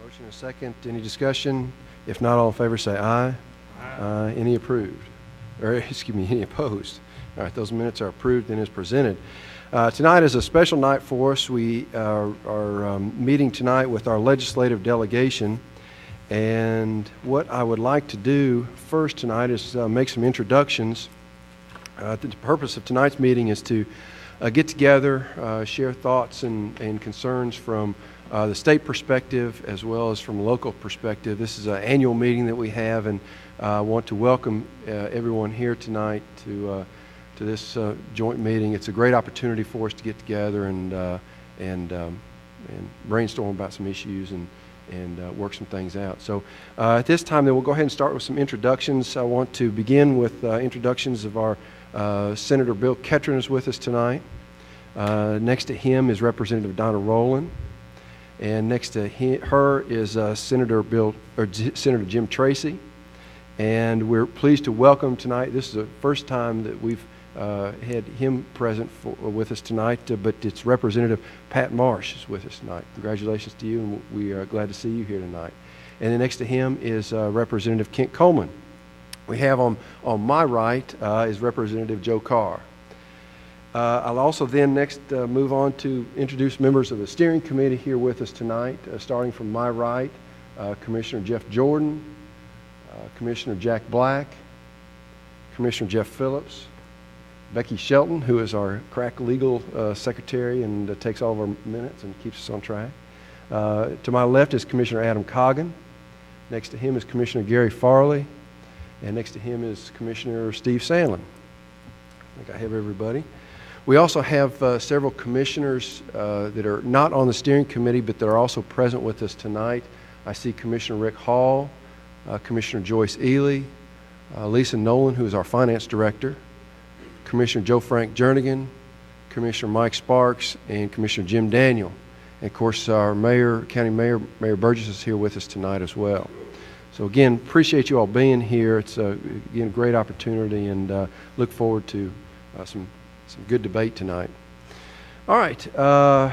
Motion and a second. Any discussion? If not, all in favor say aye. Aye. Any approved? Or, excuse me, any opposed? All right, those minutes are approved and as presented. Tonight is a special night for us. We are meeting tonight with our legislative delegation. And what I would like to do first tonight is make some introductions. The purpose of tonight's meeting is to get together, share thoughts and concerns from the state perspective as well as from a local perspective. This is an annual meeting that we have, and I want to welcome everyone here tonight to this joint meeting. It's a great opportunity for us to get together and brainstorm about some issues and work some things out. So at this time, then we'll go ahead and start with some introductions. I want to begin with introductions of our Senator Bill KETRON is with us tonight. Next to him is Representative DONNA ROWLAND, and next to her is Senator Jim TRACY. And we're pleased to welcome tonight. This is the first time that we've had him present with us tonight, but it's Representative Pat Marsh is with us tonight. Congratulations to you, and we are glad to see you here tonight. And then next to him is Representative Kent Coleman. We have on my right is Representative Joe Carr. I'll also then next move on to introduce members of the steering committee here with us tonight, starting from my right, Commissioner Jeff Jordan, Commissioner Jack Black, Commissioner Jeff Phillips, Becky Shelton, who is our crack legal secretary and takes all of our minutes and keeps us on track. To my left is Commissioner Adam COGGIN. Next to him is Commissioner Gary Farley. And next to him is Commissioner Steve Sandlin. I think I have everybody. We also have several commissioners that are not on the steering committee, but that are also present with us tonight. I see Commissioner Rick Hall, Commissioner Joyce Ely, Lisa Nolan, who is our finance director, Commissioner Joe Frank Jernigan, Commissioner Mike Sparks, and Commissioner Jim Daniel. And of course, our County Mayor, Mayor Burgess is here with us tonight as well. So again, appreciate you all being here. It's again a great opportunity, and look forward to some good debate tonight. All right, the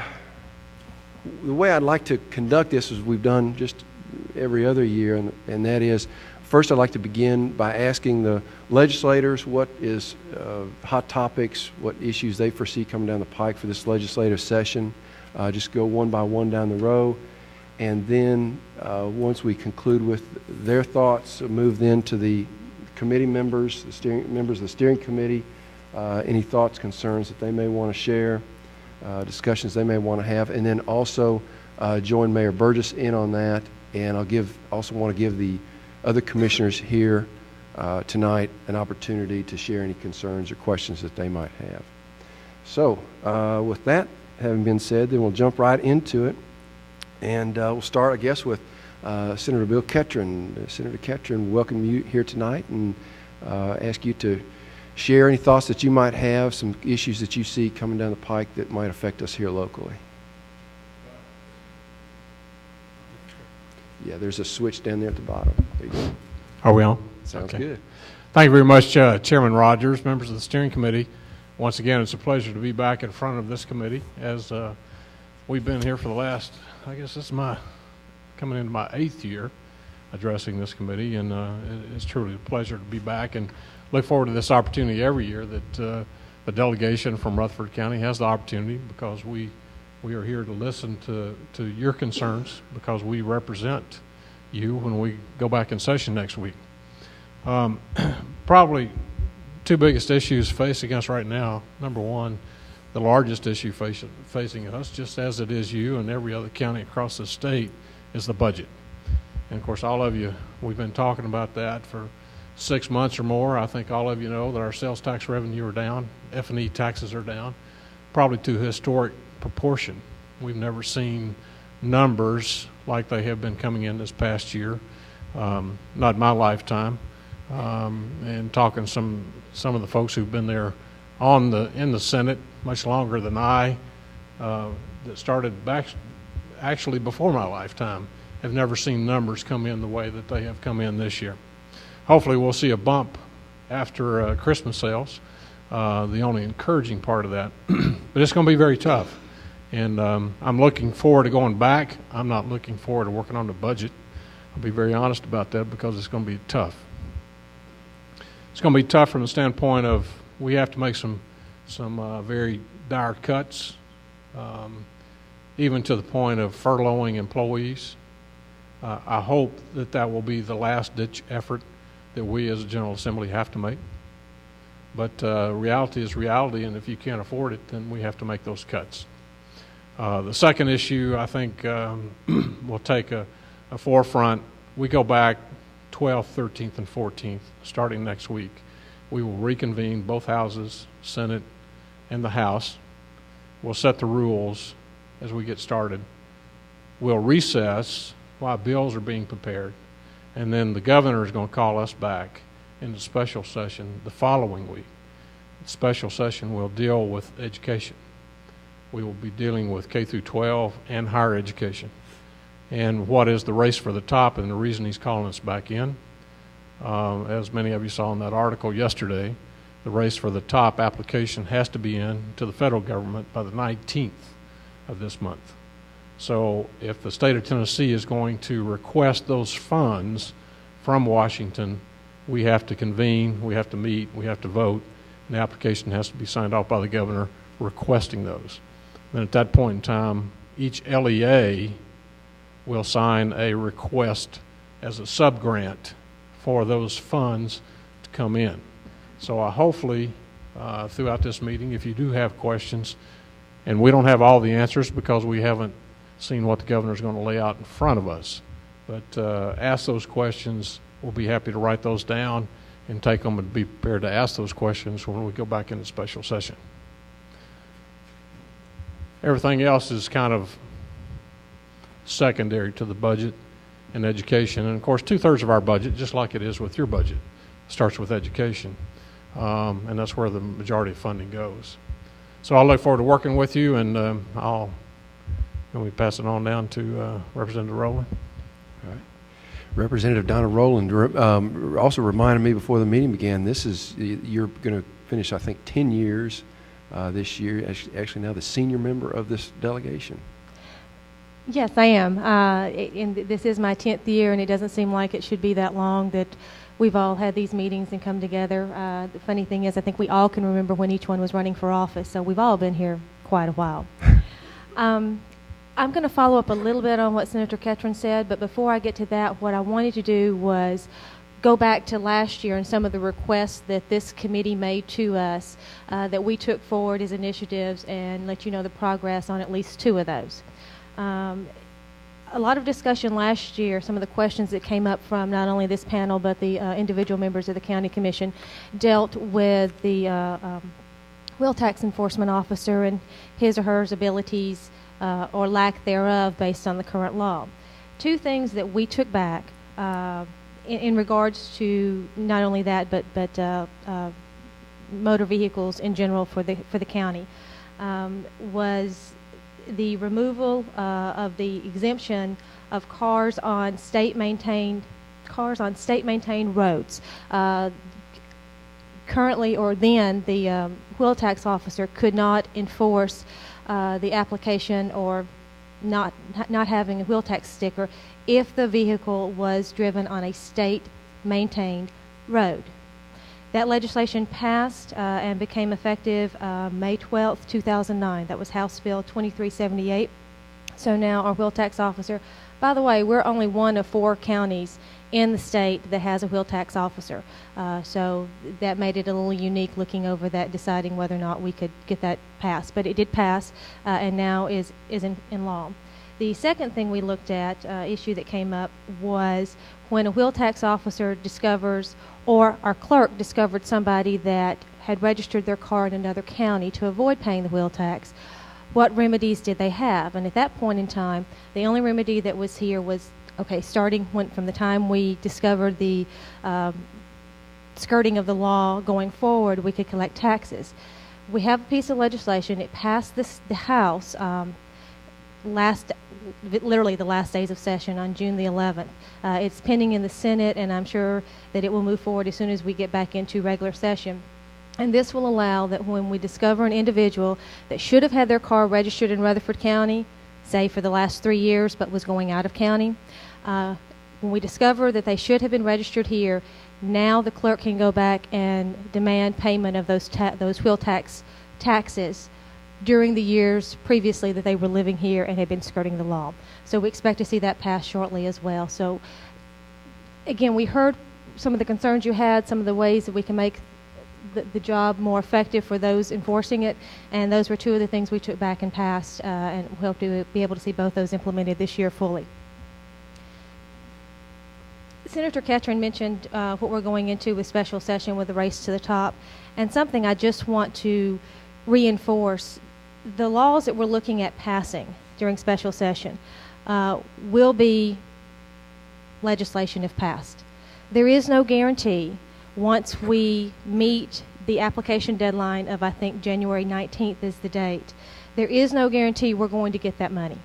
way I'd like to conduct this is we've done just every other year, and that is, first I'd like to begin by asking the legislators what is hot topics, what issues they foresee coming down the pike for this legislative session. Just go one by one down the row. And then once we conclude with their thoughts, move then to the committee members, members of the steering committee, any thoughts, concerns that they may want to share, discussions they may want to have, and then also join Mayor Burgess in on that. And also want to give the other commissioners here tonight an opportunity to share any concerns or questions that they might have. So with that having been said, then we'll jump right into it. And we'll start, I guess, with Senator Bill KETRON. Senator KETRON, welcome you here tonight, and ask you to share any thoughts that you might have, some issues that you see coming down the pike that might affect us here locally. Yeah, there's a switch down there at the bottom. There you go. Are we on? Sounds okay. Good. Thank you very much, Chairman Rogers, members of the steering committee. Once again, it's a pleasure to be back in front of this committee, as we've been here for the last, I guess this is coming into my 8th year addressing this committee, and it's truly a pleasure to be back, and look forward to this opportunity every year that the delegation from Rutherford County has the opportunity, because we are here to listen to your concerns, because we represent you when we go back in session next week. Probably two biggest issues facing us right now. Number one, the largest issue facing us, just as it is you and every other county across the state, is the budget. And of course, all of you, we've been talking about that for 6 months or more. I think all of you know that our sales tax revenue are down, F&E taxes are down, probably to a historic proportion. We've never seen numbers like they have been coming in this past year, not my lifetime. And talking some of the folks who've been there in the Senate much longer than I, that started back actually before my lifetime, have never seen numbers come in the way that they have come in this year. Hopefully we'll see a bump after Christmas sales, the only encouraging part of that. But it's going to be very tough. And I'm looking forward to going back. I'm not looking forward to working on the budget. I'll be very honest about that because it's going to be tough. It's going to be tough from the standpoint of we have to make some very dire cuts, even to the point of furloughing employees. I hope that will be the last-ditch effort that we as a General Assembly have to make. But reality is reality, and if you can't afford it, then we have to make those cuts. The second issue, I think, will take a forefront. We go back 12th, 13th, and 14th, starting next week. We will reconvene both houses, Senate and the House. We'll set the rules as we get started. We'll recess while bills are being prepared, and then the governor is going to call us back in the special session the following week. The special session will deal with education. We will be dealing with K through 12 and higher education. And what is the race for the top, and the reason he's calling us back in. As many of you saw in that article yesterday, the race for the top application has to be in to the federal government by the 19th of this month. So if the state of Tennessee is going to request those funds from Washington, we have to convene, we have to meet, we have to vote, and the application has to be signed off by the governor requesting those. And at that point in time, each LEA will sign a request as a sub-grant for those funds to come in. So hopefully throughout this meeting, if you do have questions, and we don't have all the answers because we haven't seen what the governor is going to lay out in front of us, but ask those questions. We'll be happy to write those down and take them and be prepared to ask those questions when we go back into special session. Everything else is kind of secondary to the budget and education. And of course, 2/3 of our budget, just like it is with your budget, starts with education. And that's where the majority of funding goes. So I look forward to working with you, and we pass it on down to Representative Rowland. All right. Representative Donna Rowland also reminded me before the meeting began, you're going to finish, I think, 10 years this year, actually now the senior member of this delegation. Yes, I am. And this is my 10th year, and it doesn't seem like it should be that long that we've all had these meetings and come together. The funny thing is, I think we all can remember when each one was running for office, so we've all been here quite a while. I'm going to follow up a little bit on what Senator KETRON said, but before I get to that, what I wanted to do was go back to last year and some of the requests that this committee made to us that we took forward as initiatives, and let you know the progress on at least 2 of those. A lot of discussion last year, some of the questions that came up from not only this panel but the individual members of the County Commission dealt with the wheel tax enforcement officer and his or her abilities or lack thereof based on the current law. 2 things that we took back in regards to not only that but motor vehicles in general for the county was the removal of the exemption of cars on state-maintained roads. Currently, or then, the wheel tax officer could not enforce the application or not having a wheel tax sticker if the vehicle was driven on a state-maintained road. That legislation passed and became effective May 12th, 2009. That was House Bill 2378. So now our wheel tax officer, by the way, we're only one of 4 counties in the state that has a wheel tax officer. So that made it a little unique looking over that, deciding whether or not we could get that passed. But it did pass and now is in law. The second thing we looked at, issue that came up, was when a wheel tax officer discovers, or our clerk discovered somebody that had registered their car in another county to avoid paying the wheel tax, what remedies did they have? And at that point in time, the only remedy that was here was, okay, starting from the time we discovered the skirting of the law going forward, we could collect taxes. We have a piece of legislation. It passed the House literally the last days of session on June the 11th. It's pending in the Senate, and I'm sure that it will move forward as soon as we get back into regular session. And this will allow that when we discover an individual that should have had their car registered in Rutherford County, say for the last 3 years, but was going out of county, when we discover that they should have been registered here, now the clerk can go back and demand payment of those wheel taxes during the years previously that they were living here and had been skirting the law. So we expect to see that pass shortly as well. So again, we heard some of the concerns you had, some of the ways that we can make the job more effective for those enforcing it, and those were two of the things we took back and passed, and we hope to be able to see both those implemented this year fully. Senator KETRON mentioned what we're going into with special session with the race to the top, and something I just want to reinforce: the laws that we're looking at passing during special session will be legislation if passed. There is no guarantee once we meet the application deadline of, I think, January 19th is the date. There is no guarantee we're going to get that money.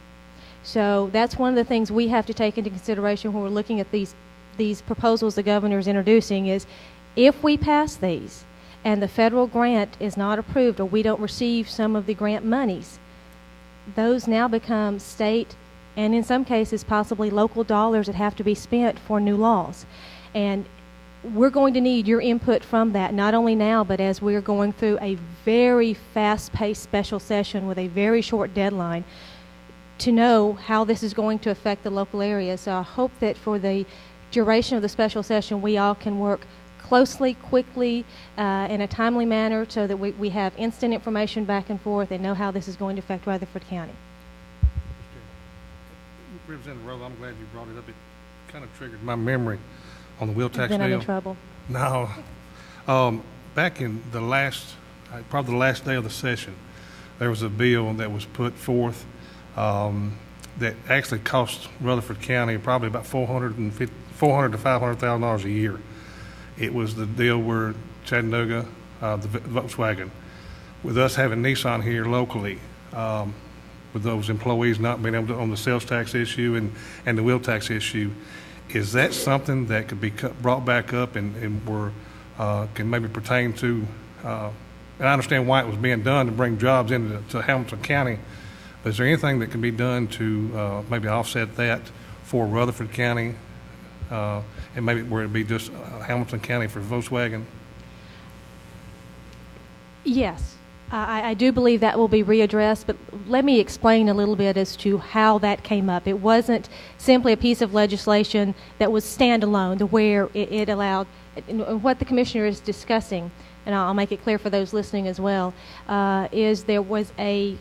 So that's one of the things we have to take into consideration when we're looking at these proposals the governor is introducing, is if we pass these and the federal grant is not approved or we don't receive some of the grant monies, those now become state and in some cases possibly local dollars that have to be spent for new laws. And we're going to need your input from that, not only now, but as we're going through a very fast-paced special session with a very short deadline, to know how this is going to affect the local area. So I hope that for the duration of the special session, we all can work closely, quickly, in a timely manner, so that we have instant information back and forth and know how this is going to affect Rutherford County. Representative Rowland, I'm glad you brought it up. It kind of triggered my memory on the wheel tax Then bill. I'm in trouble. No. Back in the probably the last day of the session, there was a bill that was put forth that actually cost Rutherford County probably about $400,000 to $500,000 a year. It was the deal where Chattanooga, the Volkswagen, with us having Nissan here locally, with those employees not being able to, on the sales tax issue and the wheel tax issue, is that something that could be brought back up and can maybe pertain to, and I understand why it was being done to bring jobs into Hamilton County, but is there anything that can be done to maybe offset that for Rutherford County, and maybe where it be just Hamilton County for Volkswagen? Yes. I do believe that will be readdressed, but let me explain a little bit as to how that came up. It wasn't simply a piece of legislation that was standalone, to where it allowed, what the commissioner is discussing, and I'll make it clear for those listening as well, is there was a,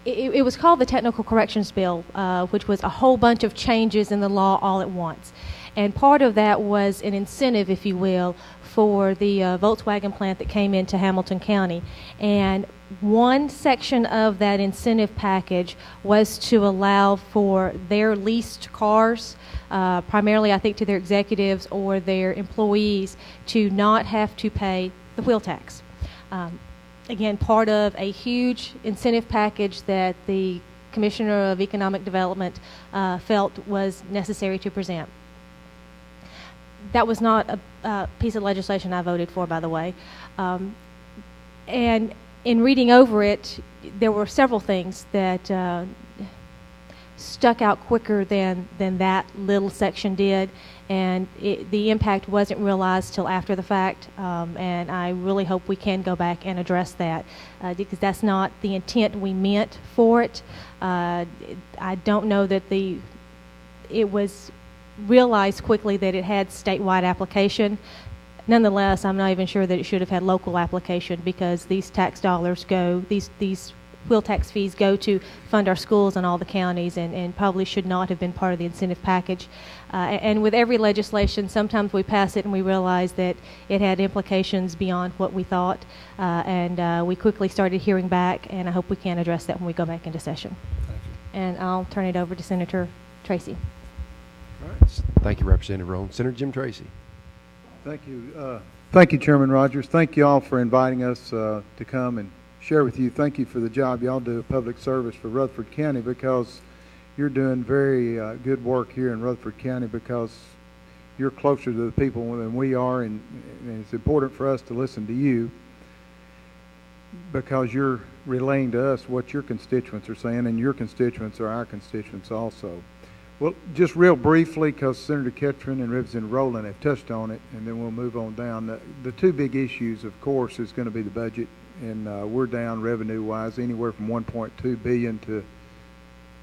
it was called the Technical Corrections Bill, which was a whole bunch of changes in the law all at once. And part of that was an incentive, if you will, for the Volkswagen plant that came into Hamilton County. And one section of that incentive package was to allow for their leased cars, primarily I think to their executives or their employees, to not have to pay the wheel tax. Again, part of a huge incentive package that the Commissioner of Economic Development felt was necessary to present. That was not a piece of legislation I voted for, by the way. And in reading over it, there were several things that stuck out quicker than that little section did, and the impact wasn't realized till after the fact, and I really hope we can go back and address that, because that's not the intent we meant for it. I don't know that it was realized quickly that it had statewide application. Nonetheless, I'm not even sure that it should have had local application, because these tax dollars go, these wheel tax fees go to fund our schools in all the counties, and probably should not have been part of the incentive package. And with every legislation, sometimes we pass it and we realize that it had implications beyond what we thought, and we quickly started hearing back, and I hope we can address that when we go back into session. Thank you. And I'll turn it over to Senator TRACY. All right. Thank you, Representative Rowland. Senator Jim Tracy. Thank you. Thank you, Chairman Rogers. Thank you all for inviting us to come and share with you. Thank you for the job y'all do of public service for Rutherford County, because you're doing very good work here in Rutherford County, because you're closer to the people than we are, and it's important for us to listen to you because you're relaying to us what your constituents are saying, and your constituents are our constituents also. Well, just real briefly, because Senator KETRON and Representative Rowland have touched on it, and then we'll move on down. The two big issues, of course, is going to be the budget, and we're down revenue-wise anywhere from $1.2 billion to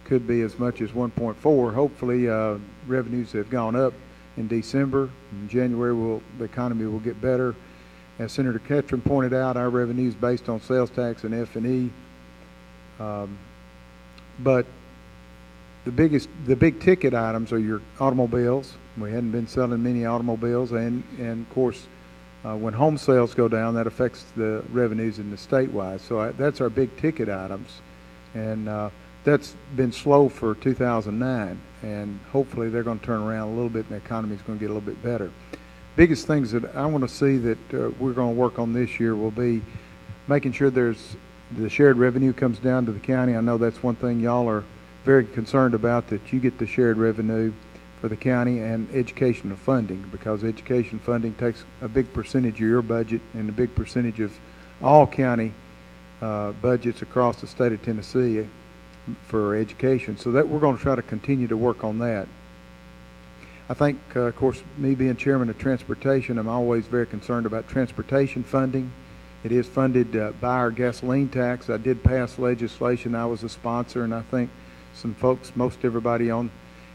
could be as much as 1.4. Hopefully, revenues have gone up in December. In January, the economy will get better. As Senator KETRON pointed out, our revenue is based on sales tax and F&E. But the big ticket items are your automobiles. We hadn't been selling many automobiles, and of course, when home sales go down, that affects the revenues in the statewide. So that's our big ticket items, and that's been slow for 2009, and hopefully they're going to turn around a little bit, and the economy is going to get a little bit better. Biggest things that I want to see that we're going to work on this year will be making sure the shared revenue comes down to the county. I know that's one thing y'all are very concerned about, that you get the shared revenue for the county, and educational funding, because education funding takes a big percentage of your budget and a big percentage of all county budgets across the state of Tennessee for education. So that we're going to try to continue to work on that. I think, of course, me being chairman of transportation, I'm always very concerned about transportation funding. It is funded by our gasoline tax. I did pass legislation. I was a sponsor, and I think some folks, most everybody on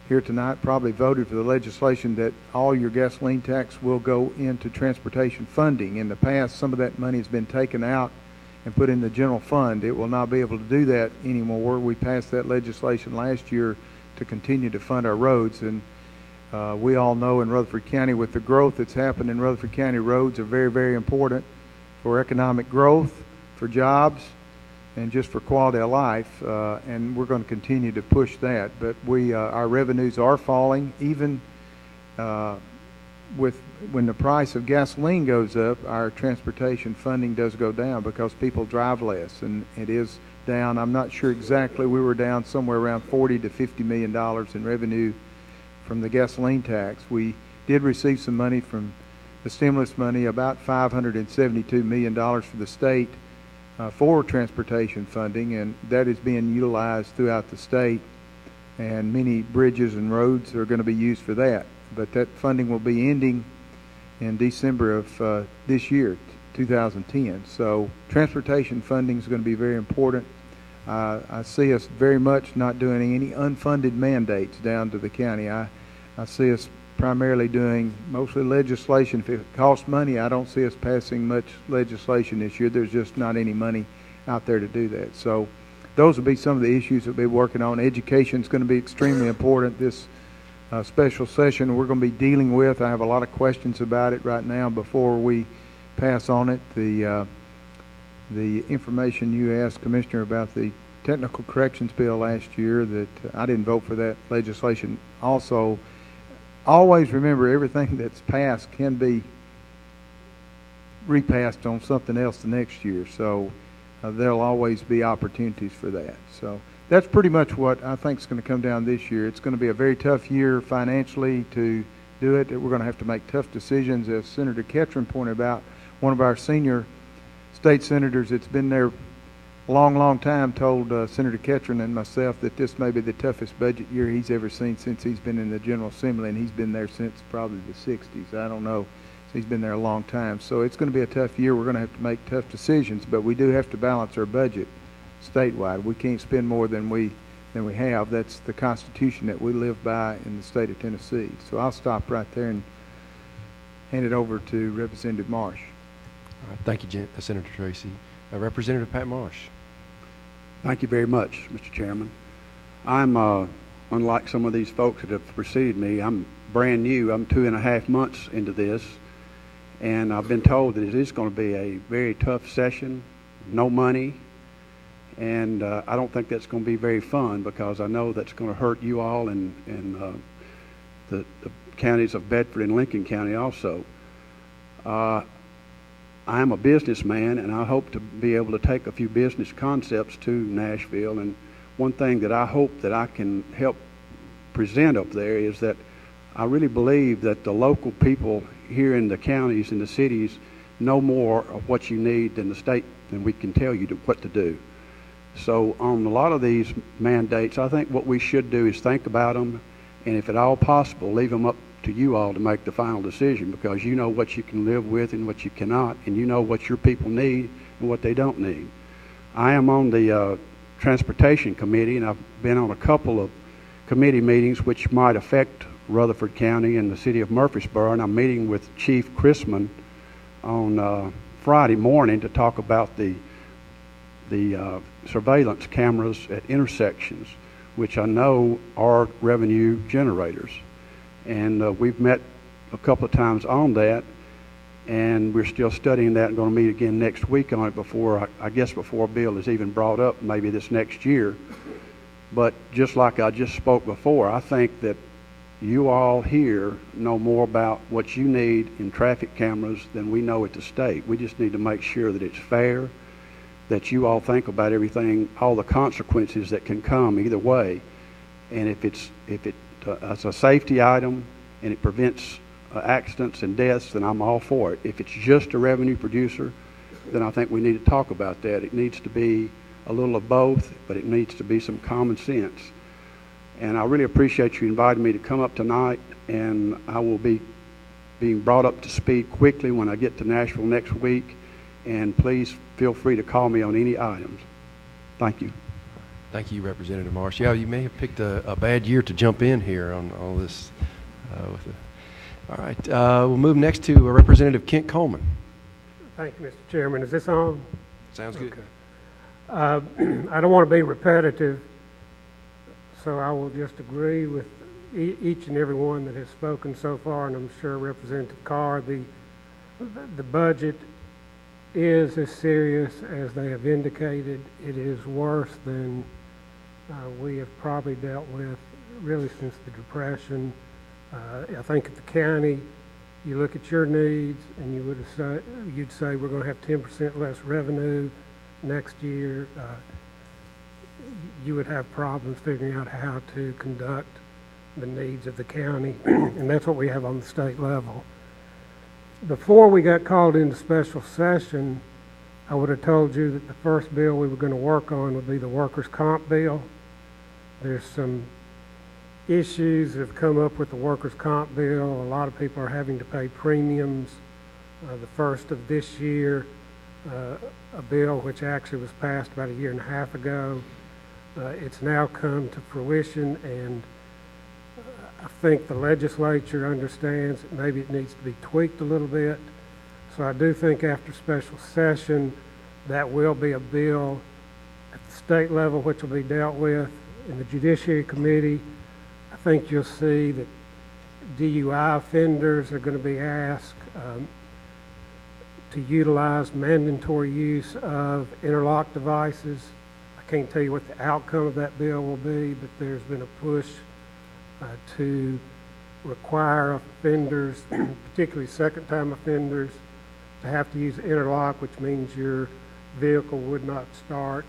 here tonight probably voted for the legislation that all your gasoline tax will go into transportation funding. In the past, some of that money has been taken out and put in the general fund. It will not be able to do that anymore. We passed that legislation last year to continue to fund our roads, and we all know in Rutherford County, with the growth that's happened in Rutherford County, roads are very, very important for economic growth, for jobs, and just for quality of life, and we're going to continue to push that. But our revenues are falling, even when the price of gasoline goes up, our transportation funding does go down because people drive less, and it is down. I'm not sure exactly. We were down somewhere around $40 to $50 million in revenue from the gasoline tax. We did receive some money from the stimulus money, about $572 million for the state for transportation funding, and that is being utilized throughout the state, and many bridges and roads are going to be used for that. But that funding will be ending in December of this year, 2010. So transportation funding is going to be very important. I see us very much not doing any unfunded mandates down to the county. I see us primarily doing mostly legislation. If it costs money, I don't see us passing much legislation this year. There's just not any money out there to do that. So those will be some of the issues that we'll be working on. Education is going to be extremely important this special session we're going to be dealing with. I have a lot of questions about it right now before we pass on it. The information you asked, Commissioner, about the technical corrections bill last year, that I didn't vote for that legislation. Also, always remember, everything that's passed can be repassed on something else the next year. So there'll always be opportunities for that. So that's pretty much what I think is going to come down this year. It's going to be a very tough year financially to do it. We're going to have to make tough decisions. As Senator KETRON pointed out, one of our senior state senators that's been there a long time told Senator KETRON and myself that this may be the toughest budget year he's ever seen since he's been in the General Assembly, and he's been there since probably the 60s. I don't know. He's been there a long time. So it's going to be a tough year. We're going to have to make tough decisions, but we do have to balance our budget statewide. We can't spend more than we have. That's the Constitution that we live by in the state of Tennessee. So I'll stop right there and hand it over to Representative Marsh. All right, thank you, Senator Tracy. Representative Pat Marsh. Thank you very much, Mr. Chairman. I'm, unlike some of these folks that have preceded me, I'm brand new. I'm 2.5 months into this, and I've been told that it is going to be a very tough session, no money, and I don't think that's going to be very fun, because I know that's going to hurt you all and the counties of Bedford and Lincoln County also. I am a businessman, and I hope to be able to take a few business concepts to Nashville. And one thing that I hope that I can help present up there is that I really believe that the local people here in the counties and the cities know more of what you need than the state, than we can tell you what to do. So on a lot of these mandates, I think what we should do is think about them, and if at all possible, leave them up to you all to make the final decision, because you know what you can live with and what you cannot, and you know what your people need and what they don't need. I am on the Transportation Committee, and I've been on a couple of committee meetings which might affect Rutherford County and the city of Murfreesboro, and I'm meeting with Chief Chrisman on Friday morning to talk about the surveillance cameras at intersections, which I know are revenue generators. And we've met a couple of times on that, and we're still studying that and going to meet again next week on it before, I guess before a bill is even brought up, maybe this next year. But just like I just spoke before, I think that you all here know more about what you need in traffic cameras than we know at the state. We just need to make sure that it's fair, that you all think about everything, all the consequences that can come either way. And if it's a safety item and it prevents accidents and deaths, then I'm all for it. If it's just a revenue producer, then I think we need to talk about that. It needs to be a little of both, but it needs to be some common sense. And I really appreciate you inviting me to come up tonight, and I will be being brought up to speed quickly when I get to Nashville next week, and please feel free to call me on any items. Thank you. Thank you, Representative Marsh. Yeah, you may have picked a bad year to jump in here on all this. All right, we'll move next to Representative Kent Coleman. Thank you, Mr. Chairman. Is this on? Sounds good. Okay. I don't want to be repetitive, so I will just agree with each and every one that has spoken so far, and I'm sure Representative Carr, the budget is as serious as they have indicated. It is worse than we have probably dealt with really since the Depression. I think at the county, you look at your needs and you'd say we're going to have 10% less revenue next year. You would have problems figuring out how to conduct the needs of the county, and that's what we have on the state level. Before we got called into special session, I would have told you that the first bill we were going to work on would be the workers' comp bill. There's some issues that have come up with the workers' comp bill. A lot of people are having to pay premiums. The first of this year, a bill which actually was passed about 1.5 years ago. It's now come to fruition, and I think the legislature understands that maybe it needs to be tweaked a little bit. So I do think after special session, that will be a bill at the state level which will be dealt with. In the Judiciary Committee, I think you'll see that DUI offenders are going to be asked to utilize mandatory use of interlock devices. I can't tell you what the outcome of that bill will be, but there's been a push to require offenders, particularly second-time offenders, to have to use interlock, which means your vehicle would not start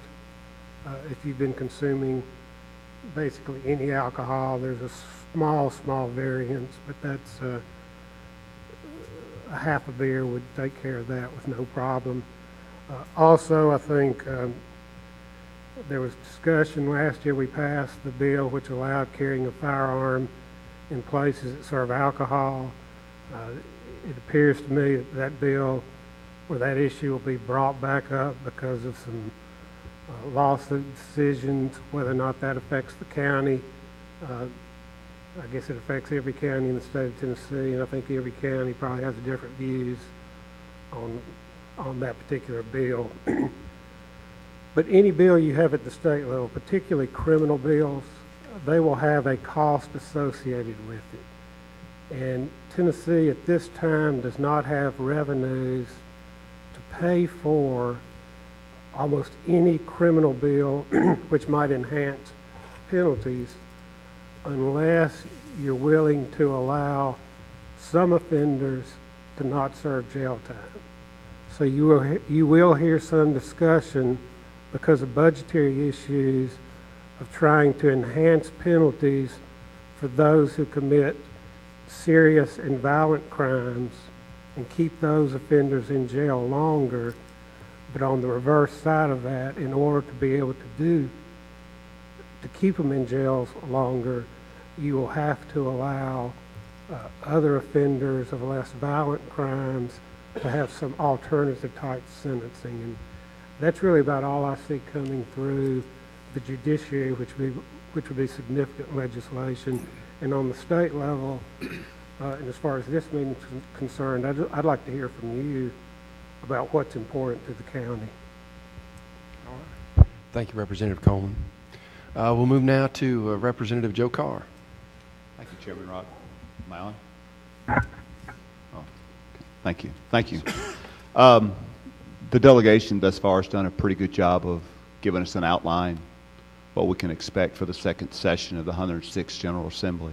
if you've been consuming basically any alcohol. There's a small variance, but that's a half a beer would take care of that with no problem. Also, I think there was discussion last year. We passed the bill which allowed carrying a firearm in places that serve alcohol. It appears to me that that bill or that issue will be brought back up because of some lawsuit decisions, whether or not that affects the county. I guess it affects every county in the state of Tennessee, and I think every county probably has different views on that particular bill. But any bill you have at the state level, particularly criminal bills, they will have a cost associated with it. And Tennessee at this time does not have revenues to pay for almost any criminal bill which might enhance penalties unless you're willing to allow some offenders to not serve jail time. So you will hear some discussion because of budgetary issues of trying to enhance penalties for those who commit serious and violent crimes and keep those offenders in jail longer. But on the reverse side of that, in order to be able to keep them in jails longer, you will have to allow other offenders of less violent crimes to have some alternative type sentencing. And that's really about all I see coming through the judiciary, which would be significant legislation. And on the state level, and as far as this meeting is concerned, I'd like to hear from you about what's important to the county. All right. Thank you, Representative Coleman. We'll move now to Representative Joe Carr. Thank you, Chairman Rod. Am I on? Oh, thank you. Thank you. The delegation thus far has done a pretty good job of giving us an outline what we can expect for the second session of the 106th General Assembly.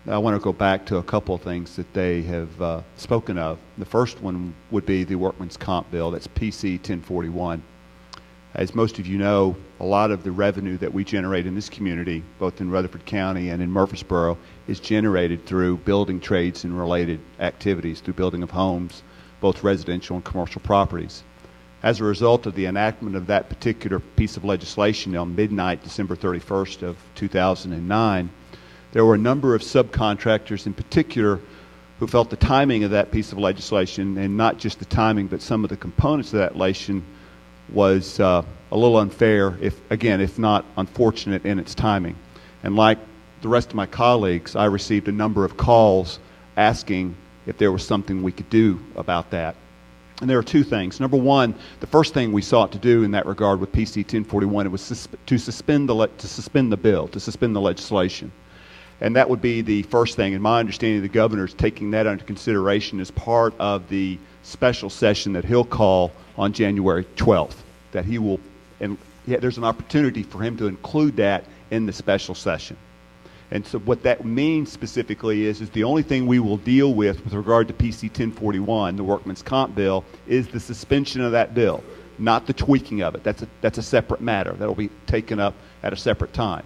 Now, I want to go back to a couple of things that they have spoken of. The first one would be the Workman's Comp Bill. That's PC 1041. As most of you know, a lot of the revenue that we generate in this community, both in Rutherford County and in Murfreesboro, is generated through building trades and related activities, through building of homes, both residential and commercial properties. As a result of the enactment of that particular piece of legislation on midnight, December 31st of 2009, there were a number of subcontractors in particular who felt the timing of that piece of legislation, and not just the timing, but some of the components of that legislation, was a little unfair, if not unfortunate in its timing. And like the rest of my colleagues, I received a number of calls asking if there was something we could do about that. And there are two things. Number one, the first thing we sought to do in that regard with PC 1041 was to suspend the bill, to suspend the legislation. And that would be the first thing. And my understanding, the governor is taking that under consideration as part of the special session that he'll call on January 12th. That he will, and there's an opportunity for him to include that in the special session. And so what that means specifically is the only thing we will deal with regard to PC 1041, the Workman's Comp Bill, is the suspension of that bill, not the tweaking of it. That's a separate matter. That will be taken up at a separate time.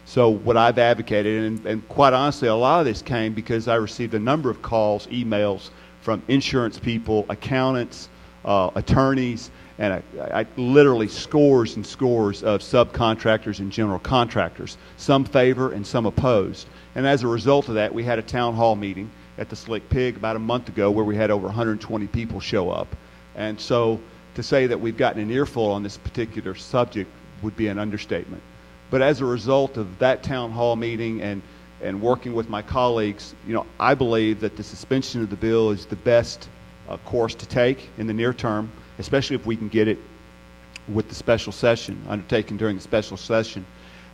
So what I've advocated, and quite honestly, a lot of this came because I received a number of calls, emails from insurance people, accountants, attorneys, and I literally scores and scores of subcontractors and general contractors, some favor and some opposed. And as a result of that, we had a town hall meeting at the Slick Pig about a month ago where we had over 120 people show up. And so to say that we've gotten an earful on this particular subject would be an understatement. But as a result of that town hall meeting and working with my colleagues, I believe that the suspension of the bill is the best course to take in the near term, especially if we can get it with the special session, undertaken during the special session,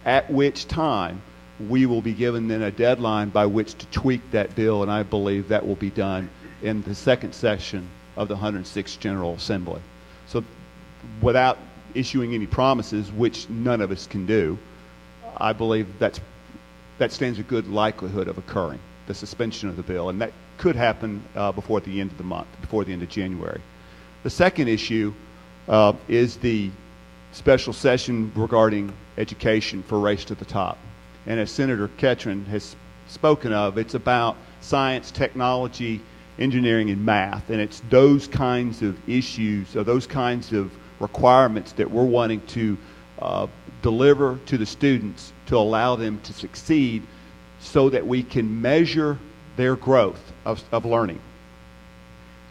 at which time we will be given then a deadline by which to tweak that bill, and I believe that will be done in the second session of the 106th General Assembly. So without issuing any promises, which none of us can do, I believe that stands a good likelihood of occurring, the suspension of the bill, and that could happen before the end of the month, before the end of January. The second issue is the special session regarding education for Race to the Top. And as Senator KETRON has spoken of, it's about science, technology, engineering, and math. And it's those kinds of issues, or those kinds of requirements that we're wanting to deliver to the students to allow them to succeed so that we can measure their growth of learning.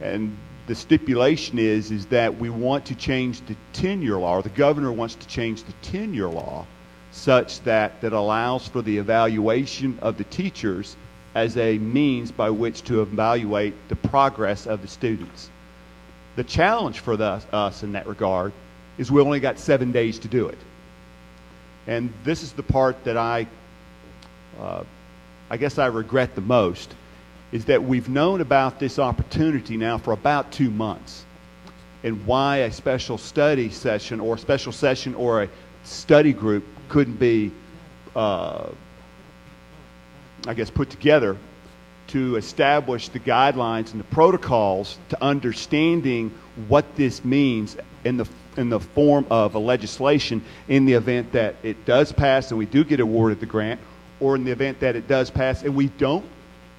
And the stipulation is that we want to change the tenure law, or the governor wants to change the tenure law such that allows for the evaluation of the teachers as a means by which to evaluate the progress of the students. The challenge for us in that regard is we only got 7 days to do it. And this is the part that I guess I regret the most, is that we've known about this opportunity now for about 2 months, and why a special study session or a study group couldn't be, I guess, put together to establish the guidelines and the protocols to understanding what this means in the form of a legislation in the event that it does pass and we do get awarded the grant, or in the event that it does pass and we don't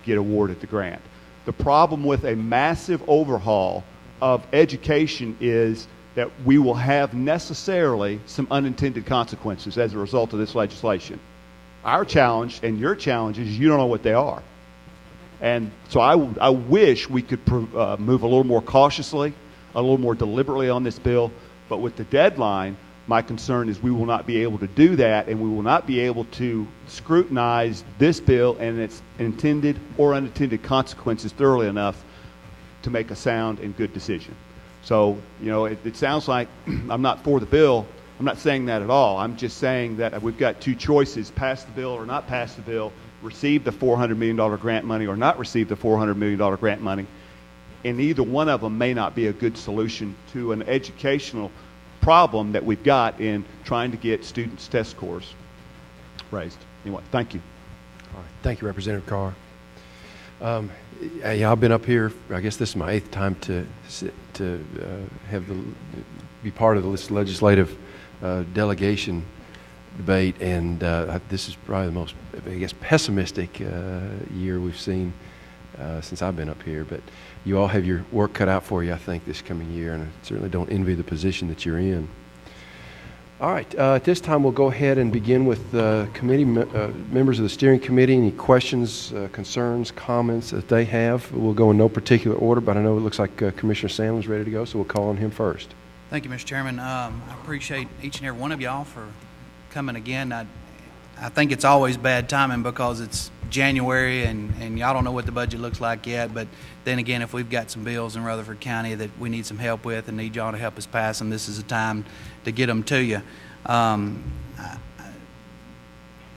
get awarded the grant. The problem with a massive overhaul of education is that we will have necessarily some unintended consequences as a result of this legislation. Our challenge and your challenge is you don't know what they are. And so I wish we could move a little more cautiously, a little more deliberately on this bill, but with the deadline, my concern is we will not be able to do that, and we will not be able to scrutinize this bill and its intended or unintended consequences thoroughly enough to make a sound and good decision. So, you know, it sounds like I'm not for the bill. I'm not saying that at all. I'm just saying that we've got two choices: pass the bill or not pass the bill, receive the $400 million grant money or not receive the $400 million grant money. And either one of them may not be a good solution to an educational problem that we've got in trying to get students' test scores raised. Anyway, thank you. All right. Thank you, Representative Carr. Yeah, I've been up here, I guess this is my 8th time to be part of this legislative delegation debate, and this is probably the most, I guess, pessimistic year we've seen since I've been up here. But you all have your work cut out for you, I think, this coming year, and I certainly don't envy the position that you're in. All right, at this time we'll go ahead and begin with committee members of the steering committee. Any questions, concerns, comments that they have? We'll go in no particular order, but I know it looks like Commissioner Sandlin's ready to go, so we'll call on him first. Thank you, Mr. Chairman. I appreciate each and every one of y'all for coming again. I think it's always bad timing because it's January and y'all don't know what the budget looks like yet, but then again, if we've got some bills in Rutherford County that we need some help with and need y'all to help us pass them, this is the time to get them to you.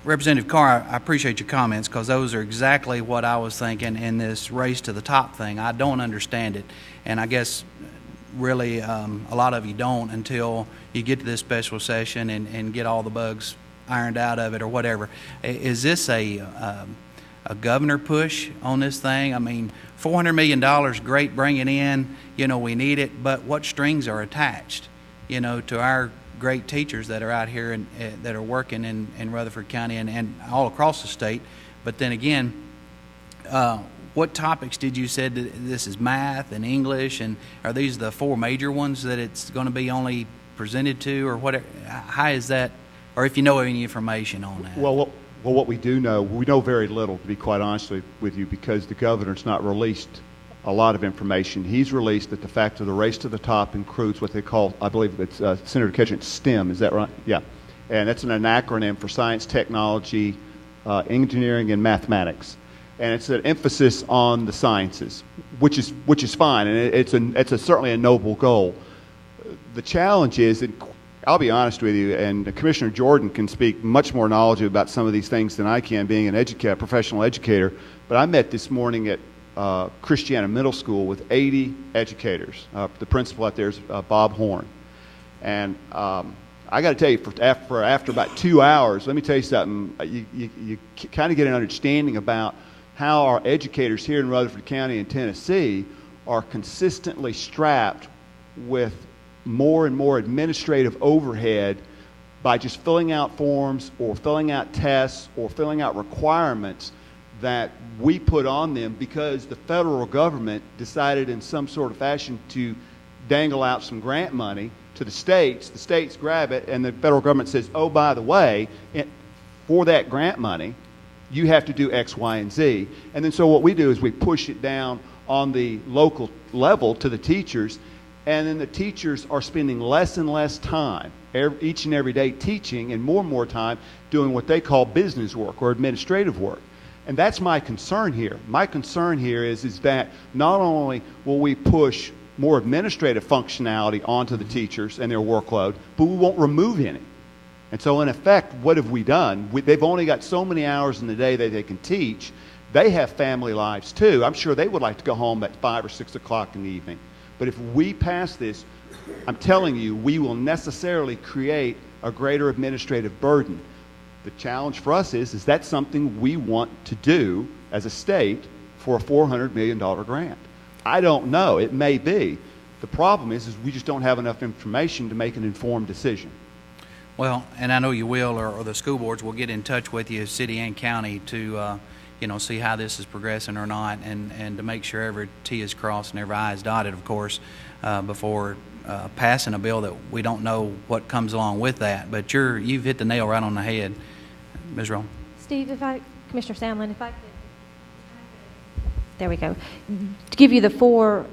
Representative Carr, I appreciate your comments because those are exactly what I was thinking in this race to the top thing. I don't understand it, and I guess really a lot of you don't until you get to this special session and get all the bugs ironed out of it or whatever. Is this a governor push on this thing? I mean, $400 million, great, bring it in, you know, we need it, but what strings are attached, you know, to our great teachers that are out here and that are working in Rutherford County and all across the state? But then again, what topics did you say that this is math and English, and are these the 4 major ones that it's going to be only presented to, or what? How is that, or if you know any information on that? Well, what we do know, we know very little, to be quite honest with you, because the governor's not released a lot of information. He's released that the fact of the race to the top includes what they call, I believe it's Senator KETRON, STEM, is that right? Yeah. And that's an acronym for science, technology, engineering, and mathematics. And it's an emphasis on the sciences, which is fine, and it's certainly a noble goal. The challenge is, and I'll be honest with you, and Commissioner Jordan can speak much more knowledgeable about some of these things than I can, being an professional educator, but I met this morning at Christiana Middle School with 80 educators. The principal out there is Bob Horn. And I got to tell you, after about 2 hours, let me tell you something, you kind of get an understanding about how our educators here in Rutherford County and Tennessee are consistently strapped with more and more administrative overhead by just filling out forms or filling out tests or filling out requirements that we put on them because the federal government decided in some sort of fashion to dangle out some grant money to the states grab it, and the federal government says, oh, by the way, for that grant money, you have to do X, Y, and Z. And then so what we do is we push it down on the local level to the teachers, and then the teachers are spending less and less time each and every day teaching and more time doing what they call business work or administrative work. And that's my concern here. My concern here is that not only will we push more administrative functionality onto the teachers and their workload, but we won't remove any. And so in effect, what have we done? They've only got so many hours in the day that they can teach. They have family lives too. I'm sure they would like to go home at 5 or 6 o'clock in the evening. But if we pass this, I'm telling you, we will necessarily create a greater administrative burden. The challenge for us is that something we want to do as a state for a $400 million grant? I don't know. It may be. The problem is we just don't have enough information to make an informed decision. Well, and I know you will, or the school boards will get in touch with you, city and county, to see how this is progressing or not, and to make sure every T is crossed and every I is dotted, of course, before passing a bill that we don't know what comes along with that. But you've hit the nail right on the head, Ms. Rowe. Steve, Commissioner Samlin, if I could, there we go, to give you the 4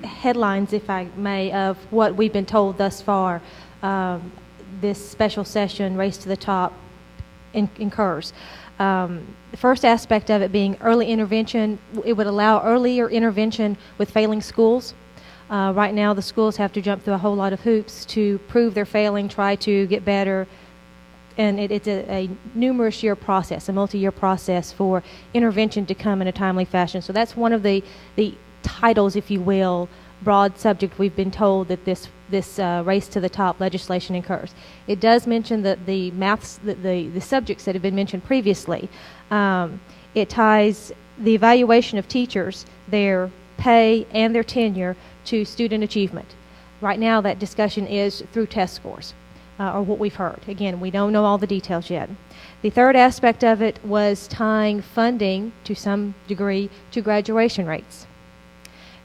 headlines, if I may, of what we've been told thus far, this special session, Race to the Top, incurs. The first aspect of it being early intervention. It would allow earlier intervention with failing schools. Right now, the schools have to jump through a whole lot of hoops to prove they're failing, try to get better, and it's a numerous year process, a multi-year process for intervention to come in a timely fashion. So that's one of the titles, if you will, broad subject we've been told that this Race to the Top legislation incurs. It does mention that the maths, the subjects that have been mentioned previously. It ties the evaluation of teachers, their pay, and their tenure to student achievement. Right now, that discussion is through test scores, or what we've heard. Again, we don't know all the details yet. The third aspect of it was tying funding, to some degree, to graduation rates.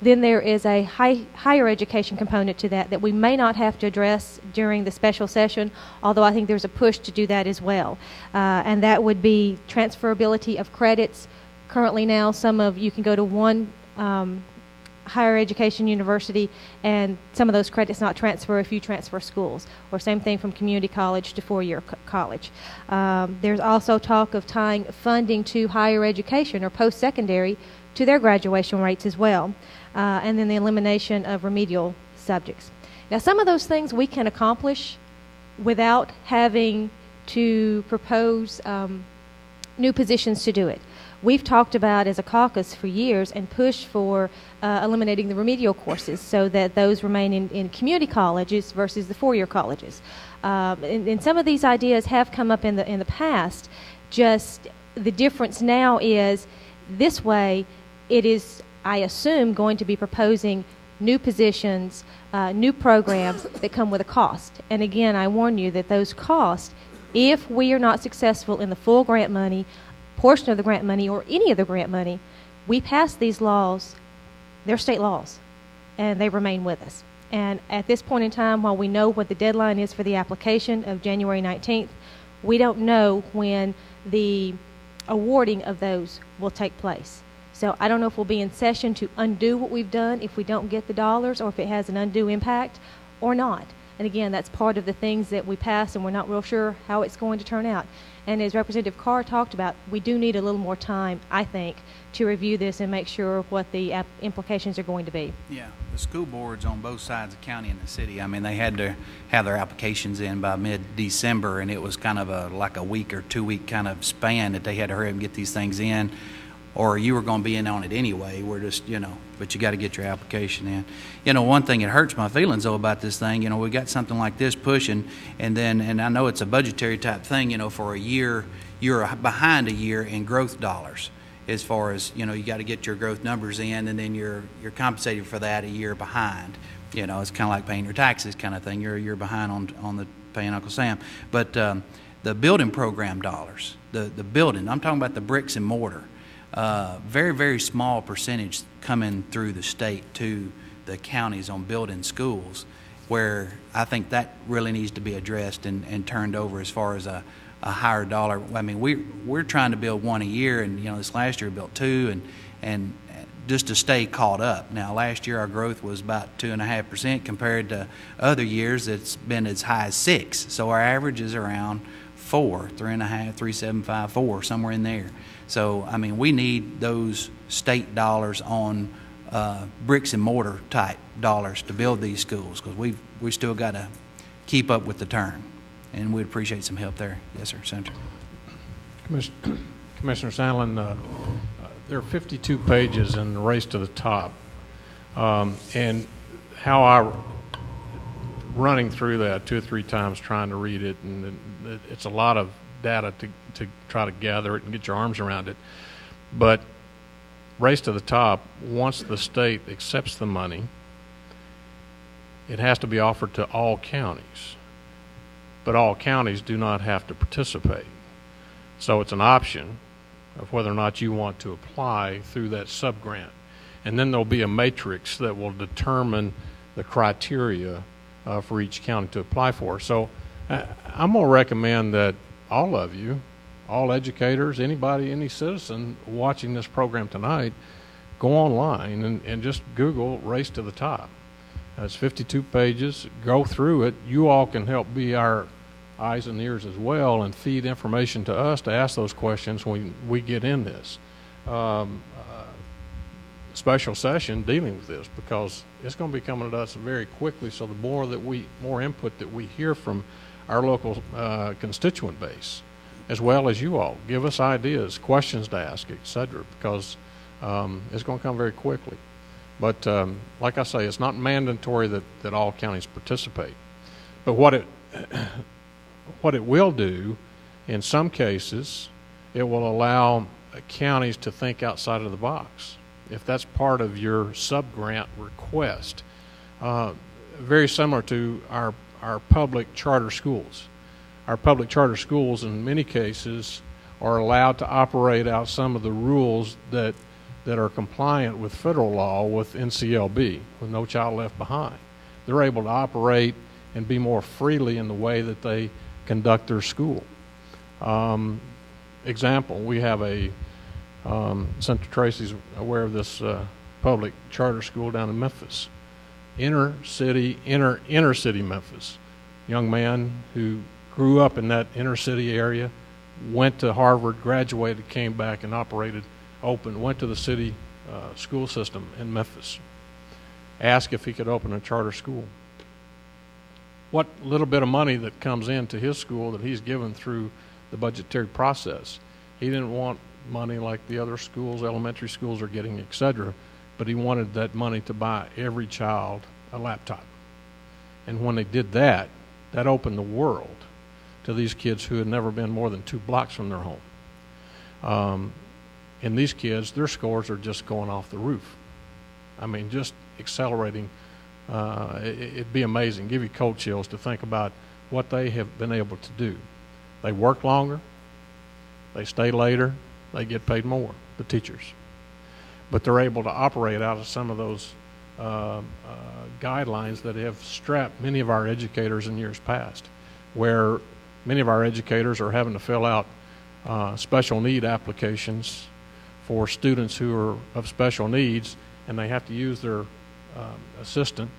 Then there is a higher education component to that we may not have to address during the special session, although I think there's a push to do that as well. And that would be transferability of credits. Currently now, you can go to one higher education university and some of those credits not transfer if you transfer schools, or same thing from community college to four-year college. There's also talk of tying funding to higher education or post-secondary to their graduation rates as well, and then the elimination of remedial subjects. Now, some of those things we can accomplish without having to propose new positions to do it. We've talked about as a caucus for years and pushed for eliminating the remedial courses so that those remain in community colleges versus the four-year colleges. And some of these ideas have come up in the past. Just the difference now is this way it is, I assume, going to be proposing new positions, new programs that come with a cost. And again, I warn you that those costs, if we are not successful in the full grant money, portion of the grant money, or any of the grant money, we pass these laws, they're state laws, and they remain with us. And at this point in time, while we know what the deadline is for the application of January 19th, we don't know when the awarding of those will take place. So I don't know if we'll be in session to undo what we've done if we don't get the dollars, or if it has an undue impact or not. And again, that's part of the things that we pass, and we're not real sure how it's going to turn out. And as Representative Carr talked about, we do need a little more time, I think, to review this and make sure what the implications are going to be. Yeah, the school boards on both sides of the county and the city, I mean, they had to have their applications in by mid-December, and it was kind of like a week or 2 week kind of span that they had to hurry up and get these things in, or you were going to be in on it anyway. We're just, but you got to get your application in. One thing that hurts my feelings, though, about this thing, we got something like this pushing, and I know it's a budgetary type thing, for a year, you're behind a year in growth dollars as far as, you got to get your growth numbers in, and then you're compensated for that a year behind. It's kind of like paying your taxes kind of thing. You're a year behind on the paying Uncle Sam. But the building program dollars, the building, I'm talking about the bricks and mortar, very, very small percentage coming through the state to the counties on building schools, where I think that really needs to be addressed and turned over as far as a higher dollar. I mean, we're trying to build one a year, and this last year we built two, and just to stay caught up. Now, last year our growth was about 2.5% compared to other years it's been as high as 6%. So our average is around 4, 3.5, 3.75, 4, somewhere in there. So, I mean, we need those state dollars on bricks and mortar type dollars to build these schools, because we still got to keep up with the turn, and we'd appreciate some help there. Yes, sir, Senator. Commissioner Sandlin, there are 52 pages in the Race to the Top, and how I running through that 2 or 3 times trying to read it, and it's a lot of data to try to gather it and get your arms around it. But Race to the Top, once the state accepts the money, it has to be offered to all counties. But all counties do not have to participate. So it's an option, of whether or not you want to apply through that sub-grant. And then there'll be a matrix that will determine the criteria for each county to apply for. So I'm going to recommend that all of you, all educators, anybody, any citizen watching this program tonight, go online and just Google Race to the Top. It's 52 pages. Go through it. You all can help be our eyes and ears as well and feed information to us to ask those questions when we get in this special session dealing with this, because it's going to be coming at us very quickly. So the more input that we hear from our local constituent base, as well as you all, give us ideas, questions to ask, etc., because it's going to come very quickly. But like I say, it's not mandatory that all counties participate. But what it will do, in some cases, it will allow counties to think outside of the box. If that's part of your sub-grant request, very similar to our public charter schools. Our public charter schools, in many cases, are allowed to operate out some of the rules that are compliant with federal law with NCLB, with No Child Left Behind. They're able to operate and be more freely in the way that they conduct their school. Example, we have Senator Tracy's aware of this public charter school down in Memphis. Inner city Memphis. Young man who grew up in that inner city area, went to Harvard, graduated, came back and went to the city school system in Memphis. Asked if he could open a charter school. What little bit of money that comes into his school that he's given through the budgetary process, he didn't want money like the other schools, elementary schools are getting, etc., but he wanted that money to buy every child a laptop. And when they did that, that opened the world to these kids who had never been more than 2 blocks from their home. And these kids, their scores are just going off the roof. I mean, just accelerating. It'd be amazing, give you cold chills to think about what they have been able to do. They work longer, they stay later, they get paid more, the teachers. But they're able to operate out of some of those guidelines that have strapped many of our educators in years past, where many of our educators are having to fill out special need applications for students who are of special needs, and they have to use their assistant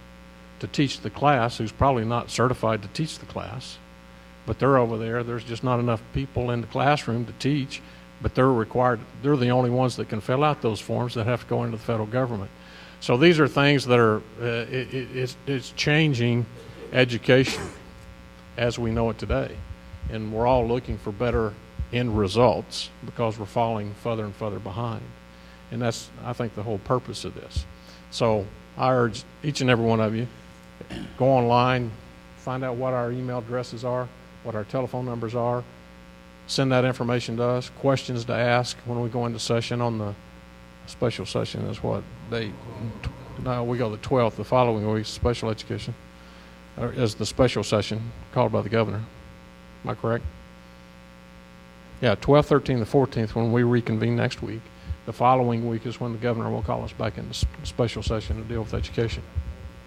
to teach the class, who's probably not certified to teach the class, but they're over there. There's just not enough people in the classroom to teach, but they're the only ones that can fill out those forms that have to go into the federal government. So these are things that are, it's changing education as we know it today. And we're all looking for better end results because we're falling further and further behind. And that's, I think, the whole purpose of this. So I urge each and every one of you, go online, find out what our email addresses are, what our telephone numbers are, send that information to us, questions to ask when we go into session on the special session is what date? No, we go the 12th, the following week, special education, is the special session called by the governor. Am I correct? Yeah, 12th, 13th, the 14th when we reconvene next week. The following week is when the governor will call us back into special session to deal with education.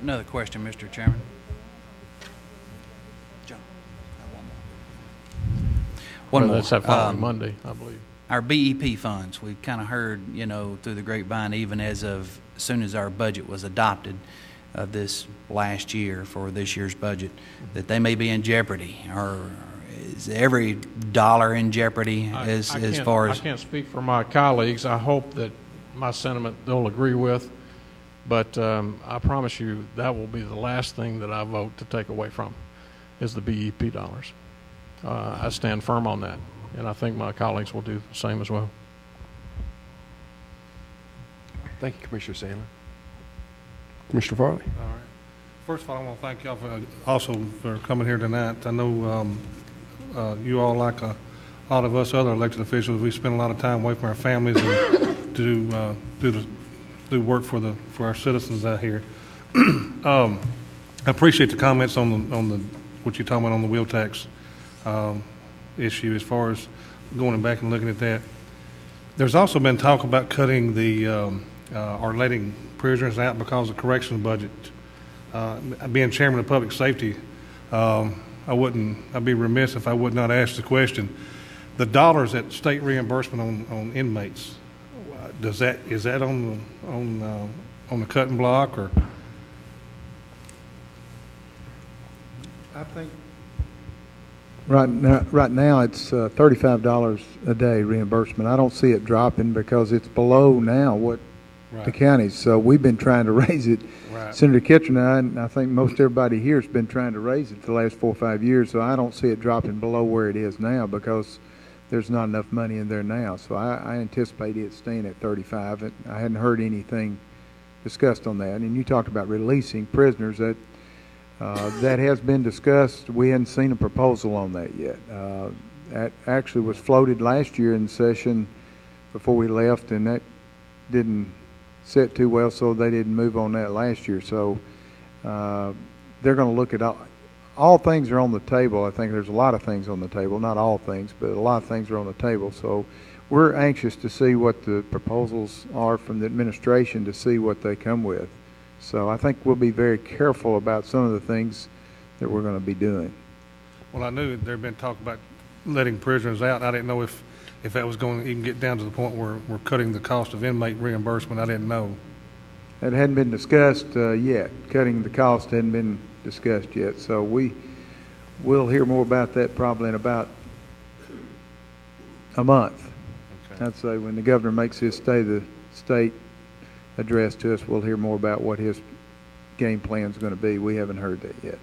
Another question, Mr. Chairman. John, one more. That's that following Monday, I believe. Our BEP funds, we've kind of heard, through the grapevine, even as soon as our budget was adopted this last year for this year's budget, that they may be in jeopardy. Or is every dollar in jeopardy as far as... I can't speak for my colleagues. I hope that my sentiment they'll agree with, but I promise you that will be the last thing that I vote to take away from is the BEP dollars. I stand firm on that. And I think my colleagues will do the same as well. Thank you, Commissioner Sandler. Commissioner Farley. All right. First of all, I want to thank y'all for coming here tonight. I know you all, like a lot of us other elected officials, we spend a lot of time away from our families and to do work for our citizens out here. I appreciate the comments on the what you're talking about on the wheel tax issue as far as going back and looking at that. There's also been talk about cutting the, or letting prisoners out because of correctional budget. Being chairman of public safety, I'd be remiss if I would not ask the question. The dollars that state reimbursement on inmates, is that on the cutting block, or? I think right now it's $35 a day reimbursement. I don't see it dropping because it's below now what the counties. So we've been trying to raise it. Right. Senator KETRON and I think most everybody here has been trying to raise it the last 4 or 5 years. So I don't see it dropping below where it is now because there's not enough money in there now. So I anticipate it staying at 35. I hadn't heard anything discussed on that. And you talked about releasing prisoners. That has been discussed. We hadn't seen a proposal on that yet. That actually was floated last year in session before we left, and that didn't sit too well, so they didn't move on that last year. So they're going to look at all things are on the table. I think there's a lot of things on the table, not all things, but a lot of things are on the table. So we're anxious to see what the proposals are from the administration to see what they come with. So I think we'll be very careful about some of the things that we're going to be doing. Well, I knew there had been talk about letting prisoners out. I didn't know if that was going to even get down to the point where we're cutting the cost of inmate reimbursement. I didn't know. It hadn't been discussed yet. Cutting the cost hadn't been discussed yet. So we'll hear more about that probably in about a month. Okay. I'd say when the governor makes his state address to us, we'll hear more about what his game plan is going to be. We haven't heard that yet.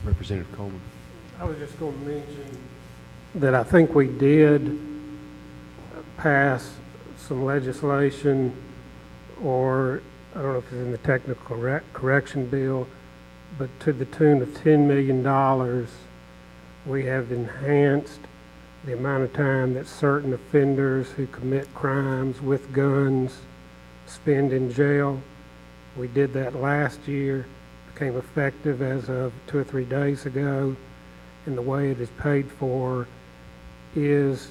Representative Coleman. I was just going to mention that I think we did pass some legislation, or I don't know if it's in the technical correction bill, but to the tune of $10 million, we have enhanced the amount of time that certain offenders who commit crimes with guns spend in jail. We did that last year, became effective as of 2 or 3 days ago, and the way it is paid for is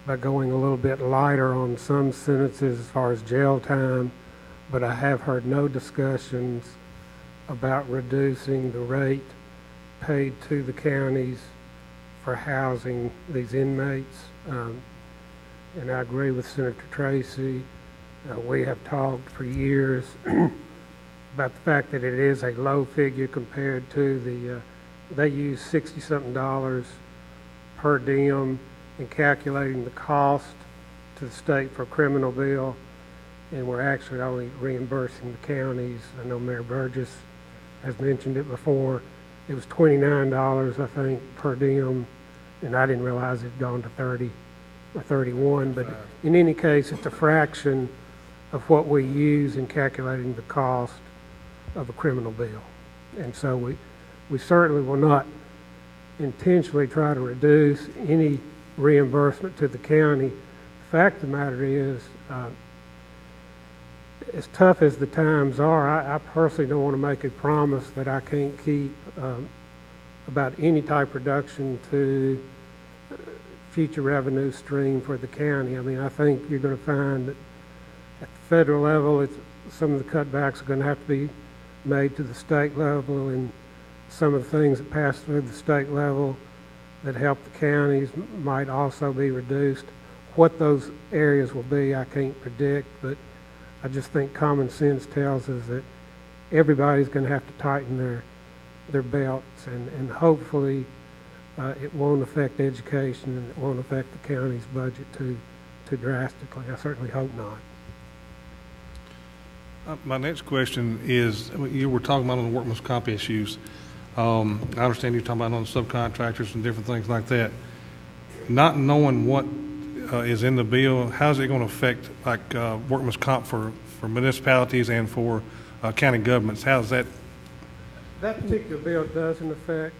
by going a little bit lighter on some sentences as far as jail time, but I have heard no discussions about reducing the rate paid to the counties for housing these inmates. And I agree with Senator Tracy. We have talked for years about the fact that it is a low figure compared to they use $60-something per diem in calculating the cost to the state for a criminal bill, and we're actually only reimbursing the counties. I know Mayor Burgess has mentioned it before. It was $29, I think, per diem, and I didn't realize it had gone to 30 or 31, but in any case, it's a fraction of what we use in calculating the cost of a criminal bill. And so we certainly will not intentionally try to reduce any reimbursement to the county. The fact of the matter is, as tough as the times are, I personally don't want to make a promise that I can't keep about any type reduction to future revenue stream for the county. I mean, I think you're going to find that at the federal level, some of the cutbacks are going to have to be made to the state level, and some of the things that pass through the state level that help the counties might also be reduced. What those areas will be, I can't predict, but I just think common sense tells us that everybody's going to have to tighten their belts, and hopefully it won't affect education and it won't affect the county's budget too drastically. I certainly hope not. My next question is, you were talking about on the workman's comp issues. I understand you're talking about on the subcontractors and different things like that. Not knowing what is in the bill, how's it going to affect like workman's comp for municipalities and for county governments? How's that? That particular bill doesn't affect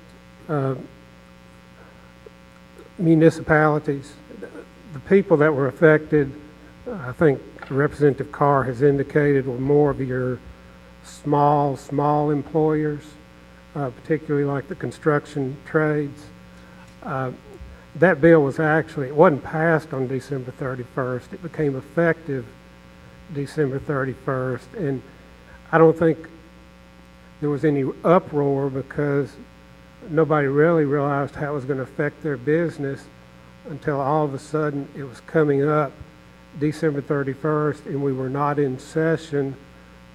municipalities. The people that were affected, I think Representative Carr has indicated, were more of your small you particularly like the construction trades. that bill was actually, it wasn't passed on December 31st. It became effective December 31st. And I don't think there was any uproar because nobody really realized how it was going to affect their business until all of a sudden it was coming up December 31st and we were not in session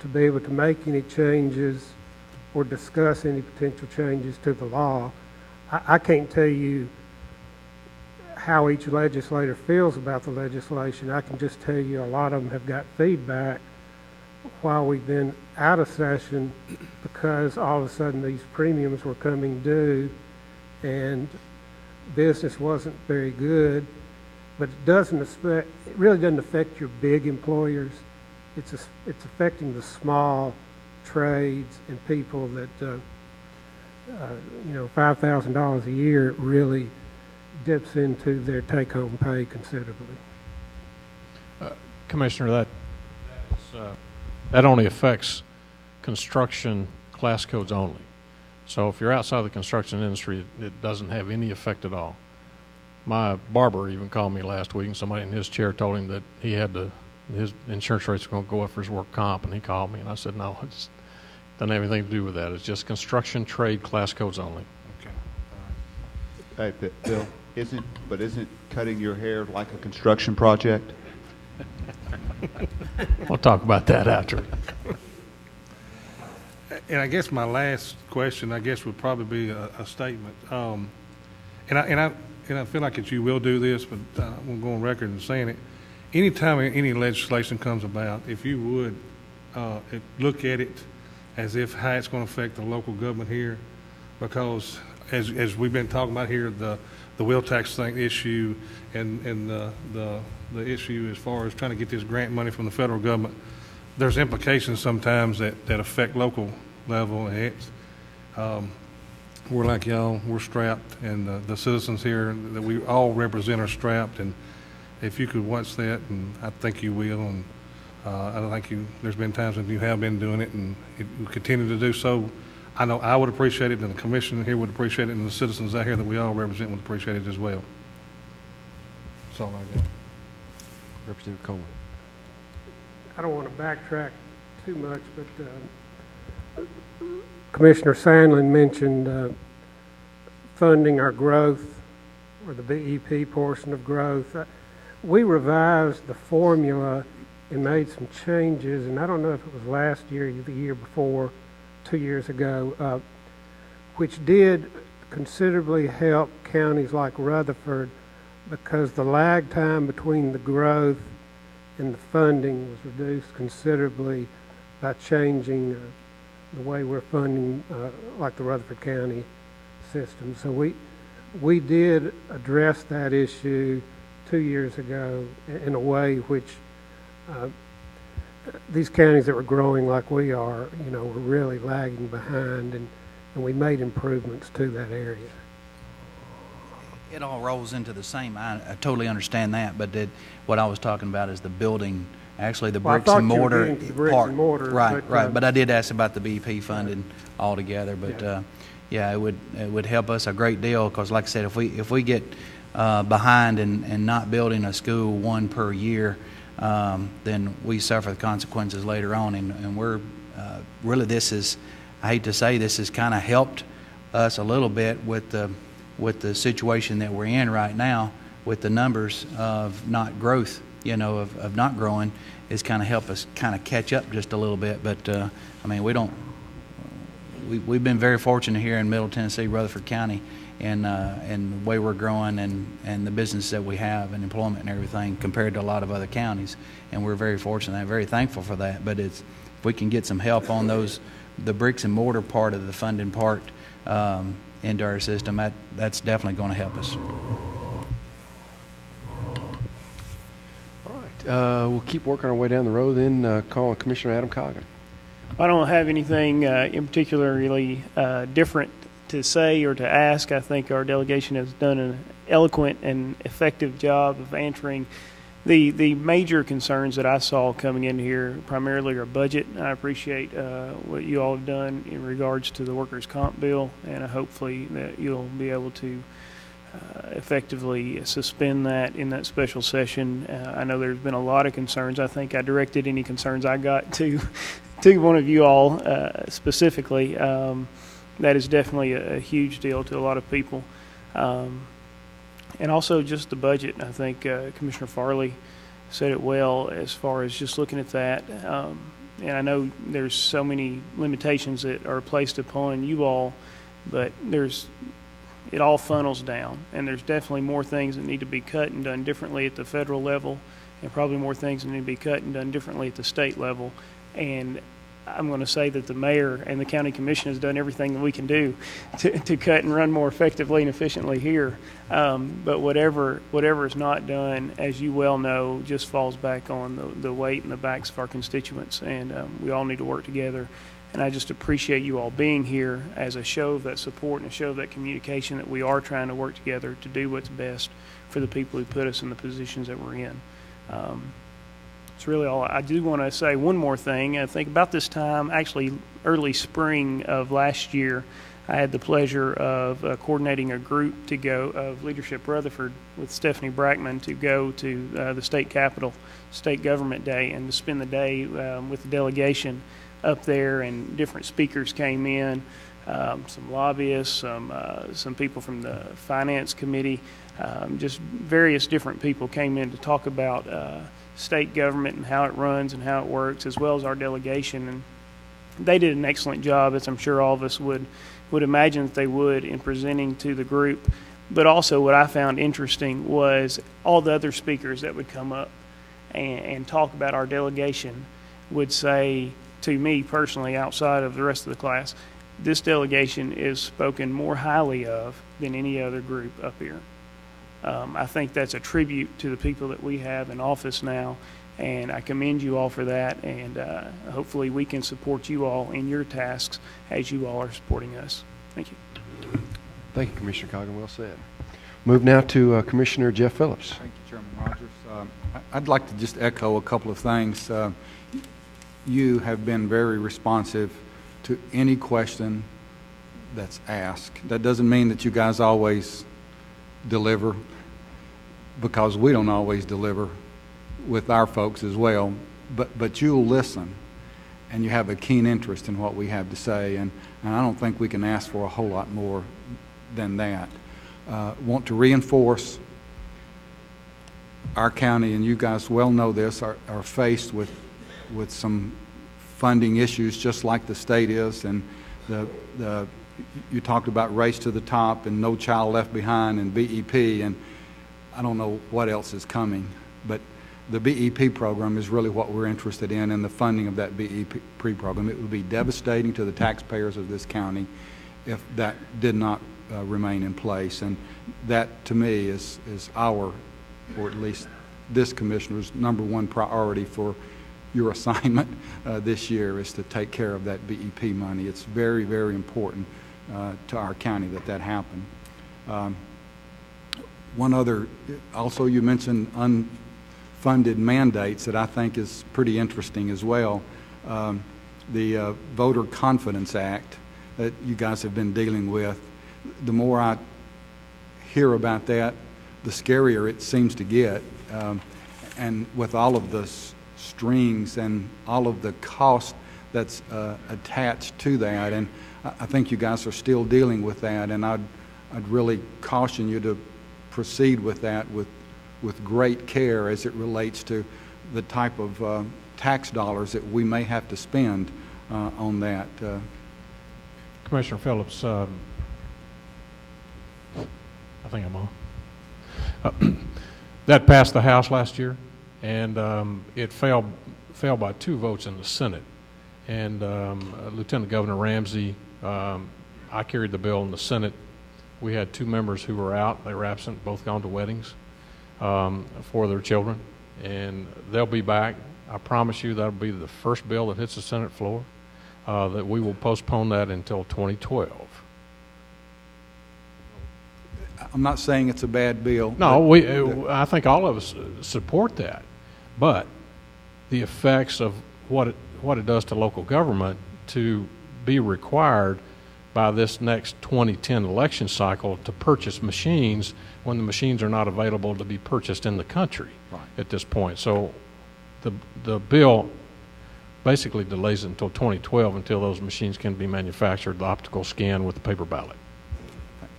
to be able to make any changes or discuss any potential changes to the law. I can't tell you how each legislator feels about the legislation. I can just tell you a lot of them have got feedback while we've been out of session because all of a sudden these premiums were coming due and business wasn't very good. But it really doesn't affect your big employers. It's affecting the small trades and people that, $5,000 a year really dips into their take-home pay considerably. Commissioner, that only affects construction class codes only. So if you're outside the construction industry, it doesn't have any effect at all. My barber even called me last week, and somebody in his chair told him that his insurance rates were going to go up for his work comp, and he called me, and I said, no, it doesn't have anything to do with that. It's just construction trade class codes only. Okay. Hey, Bill, isn't cutting your hair like a construction project? We'll talk about that after. And I guess my last question, would probably be a statement. And I feel like that you will do this, but I won't go on record in saying it. Anytime any legislation comes about, if you would look at it as if how it's going to affect the local government here, because as we've been talking about here, the wheel tax thing issue and the issue as far as trying to get this grant money from the federal government, there's implications sometimes that affect local level. And it's, we're like y'all, we're strapped, and the citizens here that we all represent are strapped. And if you could watch that, and I think you will, and I don't think there's been times when you have been doing it, and you continue to do so. I know I would appreciate it, and the commission here would appreciate it, and the citizens out here that we all represent would appreciate it as well. That's all I got. Representative Coleman. I don't want to backtrack too much, but Commissioner Sandlin mentioned funding our growth, or the BEP portion of growth. We revised the formula and made some changes, and I don't know if it was last year or the year before, 2 years ago, which did considerably help counties like Rutherford because the lag time between the growth and the funding was reduced considerably by changing the way we're funding like the Rutherford County system. So we did address that issue 2 years ago in a way which these counties that were growing like we are, were really lagging behind, and we made improvements to that area. It all rolls into the same. I totally understand that, but what I was talking about is the building, actually the bricks and mortar part. Right. But I did ask about the BP funding altogether. But yeah, it would help us a great deal because, like I said, if we get behind and not building a school one per year, then we suffer the consequences later on. And we're really, I hate to say, this has kind of helped us a little bit with the situation that we're in right now, with the numbers of not growth, of not growing, is kind of help us kind of catch up just a little bit. But I mean, we've been very fortunate here in Middle Tennessee, Rutherford County, and the way we're growing and the business that we have and employment and everything compared to a lot of other counties. And we're very fortunate and very thankful for that. But if we can get some help on the bricks and mortar part of the funding part into our system, that's definitely going to help us. All right. We'll keep working our way down the road, then call on Commissioner Adam Coggin. I don't have anything in particularly different to say or to ask. I think our delegation has done an eloquent and effective job of answering the major concerns that I saw coming in here. Primarily are budget. I appreciate what you all have done in regards to the workers' comp bill, and hopefully that you'll be able to effectively suspend that in that special session. I know there's been a lot of concerns. I think I directed any concerns I got to one of you all specifically. That is definitely a huge deal to a lot of people. And also just the budget. I think Commissioner Farley said it well as far as just looking at that. And I know there's so many limitations that are placed upon you all, but it all funnels down, and there's definitely more things that need to be cut and done differently at the federal level, and probably more things that need to be cut and done differently at the state level. And I'm going to say that the mayor and the county commission has done everything that we can do to cut and run more effectively and efficiently here. But whatever is not done, as you well know, just falls back on the weight and the backs of our constituents, and we all need to work together. And I just appreciate you all being here as a show of that support and a show of that communication that we are trying to work together to do what's best for the people who put us in the positions that we're in. It's really all. I do want to say one more thing. I think about this time, actually early spring of last year, I had the pleasure of coordinating a group to go of Leadership Rutherford with Stephanie Brackman to go to the state capitol, State Government Day, and to spend the day with the delegation up there, and different speakers came in, some lobbyists, some people from the finance committee, just various different people came in to talk about state government and how it runs and how it works, as well as our delegation. And they did an excellent job, as I'm sure all of us would imagine that they would, in presenting to the group. But also what I found interesting was all the other speakers that would come up and talk about our delegation would say to me personally, outside of the rest of the class, this delegation is spoken more highly of than any other group up here. I think that's a tribute to the people that we have in office now, and I commend you all for that, and hopefully we can support you all in your tasks as you all are supporting us. Thank you. Thank you, Commissioner Coggin. Well said. Move now to Commissioner Jeff Phillips. Thank you, Chairman Rogers. I'd like to just echo a couple of things. You have been very responsive to any question that's asked. That doesn't mean that you guys always deliver, because we don't always deliver with our folks as well, but you'll listen, and you have a keen interest in what we have to say, and I don't think we can ask for a whole lot more than that. Want to reinforce our county, and you guys well know this, are faced with some funding issues just like the state is, and you talked about Race to the Top and No Child Left Behind and BEP, and I don't know what else is coming, but the BEP program is really what we're interested in, and the funding of that BEP program. It would be devastating to the taxpayers of this county if that did not remain in place, and that to me is our, or at least this commissioner's, #1 priority for your assignment this year, is to take care of that BEP money. It's very, very important to our county that happen. One other, also you mentioned unfunded mandates that I think is pretty interesting as well. The Voter Confidence Act that you guys have been dealing with, the more I hear about that, the scarier it seems to get. And with all of the strings and all of the cost that's attached to that, and I think you guys are still dealing with that, and I'd really caution you to proceed with that with great care as it relates to the type of tax dollars that we may have to spend on that. Commissioner Phillips, I think I'm on. That passed the House last year, and it failed by 2 votes in the Senate. And Lieutenant Governor Ramsey, I carried the bill in the Senate. We had 2 members who were out. They were absent, both gone to weddings for their children. And they'll be back. I promise you that'll be the first bill that hits the Senate floor, that we will postpone that until 2012. I'm not saying it's a bad bill. No, I think all of us support that. But the effects of what it does to local government to be required by this next 2010 election cycle to purchase machines when the machines are not available to be purchased in the country at this point. So the bill basically delays it until 2012 until those machines can be manufactured, the optical scan with the paper ballot.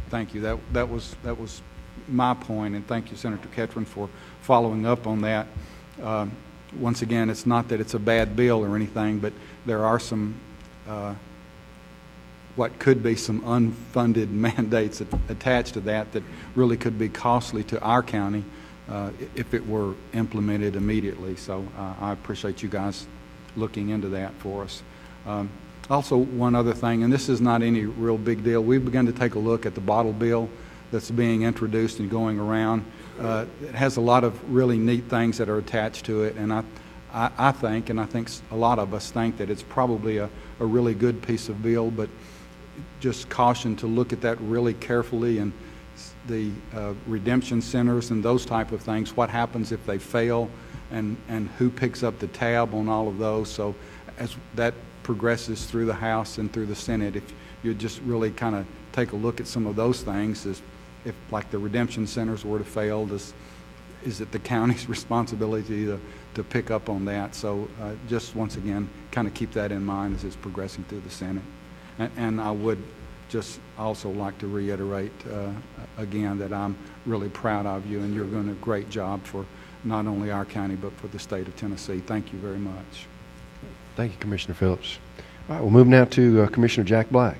Thank you. That was my point, and thank you, Senator KETRON, for following up on that. Once again, it's not that it's a bad bill or anything, but there are some what could be some unfunded mandates attached to that really could be costly to our county if it were implemented immediately. So I appreciate you guys looking into that for us. Also, one other thing, and this is not any real big deal, we've begun to take a look at the bottle bill that's being introduced and going around. It has a lot of really neat things that are attached to it, and I think a lot of us think that it's probably a really good piece of bill, but just caution to look at that really carefully, and the redemption centers and those type of things, what happens if they fail, and who picks up the tab on all of those. So as that progresses through the House and through the Senate, if you just really kind of take a look at some of those things, if like the redemption centers were to fail, is it the county's responsibility to pick up on that? So just once again, kind of keep that in mind as it's progressing through the Senate. And I would just also like to reiterate again that I'm really proud of you, and you're doing a great job for not only our county but for the state of Tennessee. Thank you very much. Thank you, Commissioner Phillips. All right, we'll move now to Commissioner Jack Black.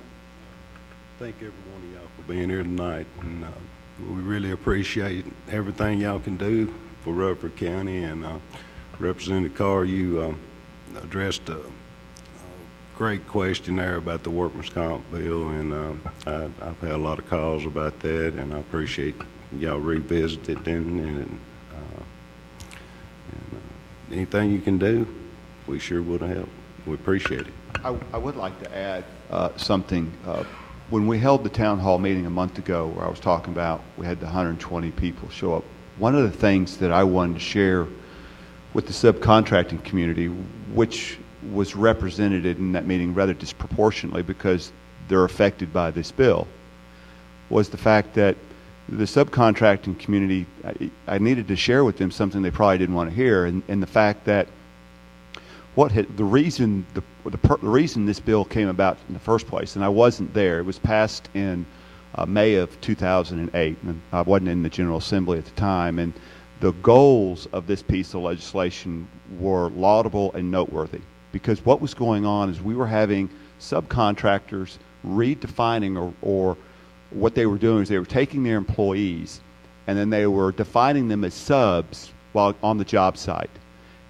Thank every one of y'all for being here tonight, and we really appreciate everything y'all can do for Rutherford County. And Representative Carr, you addressed a great question there about the workman's comp bill, and I've had a lot of calls about that, and I appreciate y'all revisited and anything you can do, we sure would help. We appreciate it. I would like to add something. When we held the town hall meeting a month ago where I was talking about we had the 120 people show up, one of the things that I wanted to share with the subcontracting community, which was represented in that meeting rather disproportionately because they're affected by this bill, was the fact that the subcontracting community, I needed to share with them something they probably didn't want to hear, and the fact that the reason this bill came about in the first place, and I wasn't there, it was passed in May of 2008, and I wasn't in the General Assembly at the time, and the goals of this piece of legislation were laudable and noteworthy, because what was going on is we were having subcontractors redefining, or what they were doing is they were taking their employees and then they were defining them as subs while on the job site.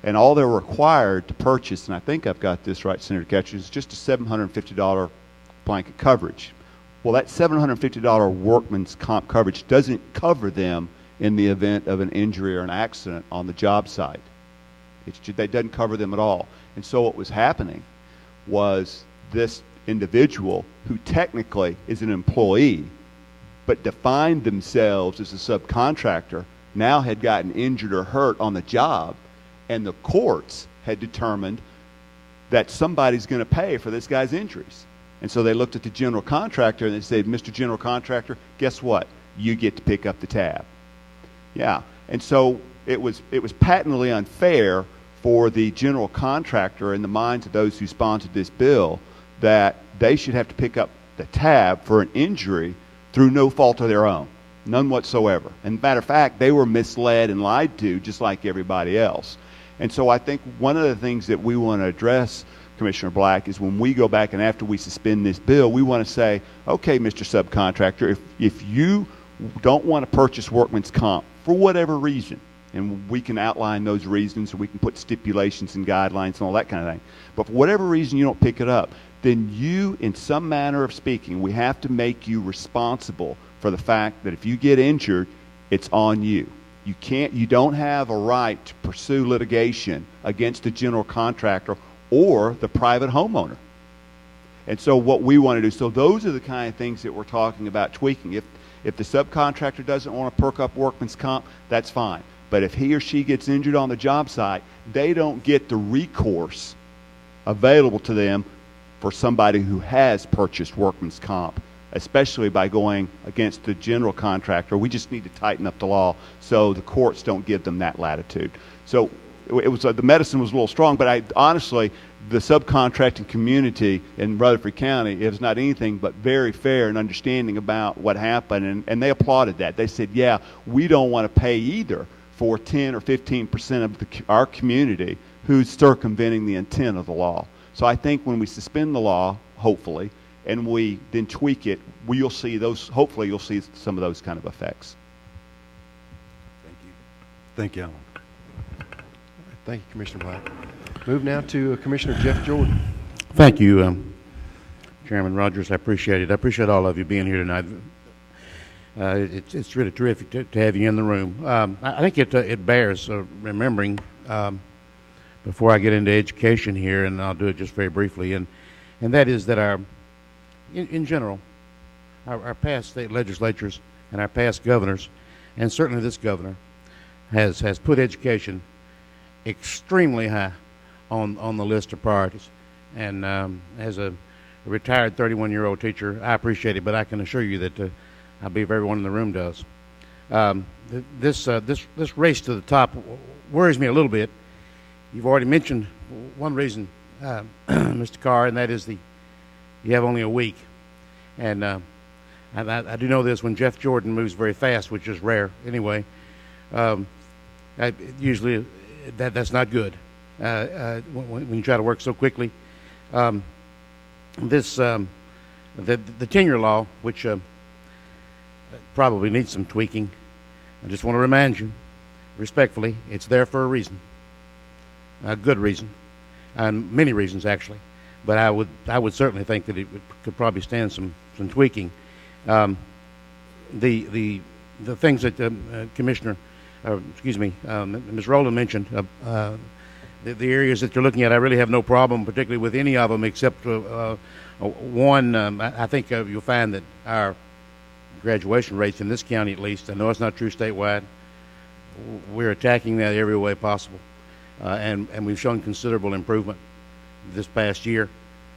And all they're required to purchase, and I think I've got this right, Senator Ketchum, is just a $750 blanket coverage. Well, that $750 workman's comp coverage doesn't cover them in the event of an injury or an accident on the job site. That doesn't cover them at all. And so what was happening was this individual, who technically is an employee but defined themselves as a subcontractor, now had gotten injured or hurt on the job, and the courts had determined that somebody's going to pay for this guy's injuries. And so they looked at the general contractor and they said, Mr. General Contractor, guess what? You get to pick up the tab. Yeah. And so it was patently unfair for the general contractor in the minds of those who sponsored this bill that they should have to pick up the tab for an injury through no fault of their own, none whatsoever. And matter of fact, they were misled and lied to just like everybody else. And so I think one of the things that we want to address, Commissioner Black, is when we go back and after we suspend this bill, we want to say, okay, Mr. Subcontractor, if you don't want to purchase workman's comp for whatever reason, and we can outline those reasons, and we can put stipulations and guidelines and all that kind of thing, but for whatever reason you don't pick it up, then you, in some manner of speaking, we have to make you responsible for the fact that if you get injured, it's on you. You don't have a right to pursue litigation against the general contractor or the private homeowner. And so what we want to do, so those are the kind of things that we're talking about tweaking. If the subcontractor doesn't want to perk up workman's comp, that's fine. But if he or she gets injured on the job site, they don't get the recourse available to them for somebody who has purchased workman's comp, especially by going against the general contractor. We just need to tighten up the law so the courts don't give them that latitude. So it was the medicine was a little strong, but honestly, the subcontracting community in Rutherford County is not anything but very fair and understanding about what happened, and they applauded that. They said, yeah, we don't want to pay either for 10 or 15% of our community who's circumventing the intent of the law. So I think when we suspend the law, hopefully, and we then tweak it, you'll see those, hopefully you'll see some of those kind of effects. Thank you. Thank you, Alan. Thank you, Commissioner Black. Move now to Commissioner Jeff Jordan. Thank you, Chairman Rogers. I appreciate it. I appreciate all of you being here tonight. It's really terrific to have you in the room. I think it bears remembering before I get into education here, and I'll do it just very briefly, and that is that in general, our past state legislatures and our past governors, and certainly this governor, has put education extremely high on the list of priorities. And as a retired 31-year-old teacher, I appreciate it, but I can assure you that I believe everyone in the room does. This race to the top worries me a little bit. You've already mentioned one reason, Mr. Carr, and that is you have only a week. And I do know this, when Jeff Jordan moves very fast, which is rare anyway, usually that's not good when you try to work so quickly. The tenure law, which probably needs some tweaking, I just want to remind you respectfully, it's there for a reason, a good reason, and many reasons actually. But I would certainly think that it could probably stand some tweaking. The things that Ms. Rowland mentioned, the areas that you're looking at, I really have no problem, particularly with any of them, except one. I think you'll find that our graduation rates in this county, at least, I know it's not true statewide, we're attacking that every way possible, and we've shown considerable improvement this past year.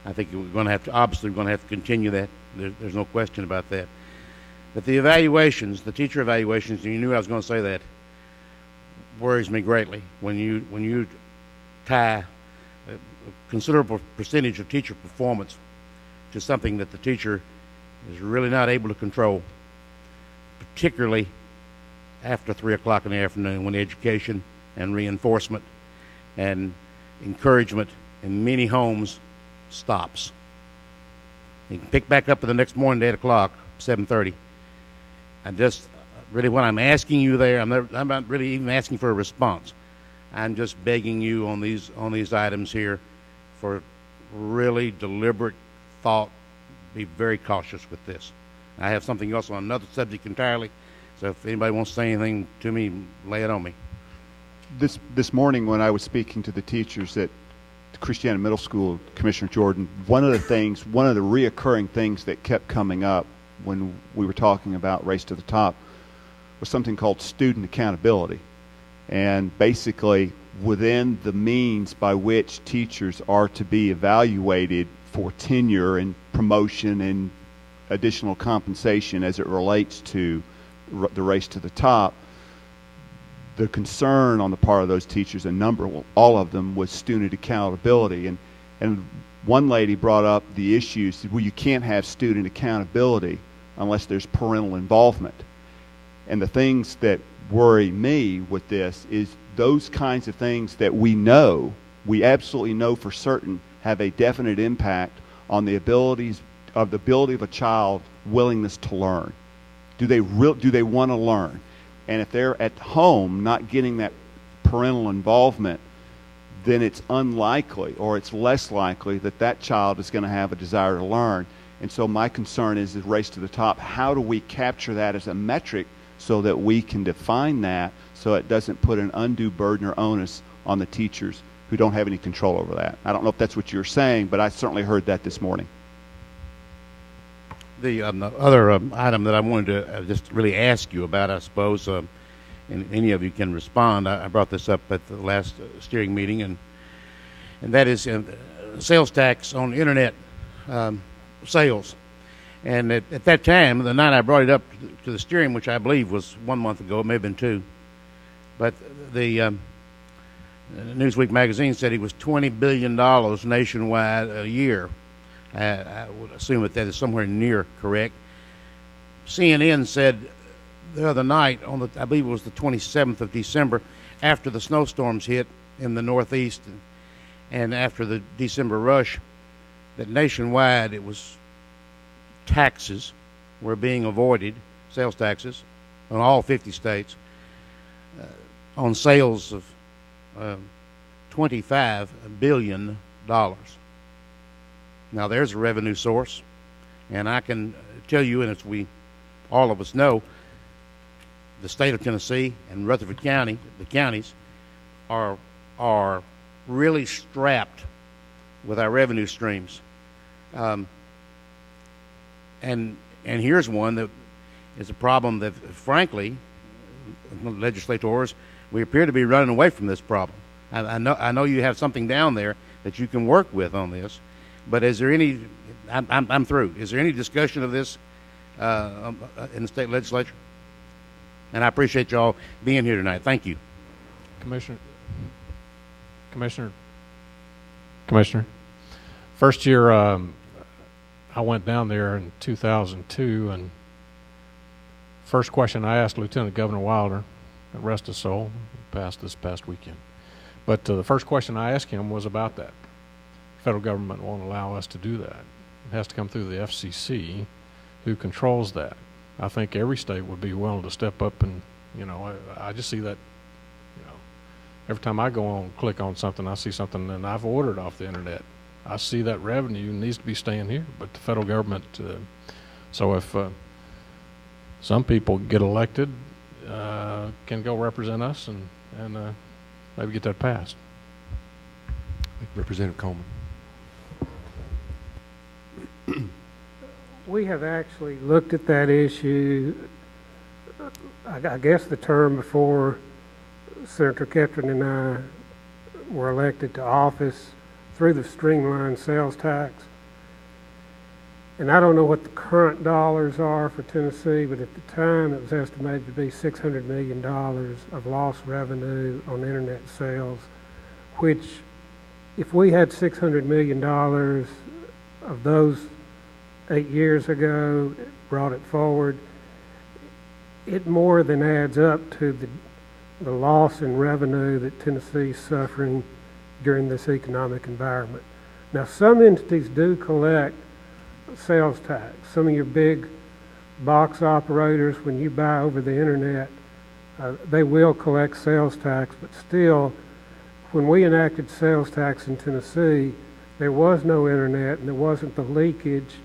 I think we're going to have to continue that. There's no question about that. But the evaluations, the teacher evaluations, and you knew I was going to say that, worries me greatly when you tie a considerable percentage of teacher performance to something that the teacher is really not able to control, particularly after 3 o'clock in the afternoon, when education and reinforcement and encouragement in many homes stops. You can pick back up the next morning at 8 o'clock, 7:30. Really, what I'm asking you there, I'm not really even asking for a response. I'm just begging you on these items here for really deliberate thought. Be very cautious with this. I have something else on another subject entirely, so if anybody wants to say anything to me, lay it on me. This morning when I was speaking to the teachers at Christiana Middle School, Commissioner Jordan, one of the reoccurring things that kept coming up when we were talking about Race to the Top was something called student accountability. And basically, within the means by which teachers are to be evaluated for tenure and promotion and additional compensation as it relates to the Race to the Top, the concern on the part of those teachers, all of them, was student accountability. And one lady brought up the issue, said, well, you can't have student accountability unless there's parental involvement. And the things that worry me with this is those kinds of things that we absolutely know for certain, have a definite impact on the ability of a child's willingness to learn. Do they want to learn? And if they're at home not getting that parental involvement, then it's unlikely, or it's less likely, that child is going to have a desire to learn. And so my concern is the Race to the Top. How do we capture that as a metric so that we can define that so it doesn't put an undue burden or onus on the teachers who don't have any control over that? I don't know if that's what you're saying, but I certainly heard that this morning. The other item that I wanted to just really ask you about, I suppose, and any of you can respond, I brought this up at the last steering meeting, and that is sales tax on internet sales. And at that time, the night I brought it up to the steering, which I believe was 1 month ago, it may have been 2, but the Newsweek magazine said it was $20 billion nationwide a year. I would assume that is somewhere near correct. CNN said the other night, I believe it was the 27th of December, after the snowstorms hit in the Northeast and after the December rush, that nationwide it was taxes were being avoided, sales taxes, in all 50 states, on sales of $25 billion. Now there's a revenue source, and I can tell you, and as all of us know, the state of Tennessee and Rutherford County, the counties, are really strapped with our revenue streams. And here's one that is a problem that, frankly, legislators, we appear to be running away from this problem. I know you have something down there that you can work with on this, but is there any? I'm through. Is there any discussion of this in the state legislature? And I appreciate y'all being here tonight. Thank you, Commissioner. First year, I went down there in 2002, and first question I asked Lieutenant Governor Wilder, rest his soul, passed this past weekend. But the first question I asked him was about that. The federal government won't allow us to do that. It has to come through the FCC, who controls that. I think every state would be willing to step up, and I just see that. Every time I go on, click on something, I see something, and I've ordered off the internet. I see that revenue needs to be staying here, but the federal government. So if some people get elected, can go represent us and maybe get that passed. Representative Coleman. We have actually looked at that issue. I guess the term before Senator KETRON and I were elected to office through the streamlined sales tax. And I don't know what the current dollars are for Tennessee, but at the time it was estimated to be $600 million of lost revenue on internet sales, which if we had $600 million of those 8 years ago, brought it forward, it more than adds up to the loss in revenue that Tennessee is suffering during this economic environment. Now, some entities do collect sales tax. Some of your big box operators, when you buy over the internet, they will collect sales tax, but still, when we enacted sales tax in Tennessee, there was no internet and there wasn't the leakage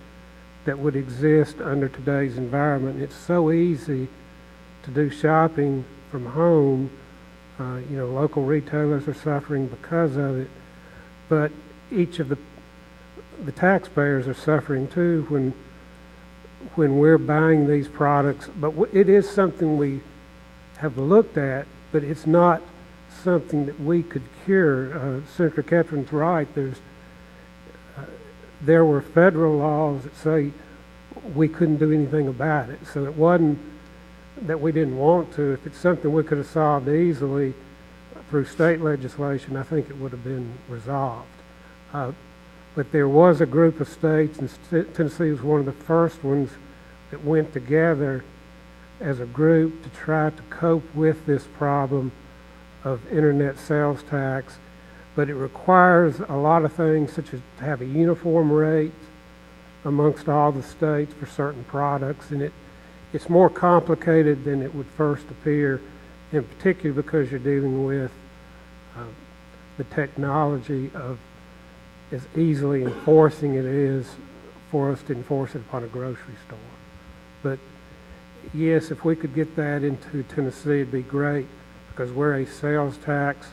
that would exist under today's environment. It's so easy to do shopping from home. Local retailers are suffering because of it, but each of the taxpayers are suffering too when we're buying these products. But it is something we have looked at, but it's not something that we could cure. Senator KETRON's right. There were federal laws that say we couldn't do anything about it. So it wasn't that we didn't want to. If it's something we could have solved easily through state legislation, I think it would have been resolved. But there was a group of states, and Tennessee was one of the first ones that went together as a group to try to cope with this problem of internet sales tax. But it requires a lot of things, such as to have a uniform rate amongst all the states for certain products, and it's more complicated than it would first appear, in particular because you're dealing with the technology of as easily enforcing it is for us to enforce it upon a grocery store. But yes, if we could get that into Tennessee, it'd be great, because we're a sales tax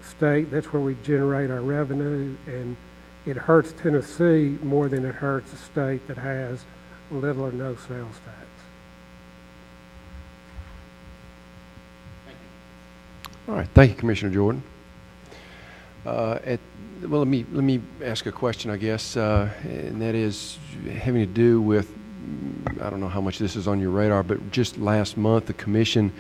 state. That's where we generate our revenue, and it hurts Tennessee more than it hurts a state that has little or no sales tax. All right, thank you, Commissioner Jordan. Well, let me ask a question, I guess, and that is having to do with, I don't know how much this is on your radar, but just last month the commission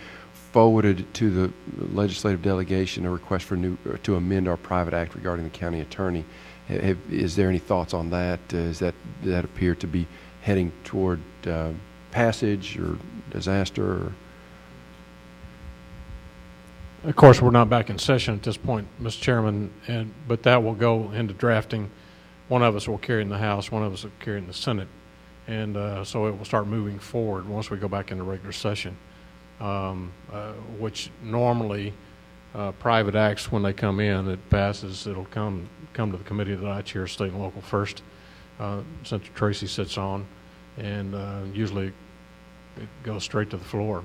forwarded to the legislative delegation a request for to amend our private act regarding the county attorney. Is there any thoughts on that? Does that appear to be heading toward passage or disaster? Or? Of course, we're not back in session at this point, Mr. Chairman, but that will go into drafting. One of us will carry it in the House, one of us will carry it in the Senate, and so it will start moving forward once we go back into regular session, which normally private acts, when they come in, it passes, it'll come to the committee that I chair, state and local first, Senator Tracy sits on, and usually it goes straight to the floor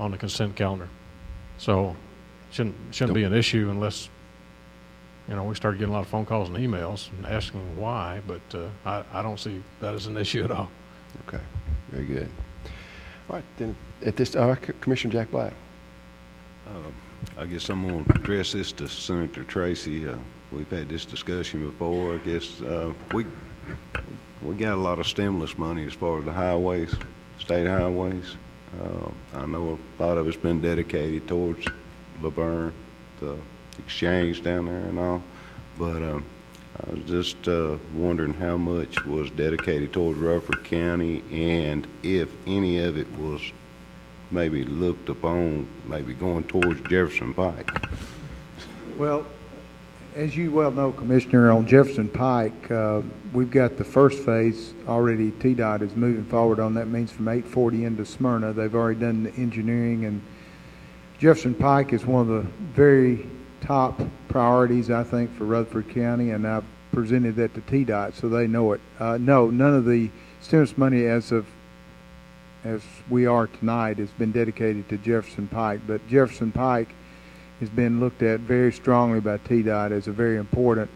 on the consent calendar. So shouldn't be an issue unless, we start getting a lot of phone calls and emails and asking why, but I don't see that as an issue at all. Okay, very good. All right, then at this, Commissioner Jack Black. I guess I'm going to address this to Senator Tracy. We've had this discussion before. I guess we got a lot of stimulus money as far as the highways, state highways. I know a lot of it's been dedicated towards Laverne, the exchange down there and all, but I was just wondering how much was dedicated towards Rutherford County, and if any of it was maybe looked upon, maybe going towards Jefferson Pike. Well, as you well know, Commissioner, on Jefferson Pike, we've got the first phase already. TDOT is moving forward on that. Means from 840 into Smyrna. They've already done the engineering, and Jefferson Pike is one of the very top priorities, I think, for Rutherford County, and I've presented that to TDOT so they know it. No, none of the stimulus money as we are tonight has been dedicated to Jefferson Pike, but Jefferson Pike has been looked at very strongly by TDOT as a very important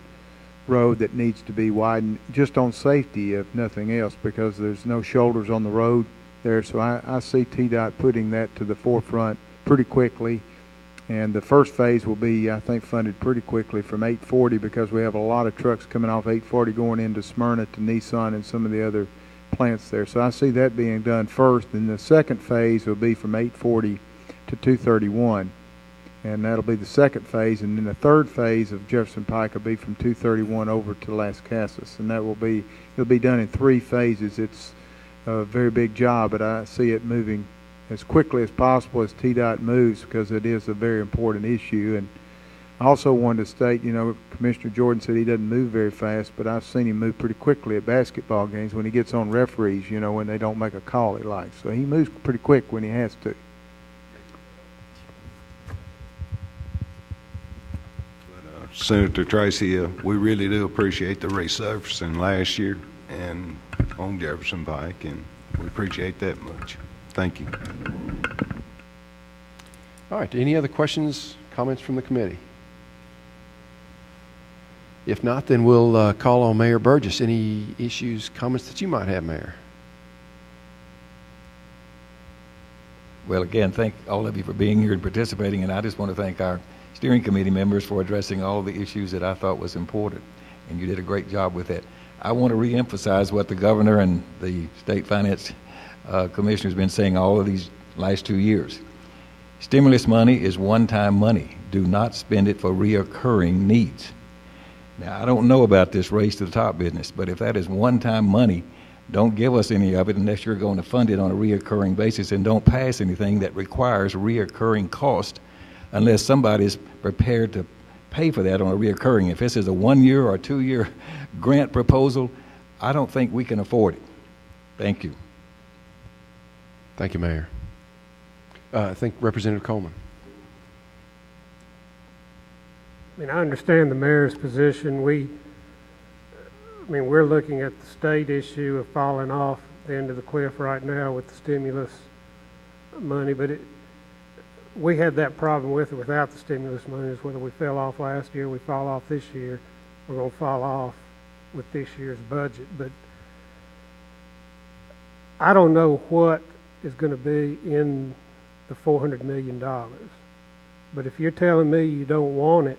road that needs to be widened just on safety, if nothing else, because there's no shoulders on the road there. So I see TDOT putting that to the forefront pretty quickly. And the first phase will be, I think, funded pretty quickly from 840, because we have a lot of trucks coming off 840 going into Smyrna to Nissan and some of the other plants there. So I see that being done first. And the second phase will be from 840 to 231. And that'll be the second phase. And then the third phase of Jefferson Pike will be from 231 over to Las Casas. And it'll be done in 3 phases. It's a very big job, but I see it moving as quickly as possible as TDOT moves, because it is a very important issue. And I also wanted to state, Commissioner Jordan said he doesn't move very fast, but I've seen him move pretty quickly at basketball games when he gets on referees, when they don't make a call he likes. So he moves pretty quick when he has to. Senator Tracy, we really do appreciate the resurfacing last year and on Jefferson Pike, and we appreciate that much. Thank you. All right, any other questions, comments from the committee? If not, then we'll call on Mayor Burgess. Any issues, comments that you might have, Mayor? Well, again, thank all of you for being here and participating, and I just want to thank our steering committee members for addressing all the issues that I thought was important, and you did a great job with that. I want to reemphasize what the governor and the state finance commissioner has been saying all of these last 2 years. Stimulus money is one-time money. Do not spend it for reoccurring needs. Now, I don't know about this race to the top business, but if that is one-time money, don't give us any of it unless you're going to fund it on a reoccurring basis, and don't pass anything that requires reoccurring cost unless somebody is prepared to pay for that on a reoccurring. If this is a 1-year or 2-year grant proposal, I don't think we can afford it. Thank you. Thank you, Mayor. I think Representative Coleman. I understand the mayor's position. We're looking at the state issue of falling off the end of the cliff right now with the stimulus money, but we had that problem with it without the stimulus money. Is whether we fell off last year, we fall off this year, we're going to fall off with this year's budget. But I don't know what is going to be in the $400 million. But if you're telling me you don't want it,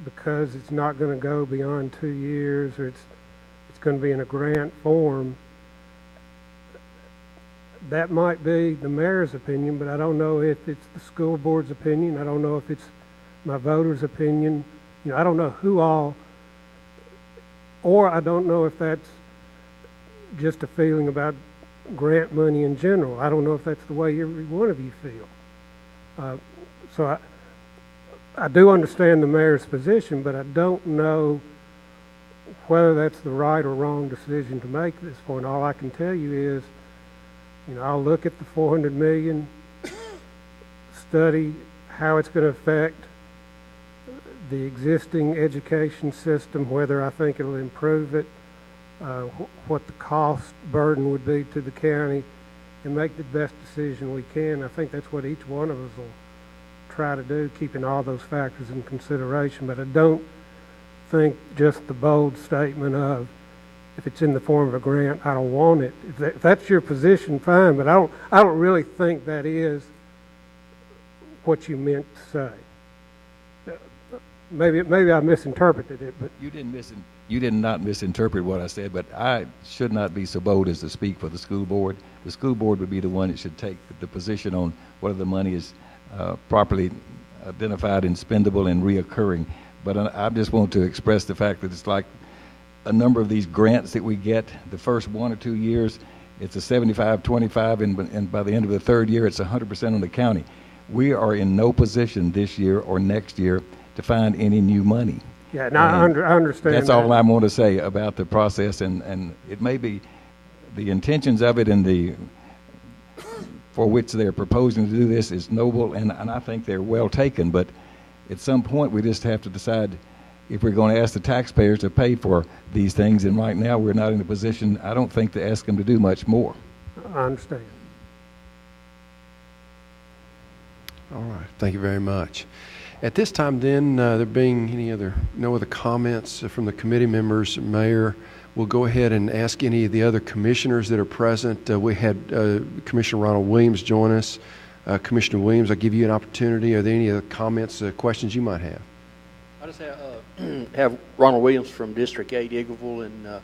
because it's not going to go beyond 2 years, or it's going to be in a grant form. That might be the mayor's opinion, but I don't know if it's the school board's opinion. I don't know if it's my voters' opinion. You know, I don't know who all, or I don't know if that's just a feeling about grant money in general. I don't know if that's the way every one of you feel. So I do understand the mayor's position, but I don't know whether that's the right or wrong decision to make at this point. All I can tell you is, you know, I'll look at the 400 million, study how it's going to affect the existing education system, whether I think it'll improve it, what the cost burden would be to the county, and make the best decision we can. I think that's what each one of us will try to do, keeping all those factors in consideration. But I don't think just the bold statement of, if it's in the form of a grant, I don't want it. If that's your position, fine, but I don't really think that is what you meant to say. Maybe I misinterpreted it, but you did not misinterpret what I said. But I should not be so bold as to speak for the school board. The school board would be the one that should take the position on whether the money is properly identified and spendable and reoccurring. But I just want to express the fact that it's like a number of these grants that we get. The first 1 or 2 years, it's a 75-25, and by the end of the third year, it's 100% on the county. We are in no position this year or next year to find any new money. Yeah, and I understand. That's all I want to say about the process, and it may be the intentions of it and the for which they're proposing to do this is noble, and I think they're well taken. But at some point, we just have to decide if we're going to ask the taxpayers to pay for these things, and right now we're not in a position, I don't think, to ask them to do much more. I understand. All right, thank you very much. At this time then, there being no other comments from the committee members, Mayor, we'll go ahead and ask any of the other commissioners that are present. We had Commissioner Ronald Williams join us. Commissioner Williams, I'll give you an opportunity. Are there any other comments, questions you might have? I just have Ronald Williams from District 8, Eagleville, and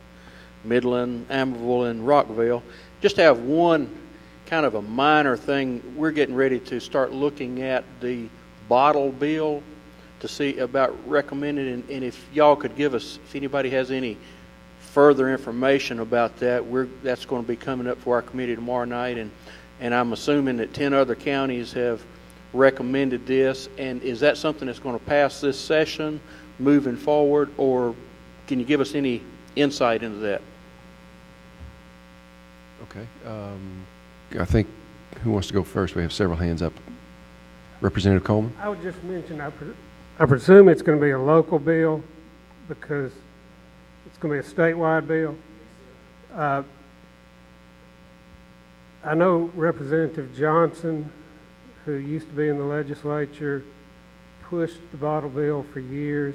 Midland, Amerville, and Rockville. Just have one kind of a minor thing. We're getting ready to start looking at the bottle bill to see about recommending, and if y'all could give us, if anybody has any further information about that, that's going to be coming up for our committee tomorrow night, and I'm assuming that 10 other counties have recommended this. And is that something that's going to pass this session moving forward, or can you give us any insight into that? Okay. I think, who wants to go first? We have several hands up. Representative Coleman? I would just mention, I presume it's going to be a local bill because it's going to be a statewide bill. I know Representative Johnson, who used to be in the legislature, pushed the bottle bill for years.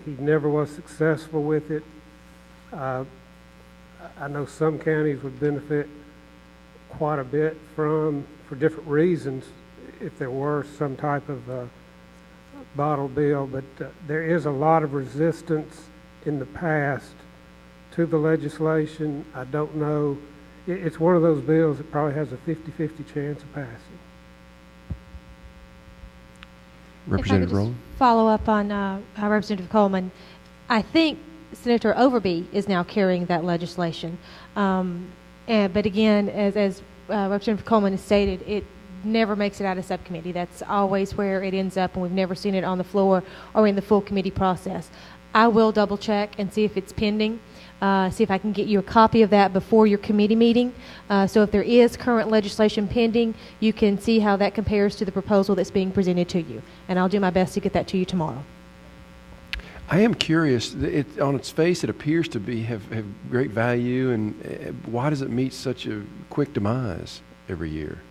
He never was successful with it. I know some counties would benefit quite a bit for different reasons, if there were some type of bottle bill, but there is a lot of resistance in the past to the legislation. I don't know. It's one of those bills that probably has a 50-50 chance of passing. Representative Rowland? Follow up on Representative Coleman. I think Senator Overby is now carrying that legislation. But again, as Representative Coleman has stated, it never makes it out of subcommittee. That's always where it ends up, and we've never seen it on the floor or in the full committee process. I will double check and see if it's pending, see if I can get you a copy of that before your committee meeting. So if there is current legislation pending, you can see how that compares to the proposal that's being presented to you. And I'll do my best to get that to you tomorrow. I am curious. On its face, it appears to have great value, and why does it meet such a quick demise every year?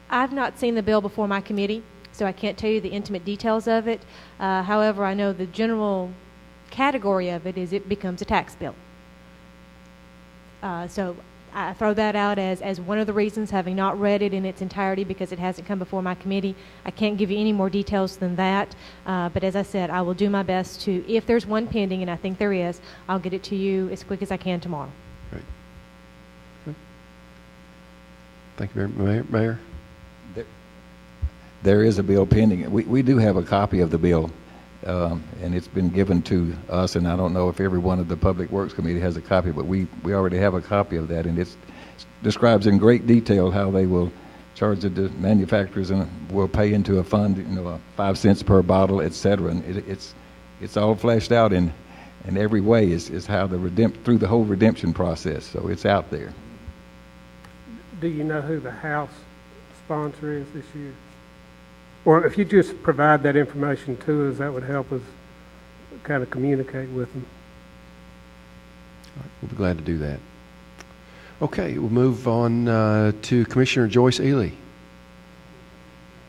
I've not seen the bill before my committee, so I can't tell you the intimate details of it. However, I know the general category of it is it becomes a tax bill. So I throw that out as one of the reasons, having not read it in its entirety because it hasn't come before my committee. I can't give you any more details than that, but as I said, I will do my best to, if there's one pending, and I think there is, I'll get it to you as quick as I can tomorrow. Great. Okay. Thank you very much. Mayor? There is a bill pending. We do have a copy of the bill, and it's been given to us, and I don't know if every one of the Public Works Committee has a copy, but we already have a copy of that, and it describes in great detail how they will charge the manufacturers and will pay into a fund, 5 cents per bottle, et cetera. And it's all fleshed out in every way is how through the whole redemption process. So it's out there. Do you know who the House sponsor is this year? Or if you just provide that information to us, that would help us kind of communicate with them. All right, we'll be glad to do that. Okay, we'll move on to Commissioner Joyce Ely.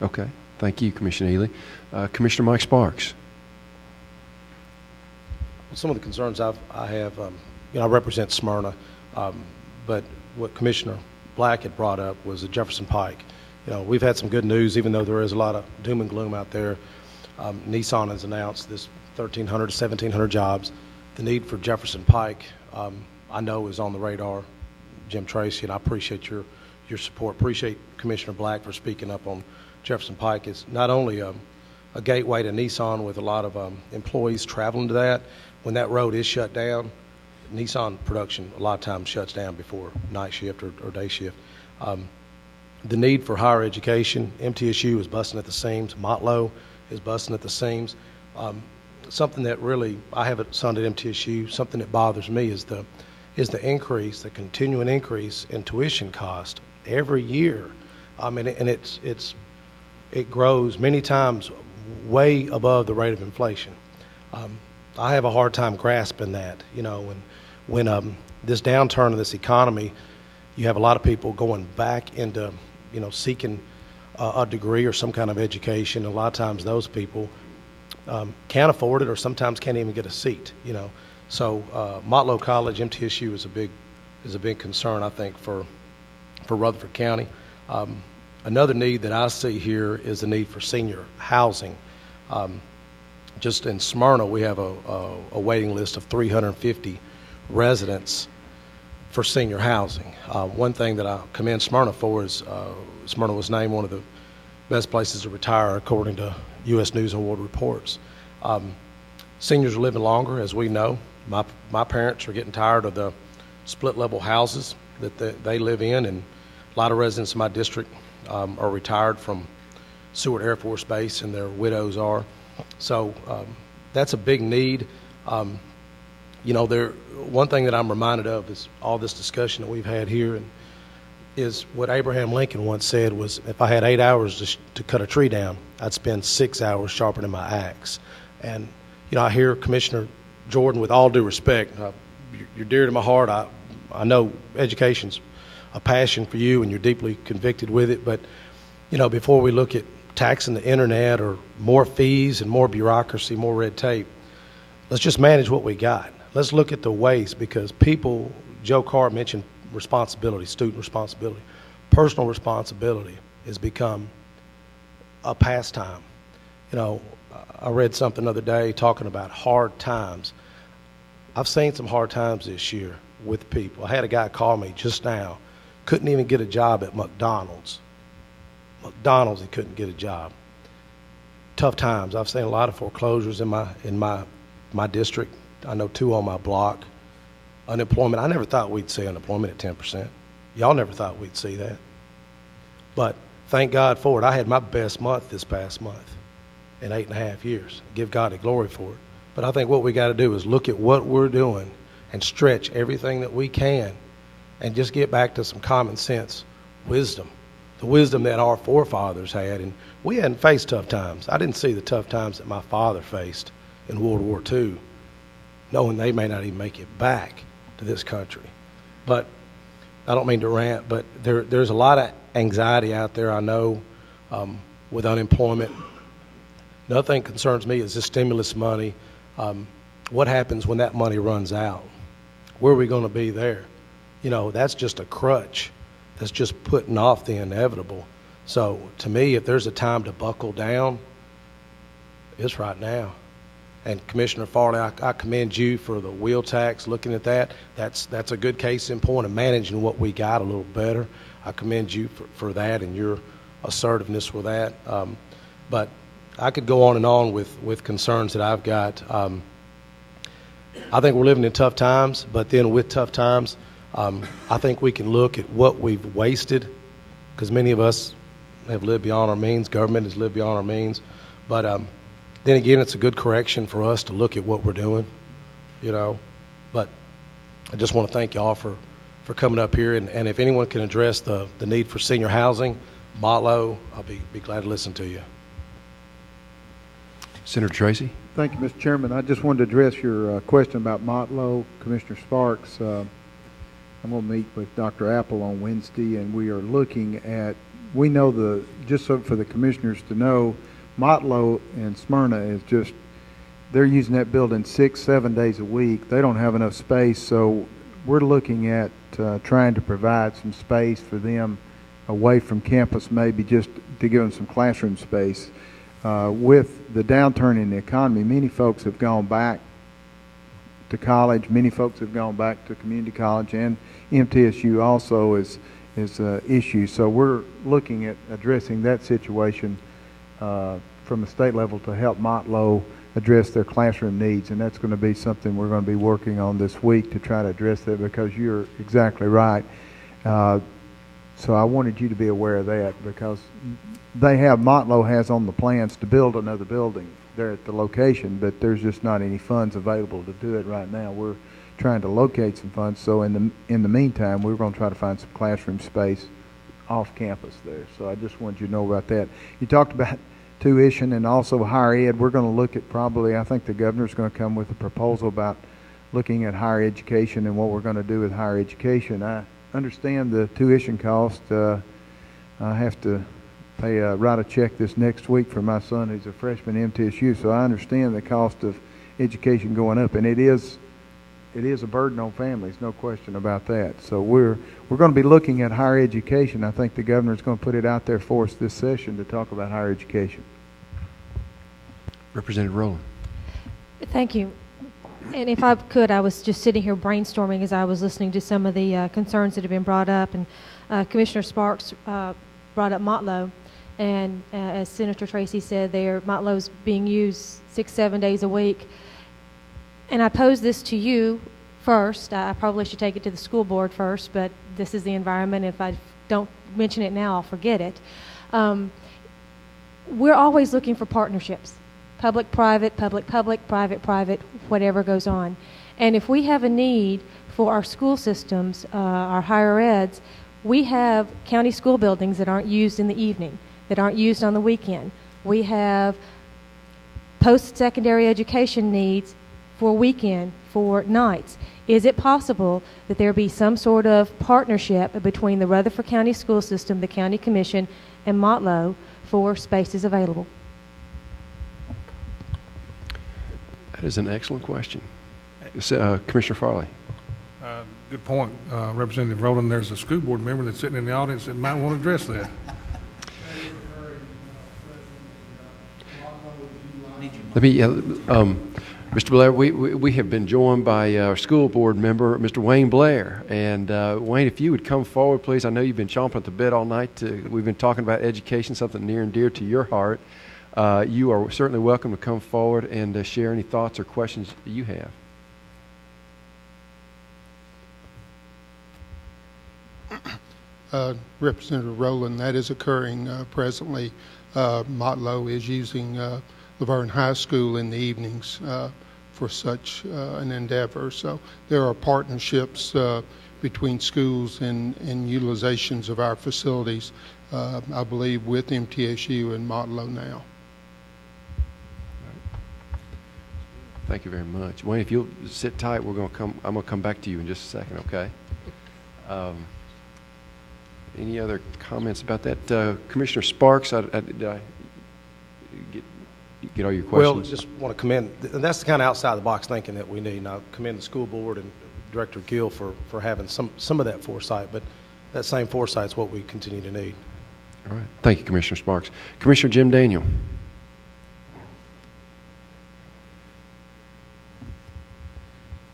Okay, thank you, Commissioner Ely. Commissioner Mike Sparks. Some of the concerns I have, I represent Smyrna, but what Commissioner Black had brought up was the Jefferson Pike. We've had some good news, even though there is a lot of doom and gloom out there. Nissan has announced this 1,300 to 1,700 jobs. The need for Jefferson Pike, I know, is on the radar. Jim Tracy, and I appreciate your support. Appreciate Commissioner Black for speaking up on Jefferson Pike. It's not only a gateway to Nissan with a lot of employees traveling to that. When that road is shut down, Nissan production a lot of times shuts down before night shift or day shift. The need for higher education, MTSU is busting at the seams. Motlow is busting at the seams. Something that really, I have a son at MTSU, something that bothers me is the increase, the continuing increase in tuition cost every year. And it grows many times way above the rate of inflation. I have a hard time grasping that, when this downturn in this economy, you have a lot of people going back into seeking a degree or some kind of education. A lot of times those people can't afford it or sometimes can't even get a seat, So Motlow College, MTSU is a big concern, I think, for Rutherford County. Another need that I see here is the need for senior housing. Just in Smyrna, we have a waiting list of 350 residents for senior housing. One thing that I commend Smyrna for is Smyrna was named one of the best places to retire according to U.S. News and World Reports. Seniors are living longer, as we know. My parents are getting tired of the split-level houses that they live in, and a lot of residents in my district are retired from Seward Air Force Base, and their widows are. So that's a big need. One thing that I'm reminded of is all this discussion that we've had here, and is what Abraham Lincoln once said was, if I had 8 hours to cut a tree down, I'd spend 6 hours sharpening my axe. And I hear Commissioner Jordan, with all due respect, you're dear to my heart. I know education's a passion for you, and you're deeply convicted with it. But before we look at taxing the internet or more fees and more bureaucracy, more red tape, let's just manage what we got. Let's look at the waste, because people, Joe Carr mentioned responsibility, student responsibility. Personal responsibility has become a pastime. I read something the other day talking about hard times. I've seen some hard times this year with people. I had a guy call me just now, couldn't even get a job at McDonald's. He couldn't get a job. Tough times. I've seen a lot of foreclosures in my district. I know 2 on my block. Unemployment, I never thought we'd see unemployment at 10%. Y'all never thought we'd see that. But thank God for it. I had my best month this past month in 8.5 years. Give God the glory for it. But I think what we got to do is look at what we're doing and stretch everything that we can and just get back to some common sense wisdom, the wisdom that our forefathers had. And we hadn't faced tough times. I didn't see the tough times that my father faced in World War II, knowing they may not even make it back to this country. But I don't mean to rant, but there's a lot of anxiety out there, I know, with unemployment. Another thing that concerns me is this stimulus money. What happens when that money runs out? Where are we going to be there? that's just a crutch. That's just putting off the inevitable. So to me, if there's a time to buckle down, it's right now. And Commissioner Farley, I commend you for the wheel tax, looking at that. That's a good case in point of managing what we got a little better. I commend you for that and your assertiveness with that. But I could go on and on with concerns that I've got. I think we're living in tough times, but then with tough times, I think we can look at what we've wasted, because many of us have lived beyond our means. Government has lived beyond our means. But then again, it's a good correction for us to look at what we're doing, But I just want to thank y'all for coming up here. And if anyone can address the need for senior housing, Motlow, I'll be glad to listen to you. Senator Tracy. Thank you, Mr. Chairman. I just wanted to address your question about Motlow. Commissioner Sparks, I'm going to meet with Dr. Apple on Wednesday, and we are looking at, just so for the commissioners to know, Motlow and Smyrna is just, they're using that building 6-7 days a week. They don't have enough space, so we're looking at trying to provide some space for them away from campus, maybe just to give them some classroom space. With the downturn in the economy, many folks have gone back to college. Many folks have gone back to community college, and MTSU also is an issue. So we're looking at addressing that situation from the state level to help Motlow address their classroom needs, and that's going to be something we're going to be working on this week to try to address that, because you're exactly right. So I wanted you to be aware of that, because Motlow has on the plans to build another building there at the location, but there's just not any funds available to do it right now. We're trying to locate some funds, so in the meantime, we're going to try to find some classroom space off campus there. So I just wanted you to know about that. You talked about tuition and also higher ed. We're going to look at I think the governor's going to come with a proposal about looking at higher education and what we're going to do with higher education. I understand the tuition cost. I have to write a check this next week for my son who's a freshman at MTSU, so I understand the cost of education going up, and it is a burden on families, no question about that. So we're going to be looking at higher education. I think the governor's going to put it out there for us this session to talk about higher education. Representative Rowland. Thank you. And if I could, I was just sitting here brainstorming as I was listening to some of the concerns that have been brought up, and Commissioner Sparks brought up Motlow, and as Senator Tracy said there, Motlow's being used 6-7 days a week. And I pose this to you first. I probably should take it to the school board first, but this is the environment. If I don't mention it now, I'll forget it. We're always looking for partnerships. Public-private, public-public, private-private, whatever goes on. And if we have a need for our school systems, our higher eds, we have county school buildings that aren't used in the evening, that aren't used on the weekend. We have post-secondary education needs for weekend, for nights. Is it possible that there be some sort of partnership between the Rutherford County School System, the County Commission, and Motlow for spaces available? That is an excellent question. Commissioner Farley. Good point, Representative Rowland. There's a school board member that's sitting in the audience that might want to address that. Let me, Mr. Blair, we have been joined by our school board member, Mr. Wayne Blair. And Wayne, if you would come forward, please. I know you've been chomping at the bit all night. We've been talking about education, something near and dear to your heart. You are certainly welcome to come forward and share any thoughts or questions that you have. Representative Rowland, that is occurring presently. Motlow is using Laverne High School in the evenings for such an endeavor. So there are partnerships between schools and utilizations of our facilities, I believe, with MTSU and Motlow now. Thank you very much. Wayne, if you'll sit tight, I'm going to come back to you in just a second, okay? Any other comments about that? Commissioner Sparks, did I get all your questions? Well, just want to commend, and that's the kind of outside the box thinking that we need. And I commend the school board and Director Gill for having some of that foresight, but that same foresight is what we continue to need. All right. Thank you, Commissioner Sparks. Commissioner Jim Daniel.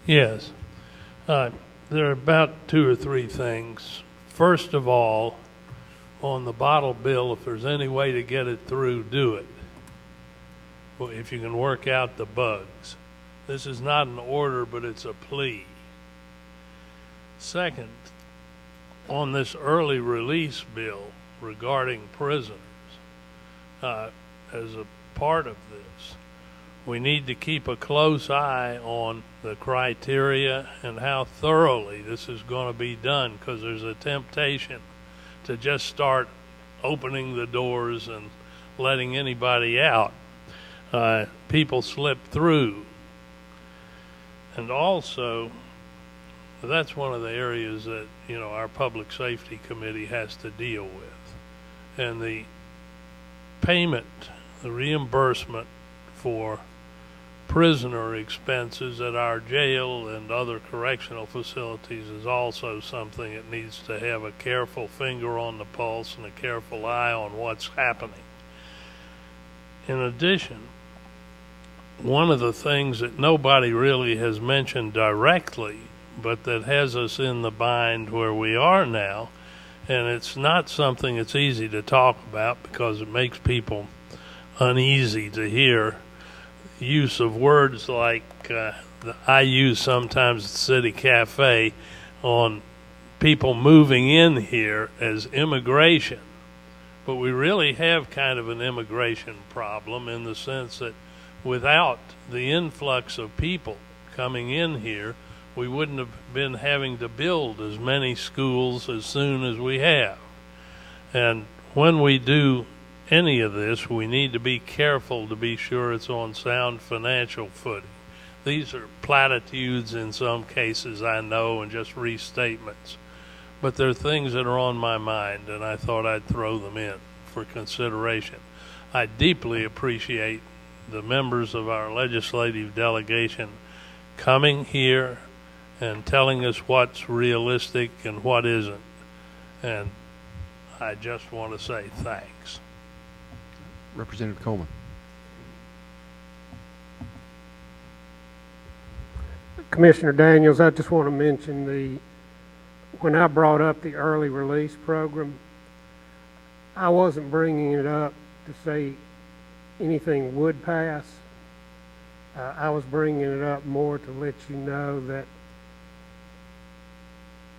Yes. There are about 2 or 3 things. First of all, on the bottle bill, if there's any way to get it through, do it. Well, if you can work out the bugs. This is not an order, but it's a plea. Second, on this early release bill regarding prisoners, as a part of this, we need to keep a close eye on the criteria and how thoroughly this is going to be done, because there's a temptation to just start opening the doors and letting anybody out. People slip through. And also, that's one of the areas that, you know, our Public Safety Committee has to deal with. And the payment, the reimbursement for prisoner expenses at our jail and other correctional facilities is also something that needs to have a careful finger on the pulse and a careful eye on what's happening. In addition, one of the things that nobody really has mentioned directly, but that has us in the bind where we are now, and it's not something that's easy to talk about because it makes people uneasy to hear use of words like I use sometimes at City Cafe on people moving in here as immigration. But we really have kind of an immigration problem in the sense that without the influx of people coming in here, we wouldn't have been having to build as many schools as soon as we have. And when we do any of this, we need to be careful to be sure it's on sound financial footing. These are platitudes in some cases, I know, and just restatements. But they're things that are on my mind, and I thought I'd throw them in for consideration. I deeply appreciate the members of our legislative delegation coming here and telling us what's realistic and what isn't. And I just want to say thanks. Representative Coleman. Commissioner Daniels, I just want to mention when I brought up the early release program, I wasn't bringing it up to say anything would pass. I was bringing it up more to let you know that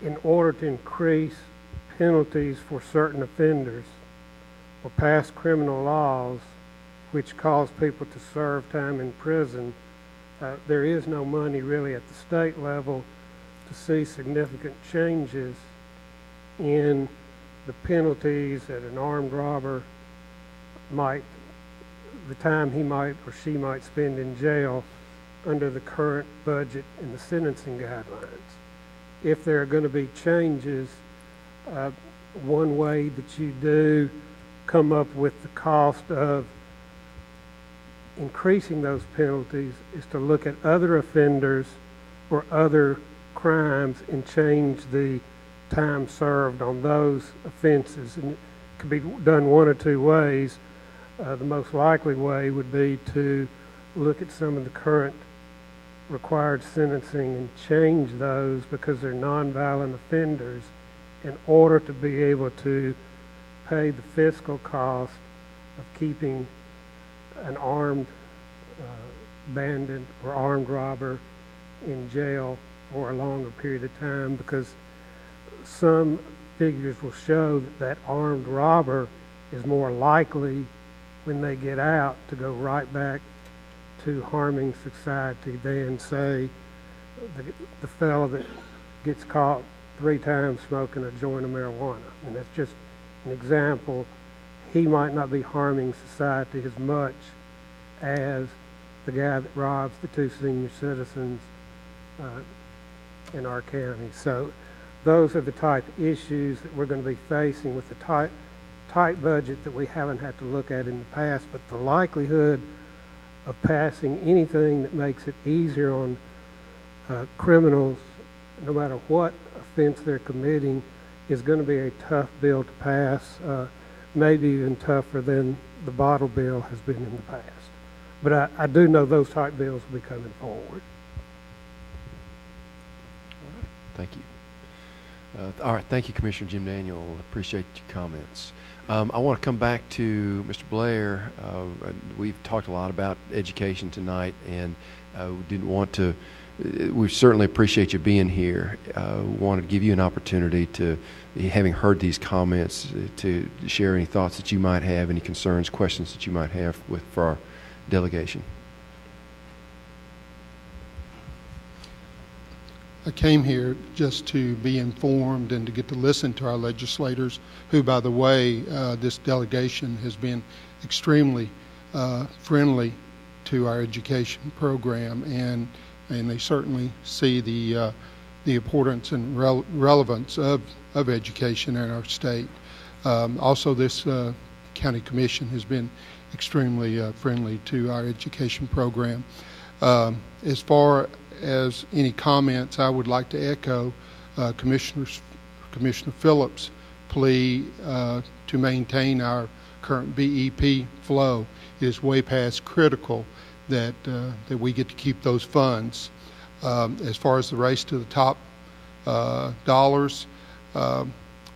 in order to increase penalties for certain offenders or pass criminal laws which cause people to serve time in prison, there is no money really at the state level to see significant changes in the penalties that an armed robber the time he might or she might spend in jail under the current budget and the sentencing guidelines. If there are going to be changes, one way that you do come up with the cost of increasing those penalties is to look at other offenders or other crimes and change the time served on those offenses. And it could be done one or two ways. The most likely way would be to look at some of the current required sentencing and change those because they're nonviolent offenders in order to be able to pay the fiscal cost of keeping an armed bandit or armed robber in jail for a longer period of time, because some figures will show that armed robber is more likely when they get out to go right back to harming society than, say, the fellow that gets caught 3 times smoking a joint of marijuana. And that's just an example. He might not be harming society as much as the guy that robs the 2 senior citizens in our county. So those are the type of issues that we're going to be facing with the tight budget that we haven't had to look at in the past. But the likelihood of passing anything that makes it easier on criminals no matter what offense they're committing, is going to be a tough bill to pass, maybe even tougher than the bottle bill has been in the past. But I do know those type bills will be coming forward. Thank you. All right, thank you, Commissioner Jim Daniel. Appreciate your comments. I want to come back to Mr. Blair. We've talked a lot about education tonight, and we didn't want to. We certainly appreciate you being here. Wanted to give you an opportunity to, having heard these comments, to share any thoughts that you might have, any concerns, questions that you might have for our delegation. I came here just to be informed and to get to listen to our legislators, who, by the way, this delegation has been extremely friendly to our education program, and they certainly see the importance and relevance of education in our state. Also, this county commission has been extremely friendly to our education program. As far as any comments, I would like to echo Commissioner Phillips' plea to maintain our current BEP flow. It is way past critical that we get to keep those funds. As far as the race to the top dollars,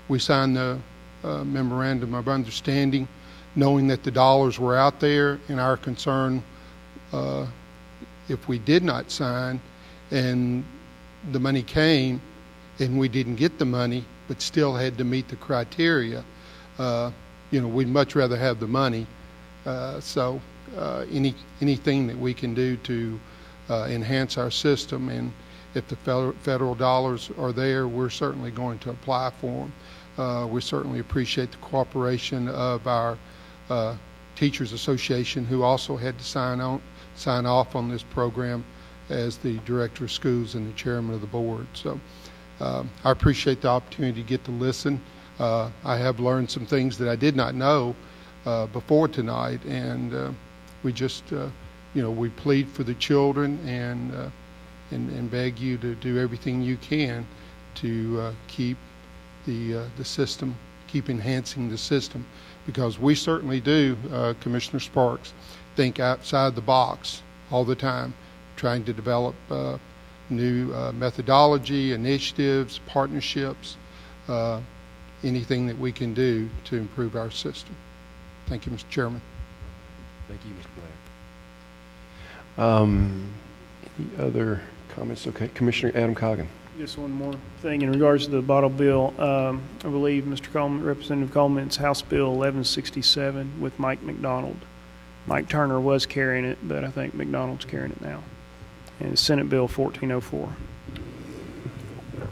we signed the memorandum of understanding knowing that the dollars were out there, and our concern if we did not sign and the money came and we didn't get the money but still had to meet the criteria, we'd much rather have the money. So anything that we can do to enhance our system, and if the federal dollars are there, we're certainly going to apply for them. We certainly appreciate the cooperation of our Teachers Association, who also had to sign off on this program as the director of schools and the chairman of the board. So I appreciate the opportunity to get to listen. I have learned some things that I did not know before tonight, and we just, we plead for the children and beg you to do everything you can to keep the system, keep enhancing the system, because we certainly do, Commissioner Sparks, think outside the box all the time, trying to develop new methodology, initiatives, partnerships, anything that we can do to improve our system. Thank you, Mr. Chairman. Thank you, Mr. Blair. Any other comments? Okay, Commissioner Adam Coggin. Just one more thing in regards to the bottle bill. I believe Mr. Coleman, Representative Coleman's House Bill 1167 with Mike McDonald. Mike Turner was carrying it, but I think McDonald's carrying it now. And Senate Bill 1404.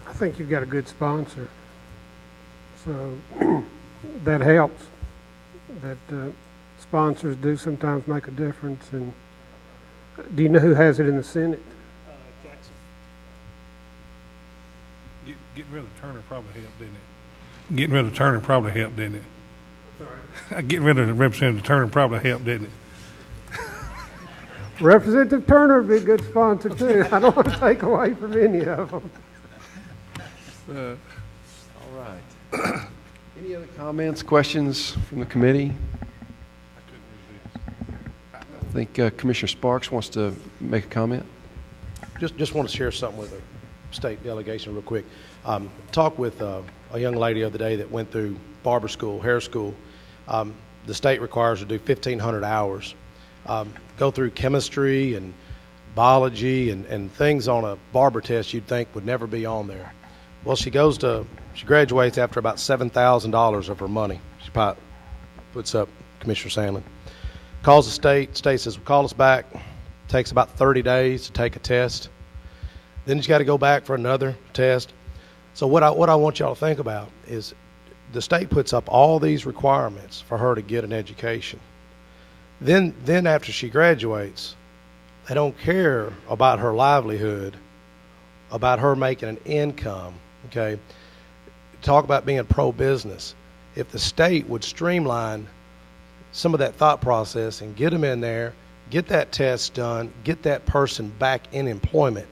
I think you've got a good sponsor, so that helps. That sponsors do sometimes make a difference. And do you know who has it in the Senate? Jackson. Getting rid of Turner probably helped, didn't it? Getting rid of Turner probably helped, didn't it? Sorry. Getting rid of Representative Turner probably helped, didn't it? Representative Turner would be a good sponsor too. I don't want to take away from any of them. All right. Any other comments, questions from the committee? I think Commissioner Sparks wants to make a comment. Just want to share something with the state delegation real quick. Talked with a young lady the other day that went through barber school, hair school. The state requires her to do 1,500 hours. Go through chemistry and biology and things on a barber test you'd think would never be on there. Well, she graduates after about $7,000 of her money. She puts up Commissioner Sandlin. Calls the state says, well, call us back. Takes about 30 days to take a test. Then she's got to go back for another test. So what I want y'all to think about is the state puts up all these requirements for her to get an education. Then after she graduates, they don't care about her livelihood, about her making an income, okay? Talk about being pro-business. If the state would streamline some of that thought process and get them in there, get that test done, get that person back in employment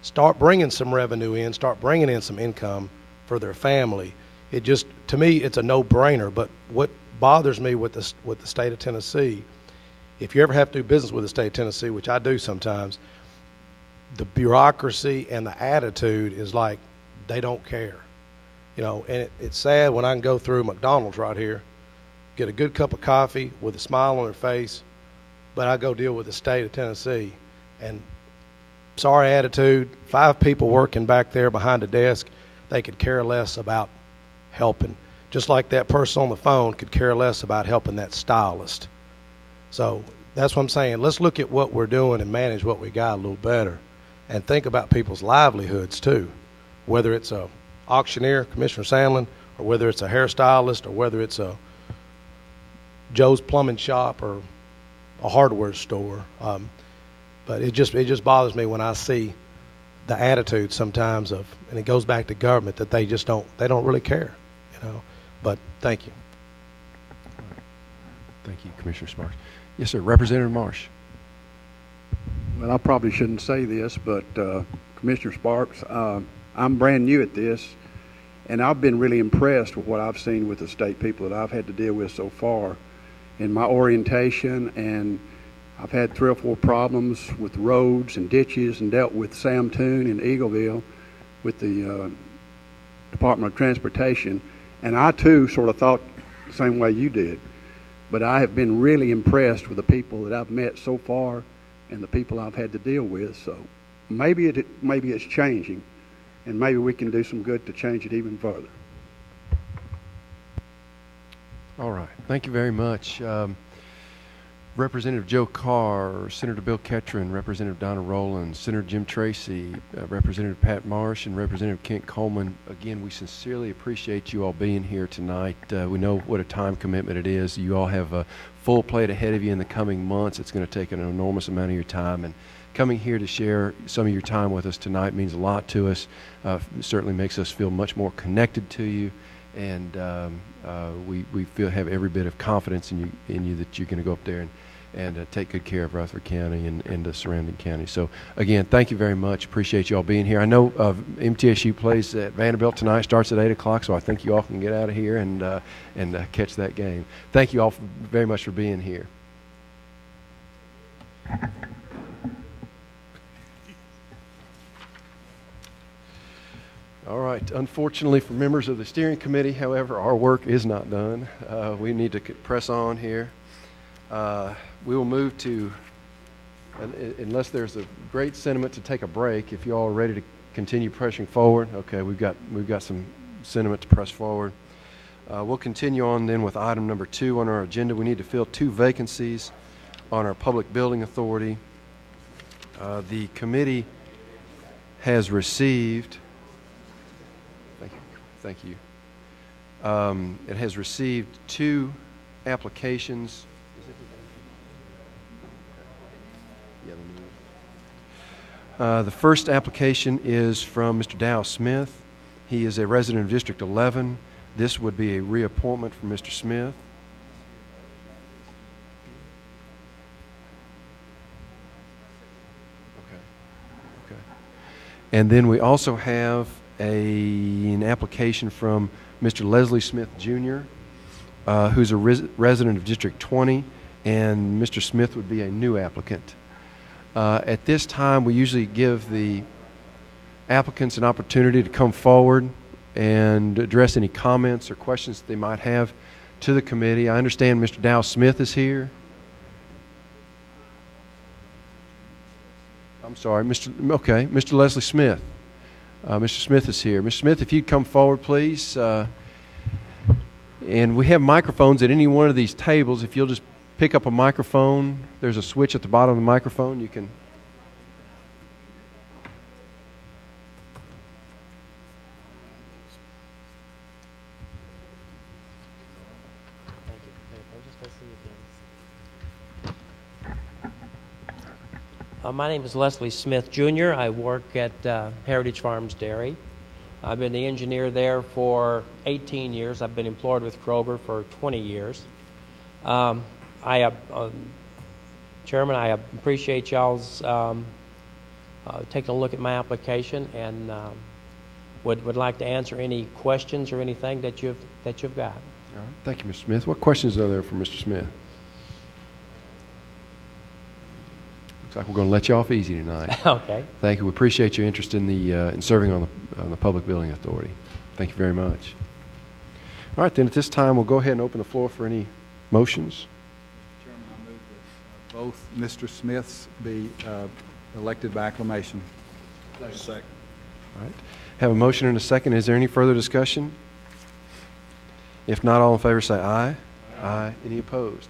start bringing some revenue in, start bringing in some income for their family. It just, to me, it's a no-brainer. But what bothers me with the state of Tennessee, if you ever have to do business with the state of Tennessee, which I do sometimes, the bureaucracy and the attitude is like they don't care. You know, and it's sad when I can go through McDonald's right here, get a good cup of coffee with a smile on their face, but I go deal with the state of Tennessee, and sorry attitude, 5 people working back there behind a desk, they could care less about helping. Just like that person on the phone could care less about helping that stylist. So that's what I'm saying. Let's look at what we're doing and manage what we got a little better, and think about people's livelihoods too, whether it's a auctioneer, Commissioner Sandlin, or whether it's a hairstylist, or whether it's a Joe's Plumbing Shop or a hardware store. But it just bothers me when I see the attitude sometimes of, and it goes back to government, that they don't really care, you know. But thank you. Thank you, Commissioner Sparks. Yes, sir. Representative Marsh. Well, I probably shouldn't say this, but Commissioner Sparks, I'm brand new at this, and I've been really impressed with what I've seen with the state people that I've had to deal with so far in my orientation, and I've had 3 or 4 problems with roads and ditches, and dealt with Sam Toon in Eagleville with the Department of Transportation, and I too sort of thought the same way you did. But I have been really impressed with the people that I've met so far and the people I've had to deal with. So maybe it's changing, and maybe we can do some good to change it even further. All right. Thank you very much. Representative Joe Carr, Senator Bill KETRON, Representative Donna Rowland, Senator Jim Tracy, Representative Pat Marsh, and Representative Kent Coleman. Again, we sincerely appreciate you all being here tonight. We know what a time commitment it is. You all have a full plate ahead of you in the coming months. It's going to take an enormous amount of your time, and coming here to share some of your time with us tonight means a lot to us. It certainly makes us feel much more connected to you, and we have every bit of confidence in you that you're going to go up there and take good care of Rutherford County and the surrounding counties. So again, thank you very much. Appreciate you all being here. I know MTSU plays at Vanderbilt tonight, starts at 8 o'clock, so I think you all can get out of here and catch that game. Thank you all very much for being here. All right. Unfortunately for members of the steering committee, however, our work is not done. We need to press on here. We will move to, unless there's a great sentiment to take a break, if you all are ready to continue pressing forward. Okay, we've got some sentiment to press forward. We'll continue on then with item number 2 on our agenda. We need to fill 2 vacancies on our Public Building Authority. The committee has received, thank you. It has received 2 applications. The first application is from Mr. Dow Smith. He is a resident of District 11. This would be a reappointment for Mr. Smith. Okay. And then we also have an application from Mr. Leslie Smith Jr., who's a resident of District 20, and Mr. Smith would be a new applicant. At this time, we usually give the applicants an opportunity to come forward and address any comments or questions that they might have to the committee. I understand Mr. Dow Smith is here. I'm sorry, Mr. Leslie Smith. Mr. Smith is here. Mr. Smith, if you'd come forward, please. And we have microphones at any one of these tables. If you'll just pick up a microphone, there's a switch at the bottom of the microphone. You can. My name is Leslie Smith Jr. I work at Heritage Farms Dairy. I've been the engineer there for 18 years. I've been employed with Kroger for 20 years. Chairman, I appreciate y'all's taken a look at my application and would like to answer any questions or anything that you've got. All right. Thank you, Mr. Smith. What questions are there for Mr. Smith? Looks like we're going to let you off easy tonight. Okay. Thank you. We appreciate your interest in in serving on the Public Building Authority. Thank you very much. All right, then at this time, we'll go ahead and open the floor for any motions. Chairman, I move that both Mr. Smiths be elected by acclamation. Second. All right. Have a motion and a second. Is there any further discussion? If not, all in favor say aye. Aye. Any opposed?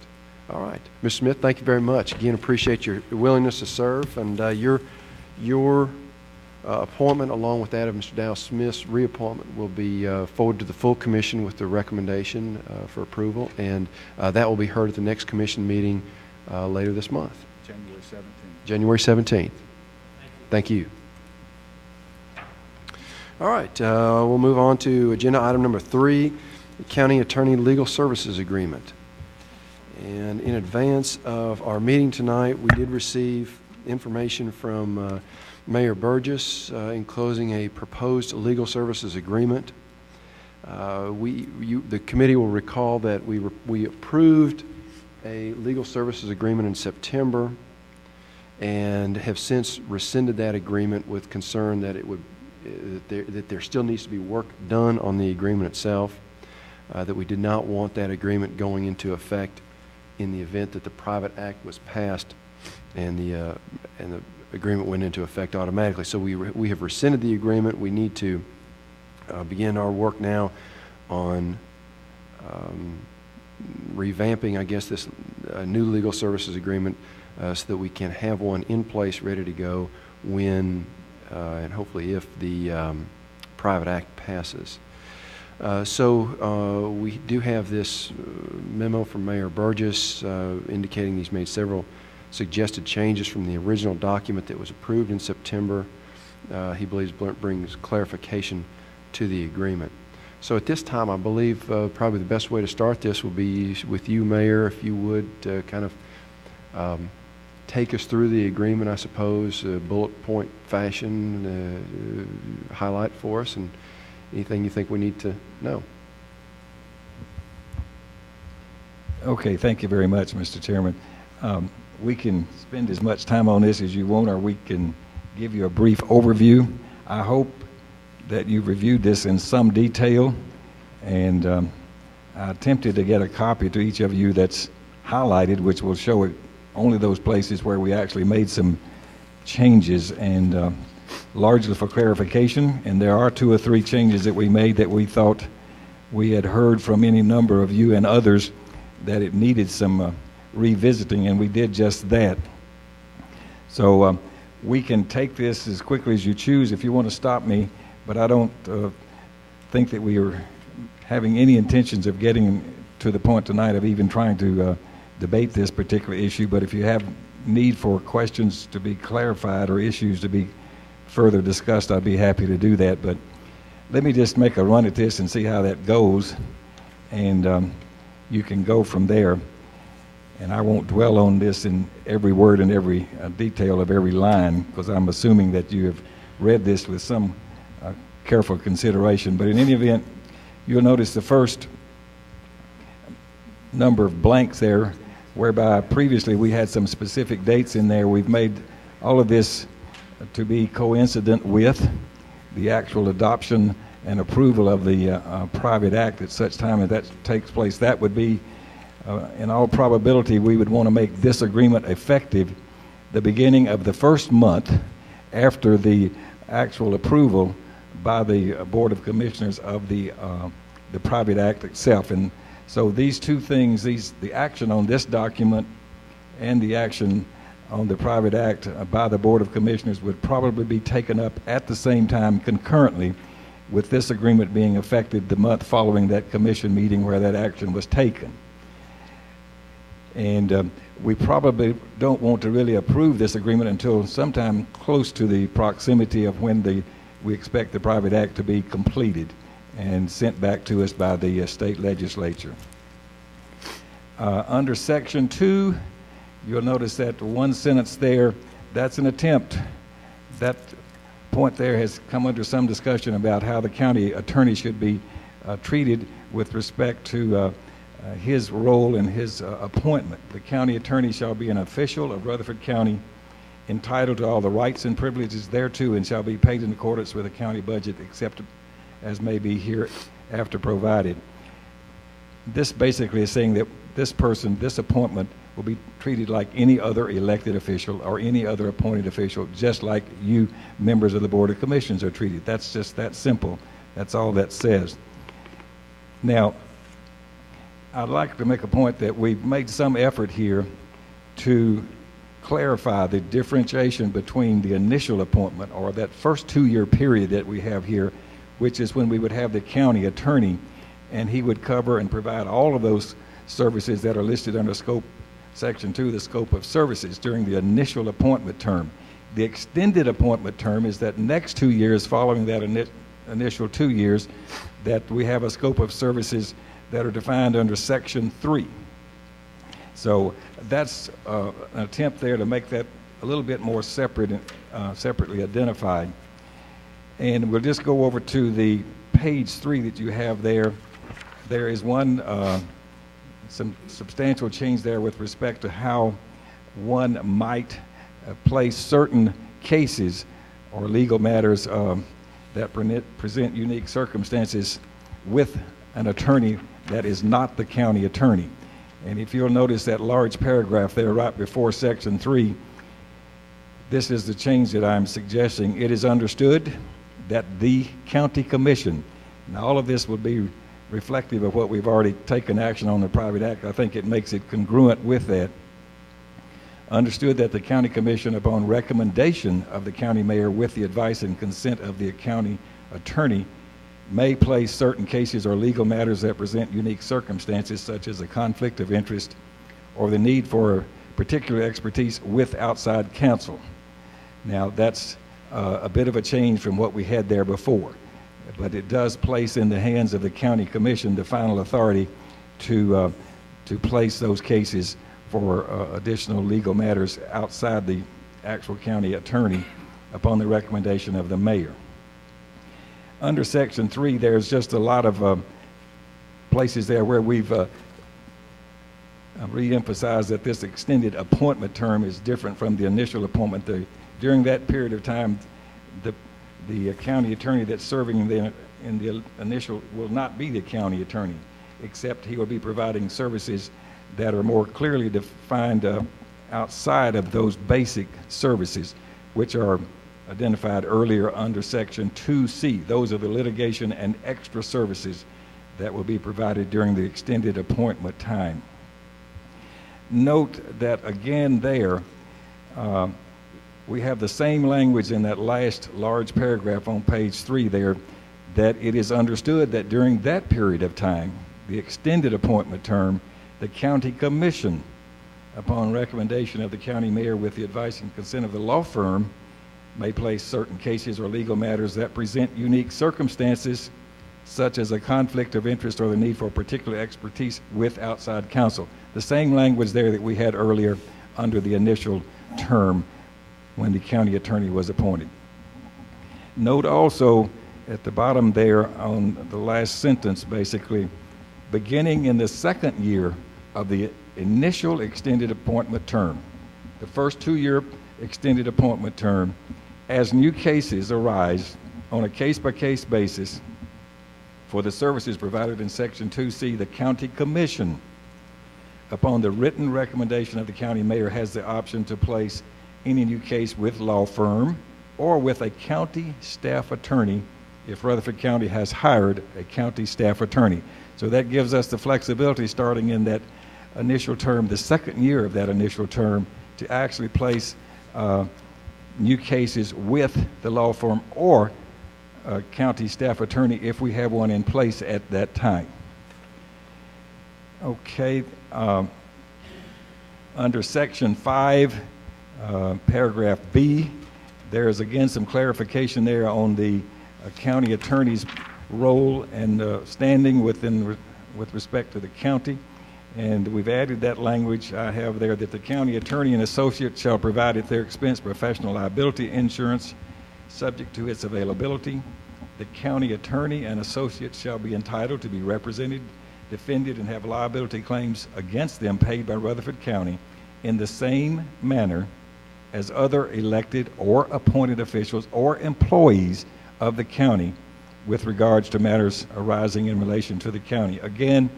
All right. Mr. Smith, thank you very much. Again, appreciate your willingness to serve, and your appointment, along with that of Mr. Dow Smith's reappointment, will be forwarded to the full commission with the recommendation for approval, and that will be heard at the next commission meeting later this month. January 17th. January 17th. Thank you. All right, we'll move on to agenda item number 3, the County Attorney Legal Services Agreement. And in advance of our meeting tonight, we did receive information from Mayor Burgess enclosing a proposed legal services agreement. The committee will recall that we approved a legal services agreement in September and have since rescinded that agreement with concern that that there still needs to be work done on the agreement itself, that we did not want that agreement going into effect in the event that the private act was passed and the agreement went into effect automatically. So we have rescinded the agreement. We need to begin our work now on revamping, I guess, this new legal services agreement so that we can have one in place ready to go when and hopefully if the private act passes. So we do have this memo from Mayor Burgess indicating he's made several suggested changes from the original document that was approved in September. He believes brings clarification to the agreement. So at this time, I believe probably the best way to start this will be with you, Mayor, if you would kind of take us through the agreement, I suppose, bullet point fashion, highlight for us, and anything you think we need to know. Okay, thank you very much, Mr. Chairman. We can spend as much time on this as you want, or we can give you a brief overview. I hope that you've reviewed this in some detail, and I attempted to get a copy to each of you that's highlighted, which will show it only those places where we actually made some changes, and largely for clarification. And there are 2 or 3 changes that we made that we thought we had heard from any number of you and others that it needed some revisiting, and we did just that. So we can take this as quickly as you choose if you want to stop me, but I don't think that we are having any intentions of getting to the point tonight of even trying to debate this particular issue. But if you have need for questions to be clarified or issues to be further discussed, I'd be happy to do that. But let me just make a run at this and see how that goes, and you can go from there. And I won't dwell on this in every word and every detail of every line, because I'm assuming that you have read this with some careful consideration. But in any event, you'll notice the first number of blanks there, whereby previously we had some specific dates in there. We've made all of this to be coincident with the actual adoption and approval of the private act at such time as that takes place. That would be, in all probability, we would want to make this agreement effective the beginning of the first month after the actual approval by the Board of Commissioners of the private act itself. And so these 2 things, the action on this document and the action on the private act by the Board of Commissioners would probably be taken up at the same time concurrently, with this agreement being effective the month following that commission meeting where that action was taken. And we probably don't want to really approve this agreement until sometime close to the proximity of when we expect the private act to be completed and sent back to us by the state legislature. Under Section 2, you'll notice that 1 sentence there, that's an attempt that point there has come under some discussion about how the county attorney should be treated with respect to his role and his appointment. The county attorney shall be an official of Rutherford County, entitled to all the rights and privileges thereto, and shall be paid in accordance with the county budget, except as may be hereafter provided. This basically is saying that this person, this appointment, will be treated like any other elected official or any other appointed official, just like you members of the Board of Commissions are treated. That's just that simple. That's all that says. Now, I'd like to make a point that we've made some effort here to clarify the differentiation between the initial appointment, or that first 2-year period that we have here, which is when we would have the county attorney, and he would cover and provide all of those services that are listed under scope Section 2, the scope of services during the initial appointment term. The extended appointment term is that next 2 years following that initial 2 years, that we have a scope of services that are defined under Section 3. So that's an attempt there to make that a little bit more separate and separately identified. And we'll just go over to the page 3 that you have there. There is some substantial change there with respect to how one might place certain cases or legal matters that present unique circumstances with an attorney that is not the county attorney. And if you'll notice that large paragraph there right before Section 3, this is the change that I'm suggesting. It is understood that the county commission, and all of this will be reflective of what we've already taken action on the private act. I think it makes it congruent with that. Understood that the county commission, upon recommendation of the county mayor with the advice and consent of the county attorney, may place certain cases or legal matters that present unique circumstances, such as a conflict of interest or the need for particular expertise, with outside counsel. Now, that's a bit of a change from what we had there before, but it does place in the hands of the county commission the final authority to place those cases for additional legal matters outside the actual county attorney upon the recommendation of the mayor. Under Section 3, there's just a lot of places there where we've re-emphasized that this extended appointment term is different from the initial appointment. During that period of time, the county attorney that's serving in the initial will not be the county attorney, except he will be providing services that are more clearly defined outside of those basic services, which are identified earlier under Section 2C. Those are the litigation and extra services that will be provided during the extended appointment time. Note that again there, we have the same language in that last large paragraph on page 3 there, that it is understood that during that period of time, the extended appointment term, the county commission, upon recommendation of the county mayor with the advice and consent of the law firm, may place certain cases or legal matters that present unique circumstances, such as a conflict of interest or the need for particular expertise, with outside counsel. The same language there that we had earlier under the initial term when the county attorney was appointed. Note also at the bottom there on the last sentence, basically, beginning in the second year of the initial extended appointment term, the first 2-year extended appointment term, as new cases arise on a case-by-case basis for the services provided in Section 2C, the county commission, upon the written recommendation of the county mayor, has the option to place any new case with law firm or with a county staff attorney if Rutherford County has hired a county staff attorney. So that gives us the flexibility starting in that initial term, the second year of that initial term, to actually place new cases with the law firm or a county staff attorney if we have one in place at that time. Okay, under Section 5, paragraph B, there is again some clarification there on the county attorney's role and standing with respect to the county. And we've added that language I have there, that the county attorney and associate shall provide at their expense professional liability insurance subject to its availability. The county attorney and associate shall be entitled to be represented, defended, and have liability claims against them paid by Rutherford County in the same manner as other elected or appointed officials or employees of the county with regards to matters arising in relation to the county. Again,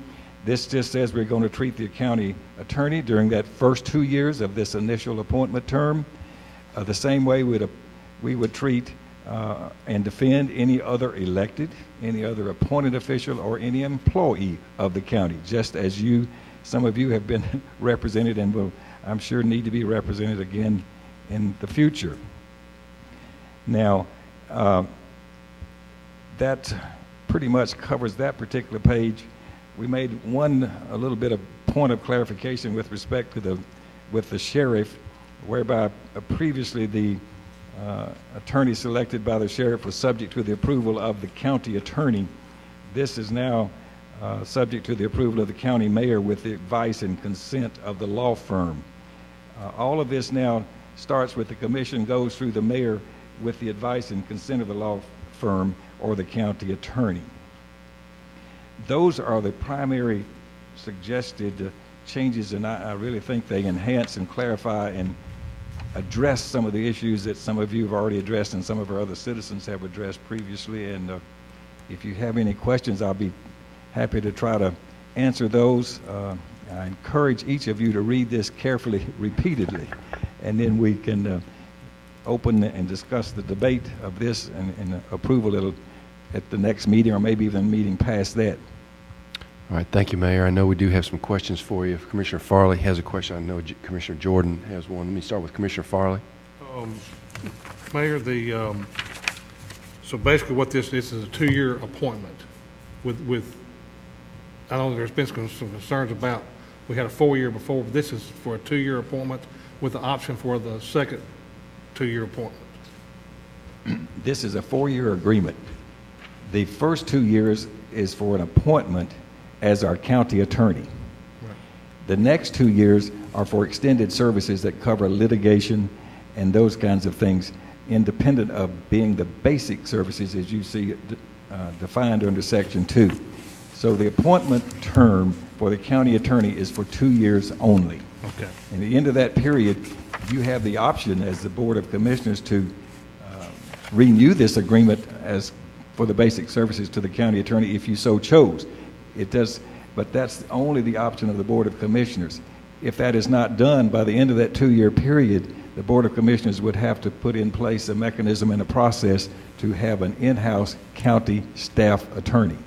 this just says we're going to treat the county attorney during that first 2 years of this initial appointment term the same way we would treat and defend any other elected, any other appointed official, or any employee of the county, just as some of you have been represented and will, I'm sure, need to be represented again in the future. Now, that pretty much covers that particular page. We made a little bit of point of clarification with respect to with the sheriff, whereby previously the attorney selected by the sheriff was subject to the approval of the county attorney. This is now subject to the approval of the county mayor with the advice and consent of the law firm. All of this now starts with the commission, goes through the mayor with the advice and consent of the law firm or the county attorney. Those are the primary suggested changes, and I really think they enhance and clarify and address some of the issues that some of you have already addressed and some of our other citizens have addressed previously. And if you have any questions, I'll be happy to try to answer those. I encourage each of you to read this carefully, repeatedly, and then we can open and discuss the debate of this and approval at the next meeting, or maybe even a meeting past that. All right, thank you, Mayor. I know we do have some questions for you. If Commissioner Farley has a question, I know Commissioner Jordan has one. Let me start with Commissioner Farley. Mayor, so basically what this is a 2-year appointment with I know there's been some concerns about, we had a 4-year before, but this is for a 2-year appointment with the option for the second 2-year appointment. This is a 4-year agreement. The first 2 years is for an appointment as our county attorney. Right. The next 2 years are for extended services that cover litigation and those kinds of things, independent of being the basic services as you see defined under Section 2. So the appointment term for the county attorney is for 2 years only. Okay. And at the end of that period, you have the option as the Board of Commissioners to renew this agreement as for the basic services to the county attorney if you so chose. It does, but that's only the option of the Board of Commissioners. If that is not done by the end of that 2-year period, the Board of Commissioners would have to put in place a mechanism and a process to have an in-house county staff attorney.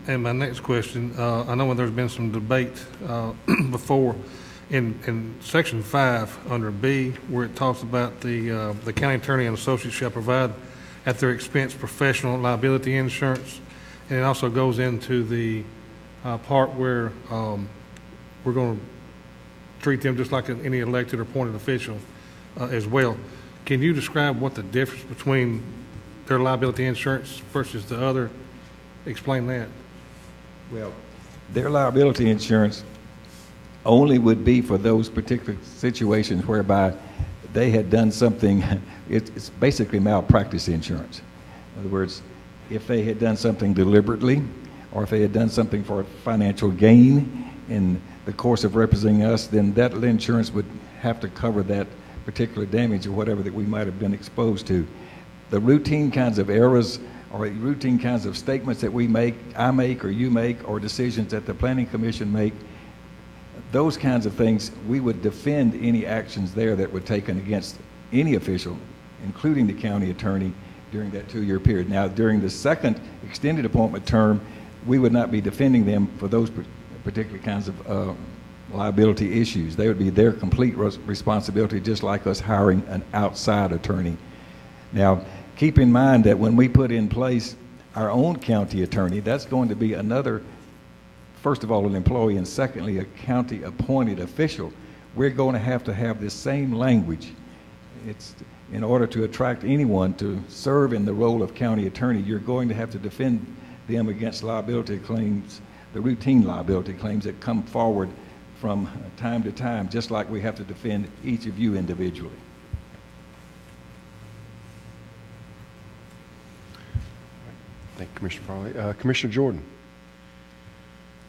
And my next question, I know when there's been some debate before in Section 5 under B, where it talks about the county attorney and associates shall provide at their expense professional liability insurance, and it also goes into the part where we're going to treat them just like any elected or appointed official as well. Can you describe what the difference between their liability insurance versus the other? Explain that. Well, their liability insurance only would be for those particular situations whereby they had done something. It's basically malpractice insurance. In other words, if they had done something deliberately, or if they had done something for financial gain in the course of representing us, then that insurance would have to cover that particular damage or whatever that we might have been exposed to. The routine kinds of errors or routine kinds of statements that we make, I make or you make, or decisions that the Planning Commission make, those kinds of things, we would defend any actions there that were taken against any official, including the county attorney, during that 2-year period. Now, during the second extended appointment term, we would not be defending them for those particular kinds of liability issues. They would be their complete responsibility, just like us hiring an outside attorney. Now, keep in mind that when we put in place our own county attorney, that's going to be another, first of all, an employee, and secondly, a county appointed official. We're going to have this same language. It's in order to attract anyone to serve in the role of county attorney, you're going to have to defend them against liability claims the routine liability claims that come forward from time to time, just like we have to defend each of you individually. Thank you, Commissioner Farley. Commissioner Jordan.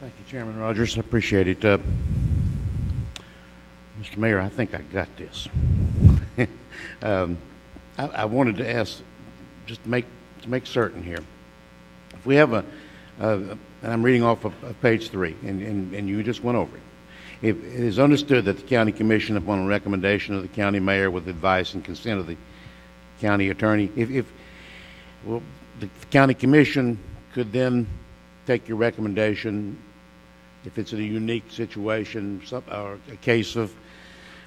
Thank you, Chairman Rogers. I appreciate it. Mr. Mayor, I think I got this. I wanted to ask, just to make certain here, if we have and I'm reading off of page 3, and you just went over it. If it is understood that the county commission, upon a recommendation of the county mayor with advice and consent of the county attorney, well, the county commission could then take your recommendation if it's a unique situation or a case of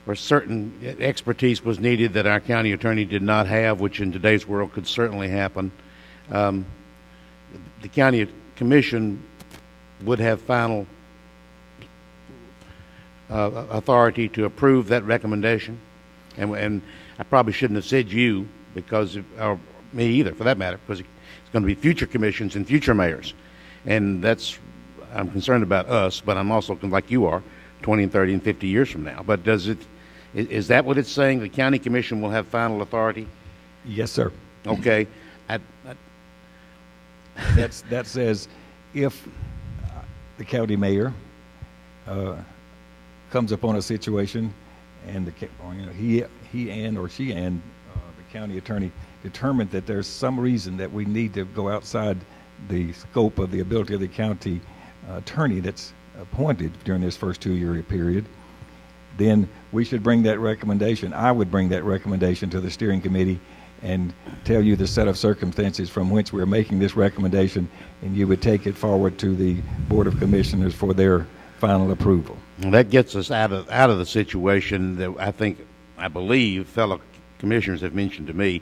where certain expertise was needed that our county attorney did not have, which in today's world could certainly happen. The county commission would have final authority to approve that recommendation, and I probably shouldn't have said you, because or me either, for that matter, because it's going to be future commissions and future mayors, and I'm concerned about us, but I'm also, like you are, 20 and 30 and 50 years from now. But is that what it's saying? The county commission will have final authority? Yes, sir. Okay. That says if the county mayor comes upon a situation and he and or she and the county attorney determined that there's some reason that we need to go outside the scope of the ability of the county attorney that's appointed during this first 2-year period, then we should bring that recommendation. I would bring that recommendation to the steering committee and tell you the set of circumstances from which we're making this recommendation, and you would take it forward to the Board of Commissioners for their final approval. Well, that gets us out of the situation that I believe fellow commissioners have mentioned to me.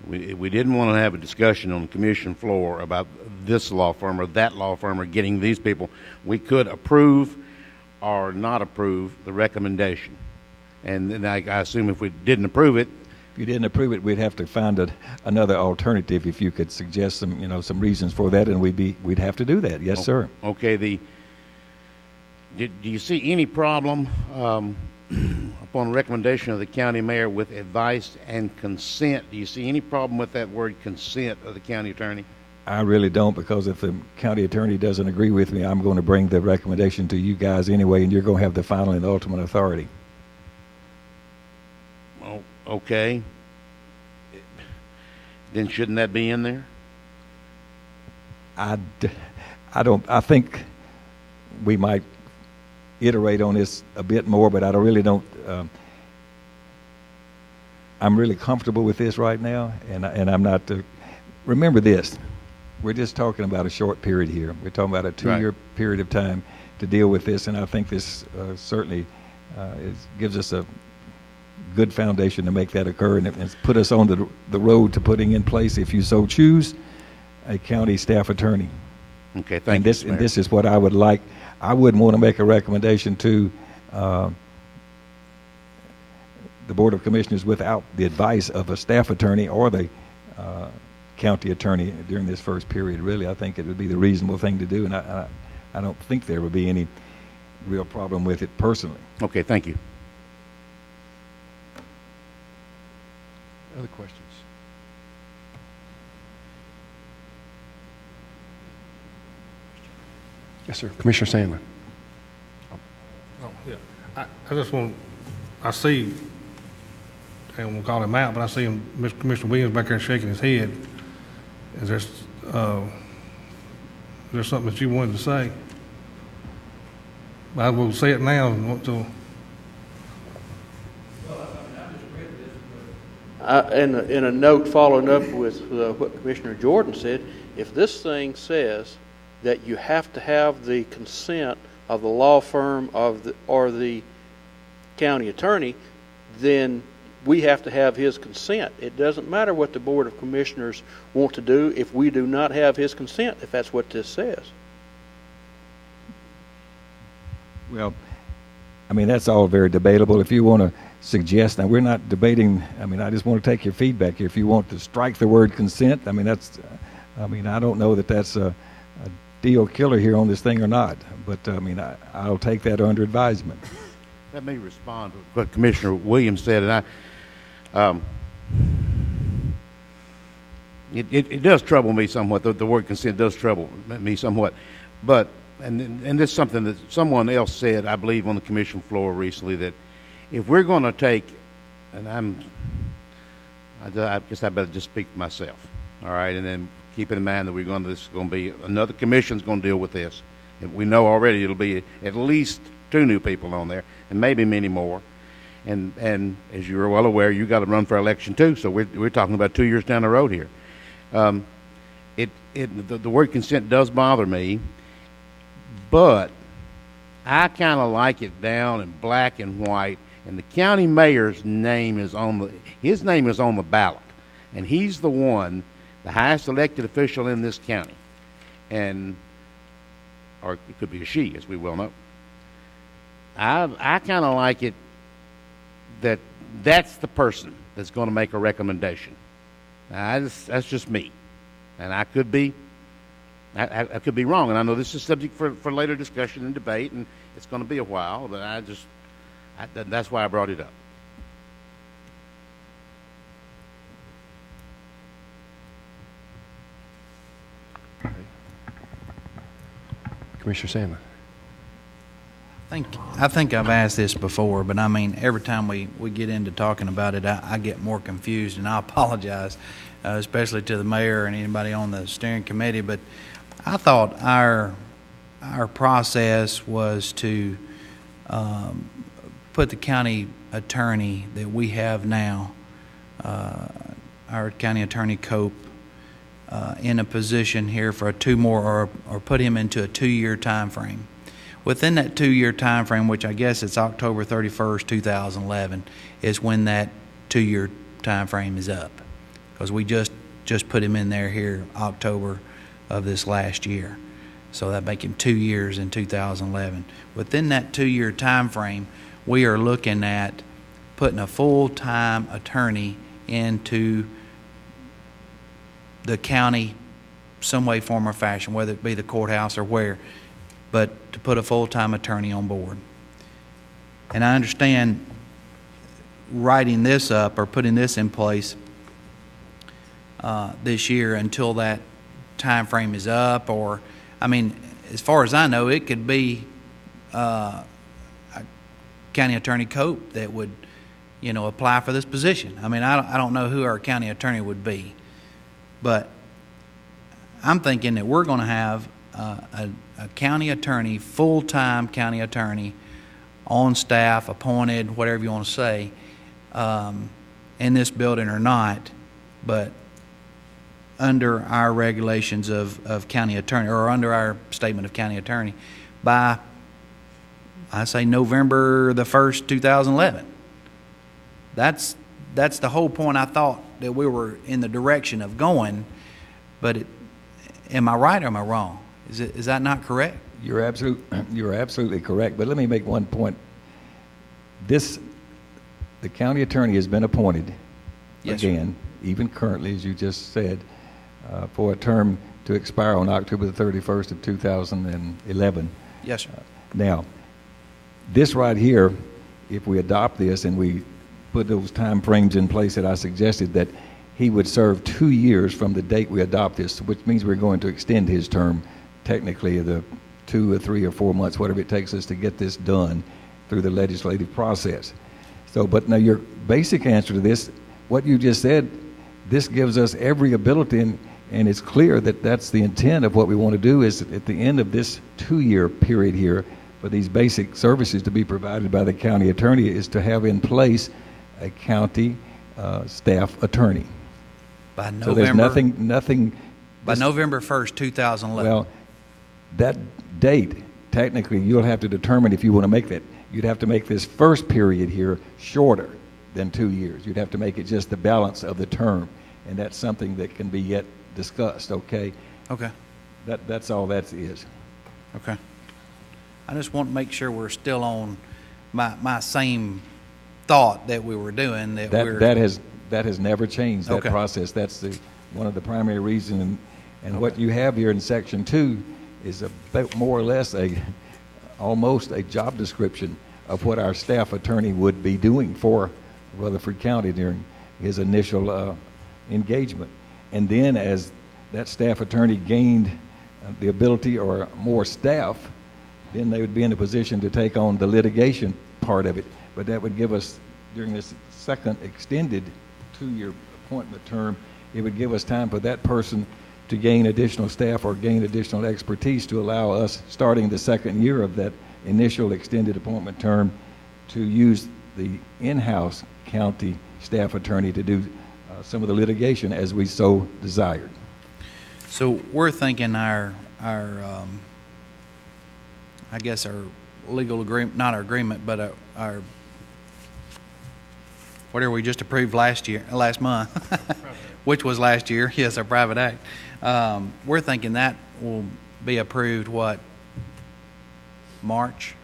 We didn't want to have a discussion on the commission floor about this law firm or that law firm or getting these people. We could approve or not approve the recommendation. And then I assume if we didn't approve it, if you didn't approve it, we'd have to find another alternative. If you could suggest some reasons for that, and we'd have to do that. Yes, sir. Okay. Do you see any problem upon recommendation of the county mayor with advice and consent? Do you see any problem with that word consent of the county attorney? I really don't, because if the county attorney doesn't agree with me, I'm going to bring the recommendation to you guys anyway, and you're going to have the final and ultimate authority. Oh, okay. Then shouldn't that be in there? I think we might iterate on this a bit more, but I really don't. I'm really comfortable with this right now, and I'm not. Remember this: we're just talking about a short period here. We're talking about a 2-year period of time to deal with this, and I think this certainly gives us a good foundation to make that occur, and put us on the road to putting in place, if you so choose, a county staff attorney. Okay, thank you. And this is what I would like. I wouldn't want to make a recommendation to the Board of Commissioners without the advice of a staff attorney or the county attorney during this first period. Really, I think it would be the reasonable thing to do, and I don't think there would be any real problem with it personally. Okay, thank you. Other questions? Yes, sir. Commissioner Sandlin. Oh, yeah. I just want, I see, I won't call him out, but I see him, Commissioner Williams back there shaking his head. Is there something that you wanted to say? I will say it now. In a note following up with what Commissioner Jordan said, if this thing says that you have to have the consent of the law firm or the county attorney, then we have to have his consent. It doesn't matter what the Board of Commissioners want to do if we do not have his consent, if that's what this says. Well, I mean, that's all very debatable. If you want to suggest, now we're not debating, I mean, I just want to take your feedback. If you want to strike the word consent, I mean, I don't know that that's a deal killer here on this thing or not. But, I mean, I'll take that under advisement. Let me respond to what Commissioner Williams said, and it does trouble me somewhat. The word consent does trouble me somewhat, but and this is something that someone else said, I believe, on the commission floor recently, that if we're going to take, and I guess I better just speak for myself, all right, and then keep in mind that this is going to be another commission's going to deal with this. And we know already it'll be at least 2 new people on there, and maybe many more. And as you're well aware, you got to run for election too. So we're talking about 2 years down the road here. The word consent does bother me, but I kind of like it down in black and white. And the county mayor's name is on the ballot, and he's the one, the highest elected official in this county, or it could be a she, as we well know. I kind of like it that that's the person that's going to make a recommendation. That's just me, and I could be wrong, and I know this is subject for later discussion and debate, and it's going to be a while, but that's why I brought it up. Commissioner Sandlin. I think I've asked this before, but I mean, every time we get into talking about it, I get more confused, and I apologize, especially to the mayor and anybody on the steering committee. But I thought our process was to put the county attorney that we have now, our county attorney Cope, in a position here for a 2 more, or put him into a 2-year time frame. Within that 2-year time frame, which I guess it's October 31st, 2011, is when that 2-year time frame is up, because we just put him in there here October of this last year. So that make him 2 years in 2011. Within that 2-year time frame, we are looking at putting a full-time attorney into the county some way, form, or fashion, whether it be the courthouse or where, but to put a full-time attorney on board. And I understand writing this up or putting this in place this year until that time frame is up, or, I mean, as far as I know, it could be County Attorney Cope that would, apply for this position. I mean, I don't know who our county attorney would be, but I'm thinking that we're going to have a county attorney, full-time county attorney, on staff, appointed, whatever you want to say, in this building or not, but under our regulations of county attorney, or under our statement of county attorney, by, I say, November the 1st, 2011. That's the whole point. I thought that we were in the direction of going, but am I right or am I wrong? Is that not correct? You're absolutely correct. But let me make one point. The county attorney has been appointed, yes, again, even currently, as you just said, for a term to expire on October the 31st of 2011. Yes, sir. Now, this right here, if we adopt this and we put those time frames in place that I suggested, that he would serve 2 years from the date we adopt this, which means we're going to extend his term, technically, the 2 or 3 or 4 months, whatever it takes us to get this done through the legislative process. So, but now your basic answer to this, what you just said, this gives us every ability, and it's clear that that's the intent of what we want to do, is at the end of this 2-year period here, for these basic services to be provided by the county attorney, is to have in place a county staff attorney. By November, so there's nothing. By November 1st, 2011. Well, that date, technically, you'll have to determine if you want to make that. You'd have to make this first period here shorter than 2 years. You'd have to make it just the balance of the term, and that's something that can be yet discussed, okay? Okay. That's all that is. Okay. I just want to make sure we're still on my same thought that we were doing. That has never changed, that process. That's one of the primary reasons. And what you have here in Section 2 is more or less almost a job description of what our staff attorney would be doing for Rutherford County during his initial engagement. And then as that staff attorney gained the ability or more staff, then they would be in a position to take on the litigation part of it. But that would give us, during this second extended 2-year appointment term, it would give us time for that person to gain additional staff or gain additional expertise to allow us, starting the second year of that initial extended appointment term, to use the in-house county staff attorney to do some of the litigation as we so desired. So we're thinking our I guess our legal agreement, not our agreement, but our whatever we just approved last month, which was last year, yes, our private act. We're thinking that will be approved, what, March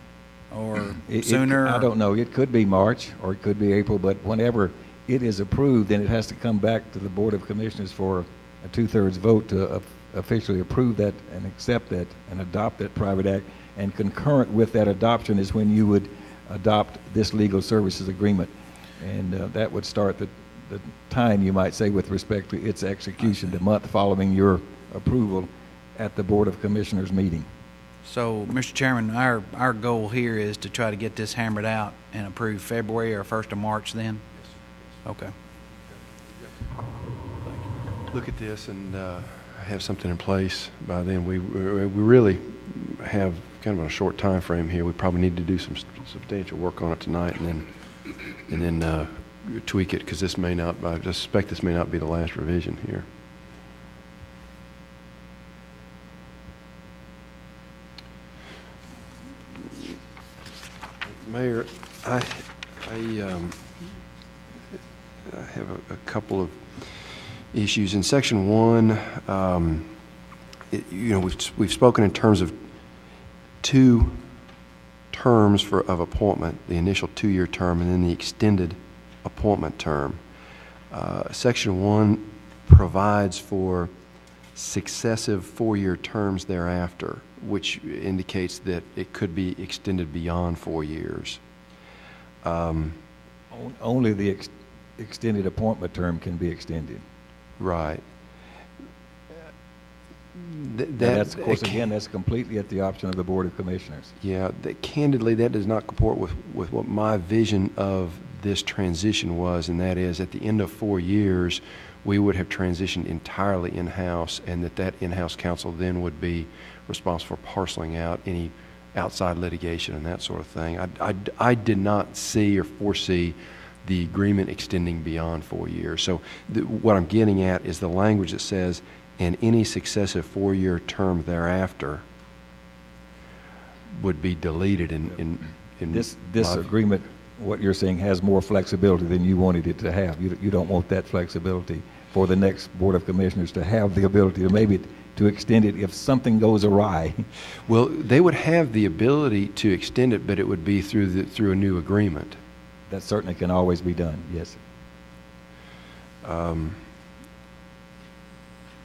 or sooner? I don't know. It could be March or it could be April, but whenever it is approved, then it has to come back to the Board of Commissioners for a 2/3 vote to officially approve that and accept that and adopt that private act. And concurrent with that adoption is when you would adopt this legal services agreement. And that would start the time, you might say, with respect to its execution, the month following your approval at the Board of Commissioners meeting. So, Mr. Chairman, our goal here is to try to get this hammered out and approved February or 1st of March then? Okay. Look at this and have something in place by then. We really have kind of a short time frame here. We probably need to do some substantial work on it tonight and then tweak it, because this may not, I suspect this may not be the last revision here. Mayor, I have a couple of issues. In Section 1, we've spoken in terms of 2 terms of appointment, the initial 2-year term and then the extended appointment term. Section 1 provides for successive 4-year terms thereafter, which indicates that it could be extended beyond 4 years. Only the extended appointment term can be extended. Right. That's, of course, again, that's completely at the option of the Board of Commissioners. Yeah, candidly, that does not comport with what my vision of this transition was, and that is at the end of 4 years, we would have transitioned entirely in-house, and that in-house counsel then would be responsible for parceling out any outside litigation and that sort of thing. I did not see or foresee the agreement extending beyond 4 years. So what I'm getting at is the language that says, and any successive 4-year term thereafter would be deleted in this agreement. What you're saying has more flexibility than you wanted it to have. You don't want that flexibility for the next Board of Commissioners to have the ability to maybe to extend it if something goes awry. Well, they would have the ability to extend it, but it would be through a new agreement. That certainly can always be done, yes.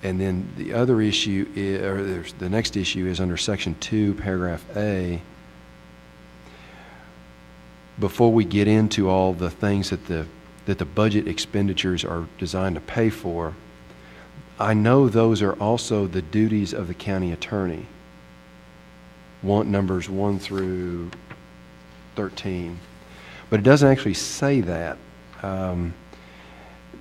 And then the other issue is, or the next issue is under Section 2, Paragraph A. Before we get into all the things that the budget expenditures are designed to pay for, I know those are also the duties of the county attorney. Numbers 1 through 13. But it doesn't actually say that.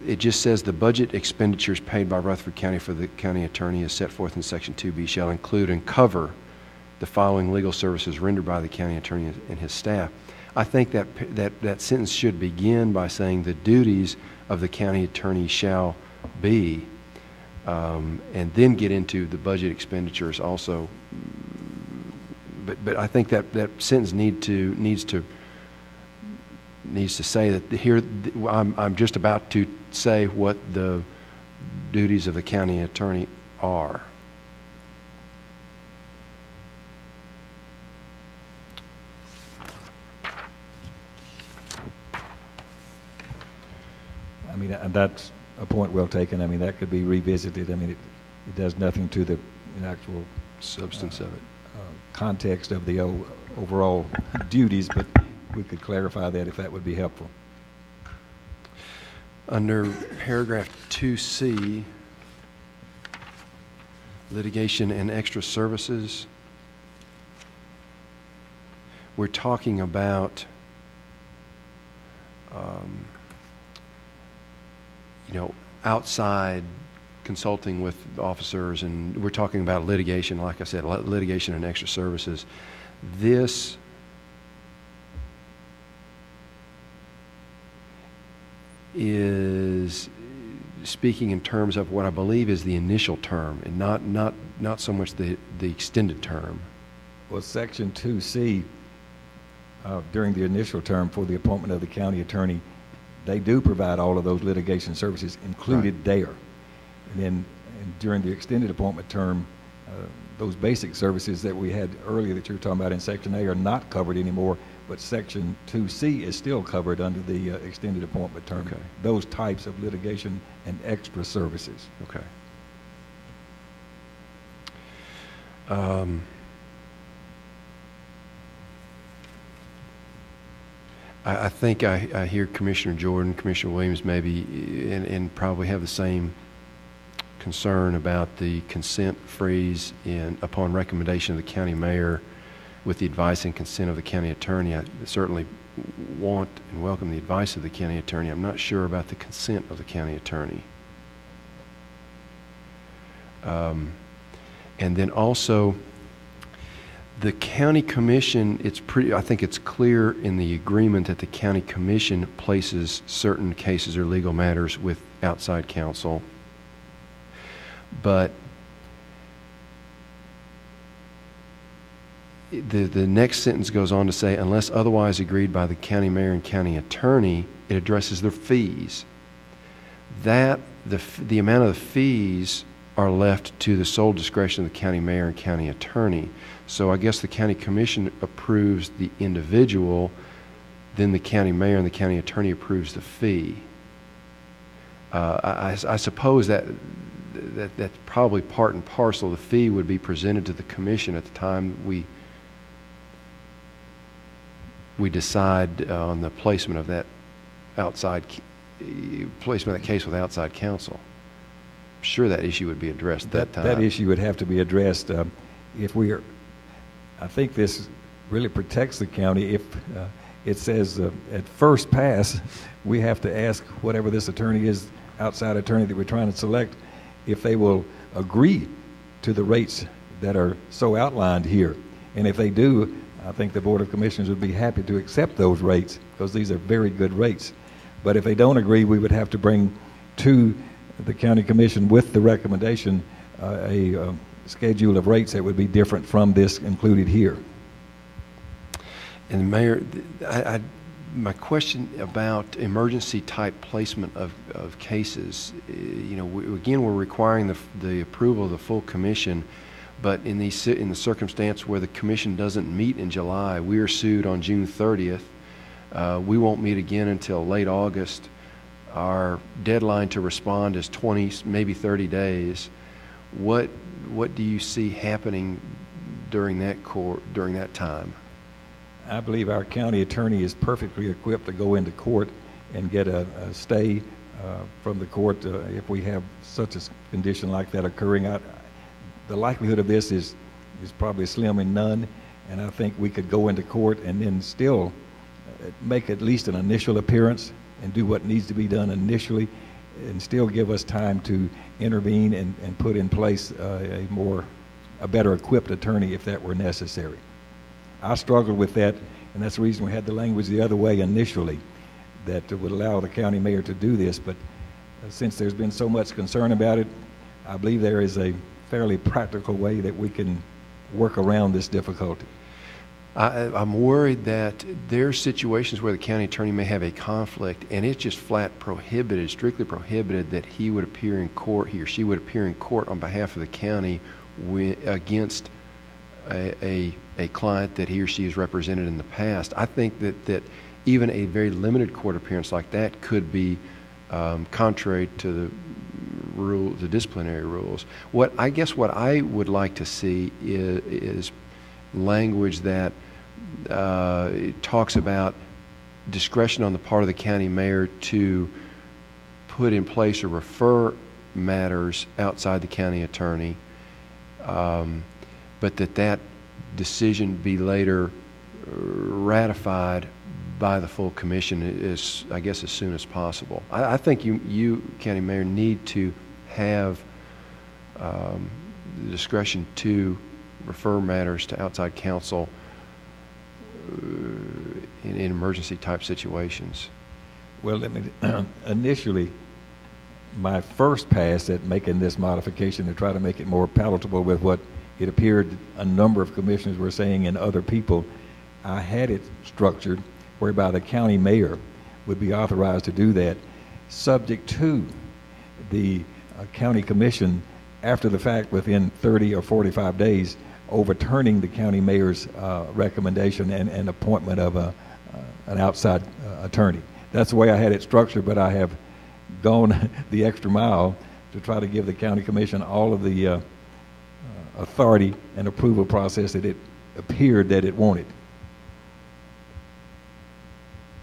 It just says the budget expenditures paid by Rutherford County for the county attorney as set forth in Section 2B shall include and cover the following legal services rendered by the county attorney and his staff. I think that sentence should begin by saying the duties of the county attorney shall be, and then get into the budget expenditures also. But I think that sentence needs to say that here I'm just about to say what the duties of the county attorney are. I mean, that's a point well taken. I mean, that could be revisited. I mean, it does nothing to the in actual substance of it, context of the overall duties, but we could clarify that if that would be helpful. Under paragraph 2C, litigation and extra services, we're talking about outside consulting with officers, and we're talking about litigation, like I said, litigation and extra services. This is speaking in terms of what I believe is the initial term, and not so much the extended term. Well, Section 2C, during the initial term for the appointment of the county attorney, they do provide all of those litigation services included there. And then during the extended appointment term, those basic services that we had earlier that you were talking about in Section A are not covered anymore, but Section 2C is still covered under the extended appointment term. Okay. Those types of litigation and extra services. Okay. I think I hear Commissioner Jordan, Commissioner Williams maybe, and probably have the same concern about the consent phrase upon recommendation of the county mayor with the advice and consent of the county attorney. I certainly want and welcome the advice of the county attorney. I'm not sure about the consent of the county attorney. And then also, the county commission, I think it's clear in the agreement that the county commission places certain cases or legal matters with outside counsel. But the next sentence goes on to say, unless otherwise agreed by the county mayor and county attorney, it addresses their fees. The amount of the fees are left to the sole discretion of the county mayor and county attorney. So I guess the county commission approves the individual, then the county mayor and the county attorney approves the fee. I suppose that's probably part and parcel. The fee would be presented to the commission at the time we decide on the placement of that placement of that case with outside counsel. I'm sure that issue would be addressed at that time. That issue would have to be addressed I think this really protects the county if it says at first pass we have to ask whatever this attorney is, outside attorney that we're trying to select, if they will agree to the rates that are so outlined here. And if they do, I think the Board of Commissioners would be happy to accept those rates because these are very good rates. But if they don't agree, we would have to bring to the County Commission with the recommendation a schedule of rates that would be different from this included here. And Mayor, my question about emergency type placement of cases, again, we're requiring the approval of the full commission, but in the circumstance where the commission doesn't meet in July, we are sued on June 30th. We won't meet again until late August. Our deadline to respond is 20, maybe 30 days. What do you see happening during that time? I believe our county attorney is perfectly equipped to go into court and get a stay from the court if we have such a condition like that occurring. The likelihood of this is probably slim and none, and I think we could go into court and then still make at least an initial appearance and do what needs to be done initially and still give us time to intervene and put in place a better equipped attorney if that were necessary. I struggled with that, and that's the reason we had the language the other way initially, that would allow the county mayor to do this. But since there's been so much concern about it, I believe there is a fairly practical way that we can work around this difficulty. I'm worried that there are situations where the county attorney may have a conflict, and it's just flat prohibited, strictly prohibited, that he or she would appear in court on behalf of the county against a client that he or she has represented in the past. I think that even a very limited court appearance like that could be contrary to the rule, the disciplinary rules. What I would like to see is language that talks about discretion on the part of the county mayor to put in place or refer matters outside the county attorney, but that decision be later ratified by the full commission is, I guess, as soon as possible. I think you, county mayor, need to have the discretion to refer matters to outside counsel in emergency type situations. Well, let me, initially, my first pass at making this modification to try to make it more palatable with what it appeared a number of commissioners were saying and other people, I had it structured whereby the county mayor would be authorized to do that, subject to the county commission after the fact within 30 or 45 days overturning the county mayor's recommendation and appointment of an outside attorney. That's the way I had it structured, but I have gone the extra mile to try to give the county commission all of the authority and approval process that it appeared that it wanted.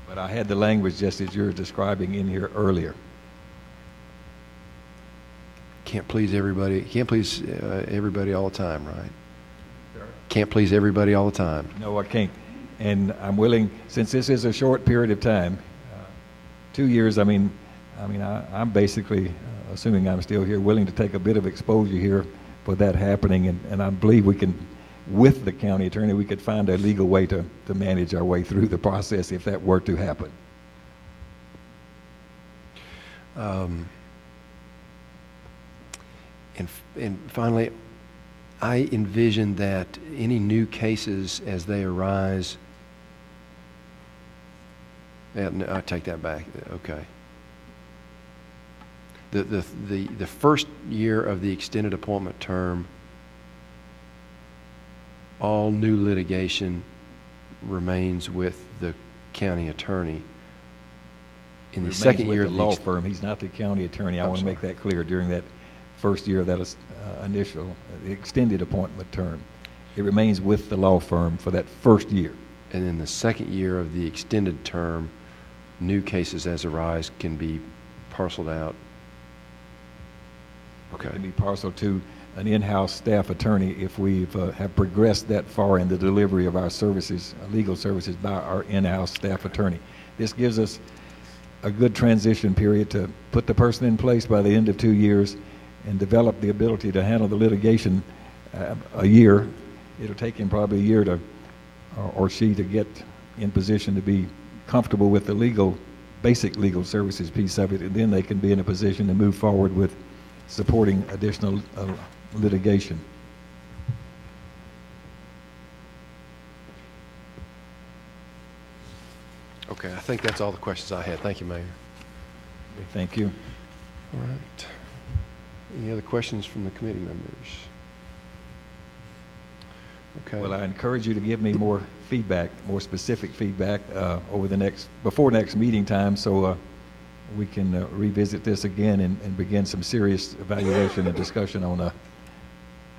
But I had the language just as you're describing in here earlier. Can't please everybody. Can't please everybody all the time, right? Can't please everybody all the time. No, I can't. And I'm willing, since this is a short period of time, 2 years, I'm basically, assuming I'm still here, willing to take a bit of exposure here for that happening. And I believe we can, with the county attorney, we could find a legal way to manage our way through the process if that were to happen. And finally, I envision that any new cases as they arise, I take that back. Okay. The first year of the extended appointment term, all new litigation remains with the county attorney. In the second year of the law firm, he's not the county attorney. I want to make that clear. During that first year of that initial extended appointment term, it remains with the law firm for that first year. And in the second year of the extended term, new cases as arise can be parceled out. Okay. It can be parceled to an in-house staff attorney if we have progressed that far in the delivery of our services, legal services, by our in-house staff attorney. This gives us a good transition period to put the person in place by the end of 2 years and develop the ability to handle the litigation a year. It'll take him probably a year to, or she, to get in position to be comfortable with the basic legal services piece of it, and then they can be in a position to move forward with supporting additional litigation. Okay, I think that's all the questions I had. Thank you, Mayor. Thank you. All right. Any other questions from the committee members? Okay. Well, I encourage you to give me more feedback, more specific feedback before next meeting time, so we can revisit this again and begin some serious evaluation and discussion on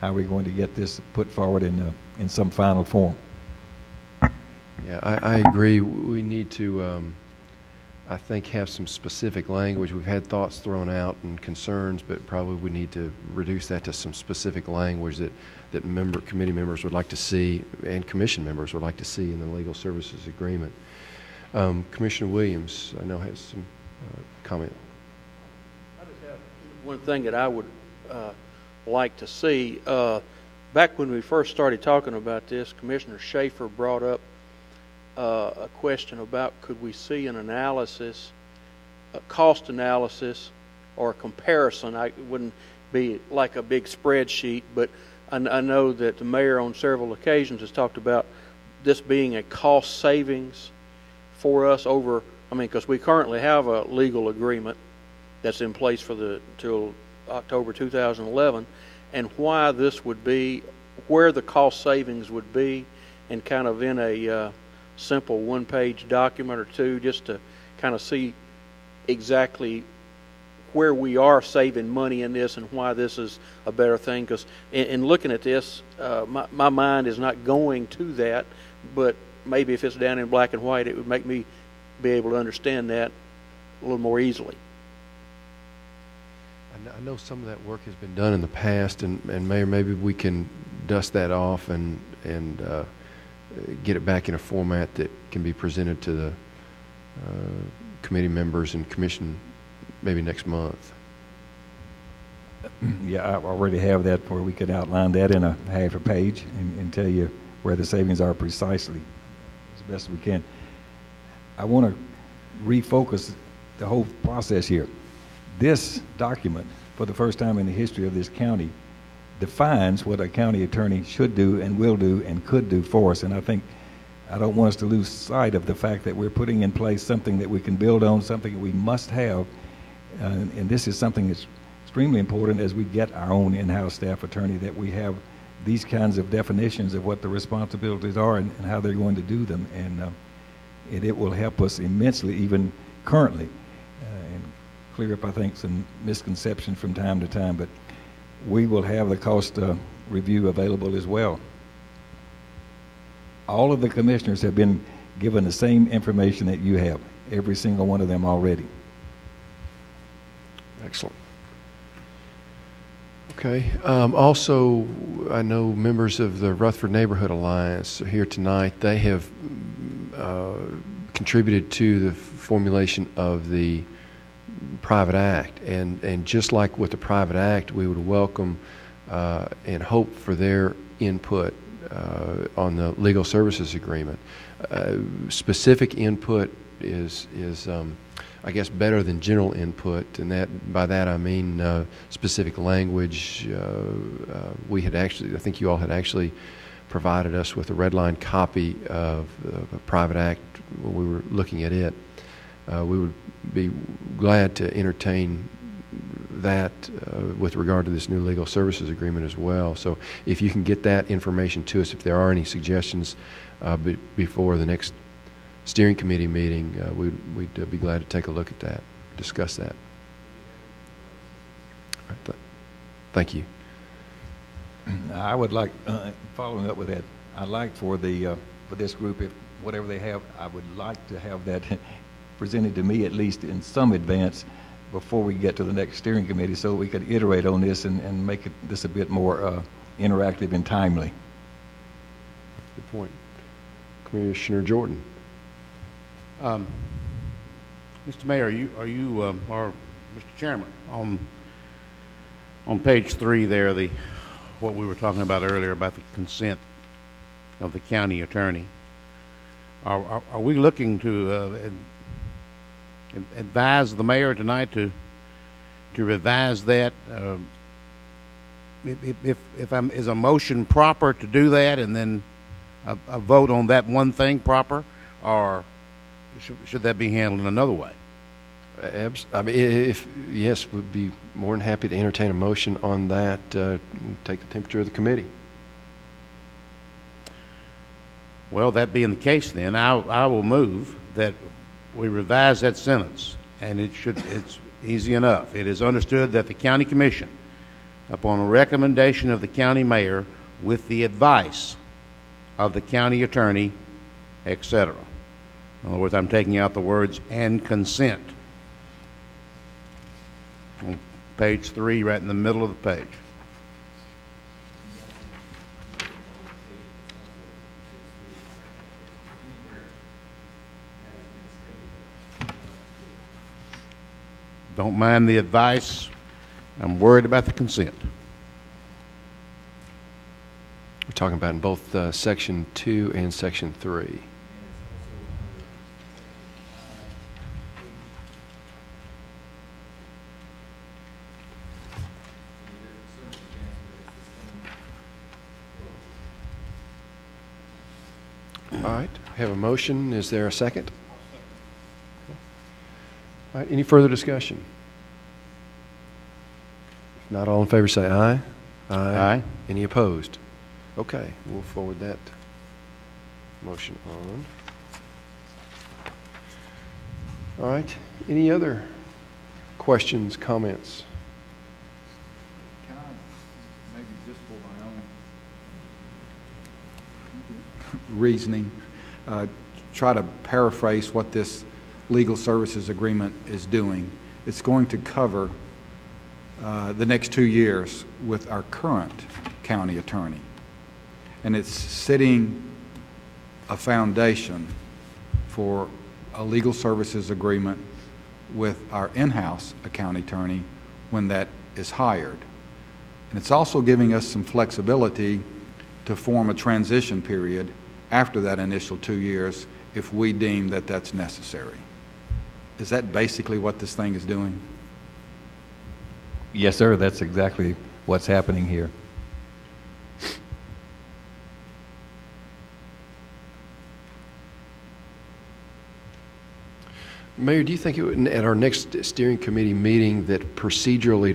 how we're going to get this put forward in some final form. Yeah, I agree. We need to, I think, have some specific language. We've had thoughts thrown out and concerns, but probably we need to reduce that to some specific language that committee members would like to see and commission members would like to see in the legal services agreement. Commissioner Williams, I know, has some comment. I just have one thing that I would like to see. Back when we first started talking about this, Commissioner Schaefer brought up a question about could we see an analysis, a cost analysis, or a comparison. It wouldn't be like a big spreadsheet, but I know that the mayor on several occasions has talked about this being a cost savings for us over, because we currently have a legal agreement that's in place till October 2011, and why this would be, where the cost savings would be, and kind of in a simple one-page document or two, just to kind of see exactly where we are saving money in this and why this is a better thing. Because in looking at this, my mind is not going to that, but maybe if it's down in black and white, it would make me be able to understand that a little more easily. I know some of that work has been done in the past, and Mayor, maybe we can dust that off and get it back in a format that can be presented to the committee members and commission maybe next month. Yeah, I already have that where we could outline that in a half a page and tell you where the savings are precisely as best we can. I want to refocus the whole process here. This document, for the first time in the history of this county, defines what a county attorney should do and will do and could do for us. And I don't want us to lose sight of the fact that we're putting in place something that we can build on, something that we must have. And this is something that's extremely important as we get our own in-house staff attorney, that we have these kinds of definitions of what the responsibilities are and how they're going to do them. And it will help us immensely, even currently, and clear up, I think, some misconceptions from time to time. But we will have the cost review available as well. All of the commissioners have been given the same information that you have, every single one of them already. Excellent. Okay. Also, I know members of the Rutherford Neighborhood Alliance are here tonight. They have contributed to the formulation of the private act, and just like with the private act, we would welcome and hope for their input on the legal services agreement. Specific input is I guess better than general input, and that by that I mean specific language. We had actually, I think you all had actually provided us with a redline copy of a private act when we were looking at it. We would be glad to entertain that with regard to this new legal services agreement as well. So if you can get that information to us, if there are any suggestions before the next steering committee meeting, we'd be glad to take a look at that, discuss that. All right, thank you. I would like, following up with that, I'd like for this group, if whatever they have, I would like to have that presented to me at least in some advance before we get to the next steering committee, so we could iterate on this and make this a bit more interactive and timely. Good point. Commissioner Jordan. Mr. Mayor, are you or Mr. Chairman, on page 3 there, what we were talking about earlier about the consent of the county attorney, are we looking to advise the mayor tonight to revise that? Is a motion proper to do that, and then a vote on that one thing proper, or should that be handled in another way? I mean, yes, we'd be more than happy to entertain a motion on that. Take the temperature of the committee. Well, that being the case, then I will move that we revise that sentence, and it's easy enough. It is understood that the county commission, upon a recommendation of the county mayor, with the advice of the county attorney, etc. In other words, I'm taking out the words "and consent." On page 3, right in the middle of the page. Don't mind the advice. I'm worried about the consent. We're talking about in both section 2 and section 3. All right, we have a motion. Is there a second? All right, any further discussion? If not, all in favor say aye. Aye. Any opposed? Okay, we'll forward that motion on. All right, any other questions, comments? Can I, maybe just for my own reasoning, try to paraphrase what this legal services agreement is doing? It's going to cover the next 2 years with our current county attorney. And it's setting a foundation for a legal services agreement with our in-house county attorney when that is hired. And it's also giving us some flexibility to form a transition period after that initial 2 years if we deem that that's necessary. Is that basically what this thing is doing? Yes, sir. That's exactly what's happening here. Mayor, do you think at our next steering committee meeting that procedurally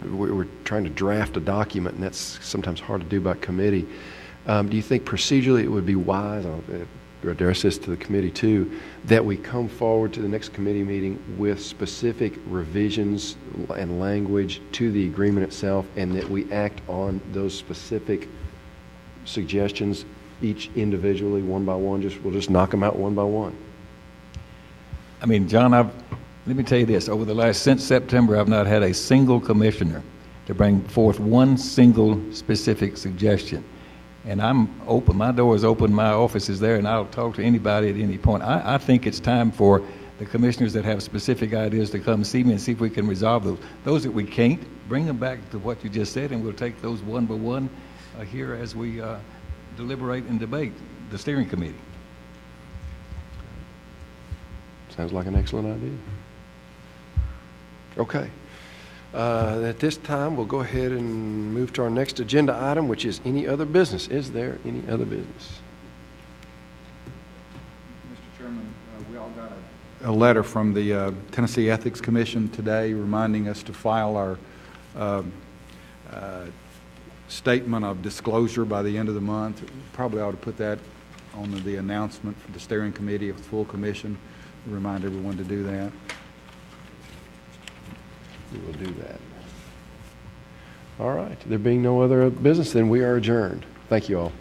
we're trying to draft a document, and that's sometimes hard to do by committee, do you think procedurally it would be wise, I'll address this to the committee too, that we come forward to the next committee meeting with specific revisions and language to the agreement itself, and that we act on those specific suggestions each individually, one by one? We'll just knock them out one by one. I mean, John, let me tell you this. Since September, I've not had a single commissioner to bring forth one single specific suggestion. And I'm open. My door is open. My office is there, and I'll talk to anybody at any point. I think it's time for the commissioners that have specific ideas to come see me and see if we can resolve those. Those that we can't, bring them back to what you just said, and we'll take those one by one here as we deliberate and debate the steering committee. Sounds like an excellent idea. Okay. At this time, we'll go ahead and move to our next agenda item, which is any other business. Is there any other business? Mr. Chairman, we all got a letter from the Tennessee Ethics Commission today reminding us to file our statement of disclosure by the end of the month. Probably ought to put that on the announcement for the steering committee of the full commission. Remind everyone to do that. We will do that. All right. There being no other business, then we are adjourned. Thank you all.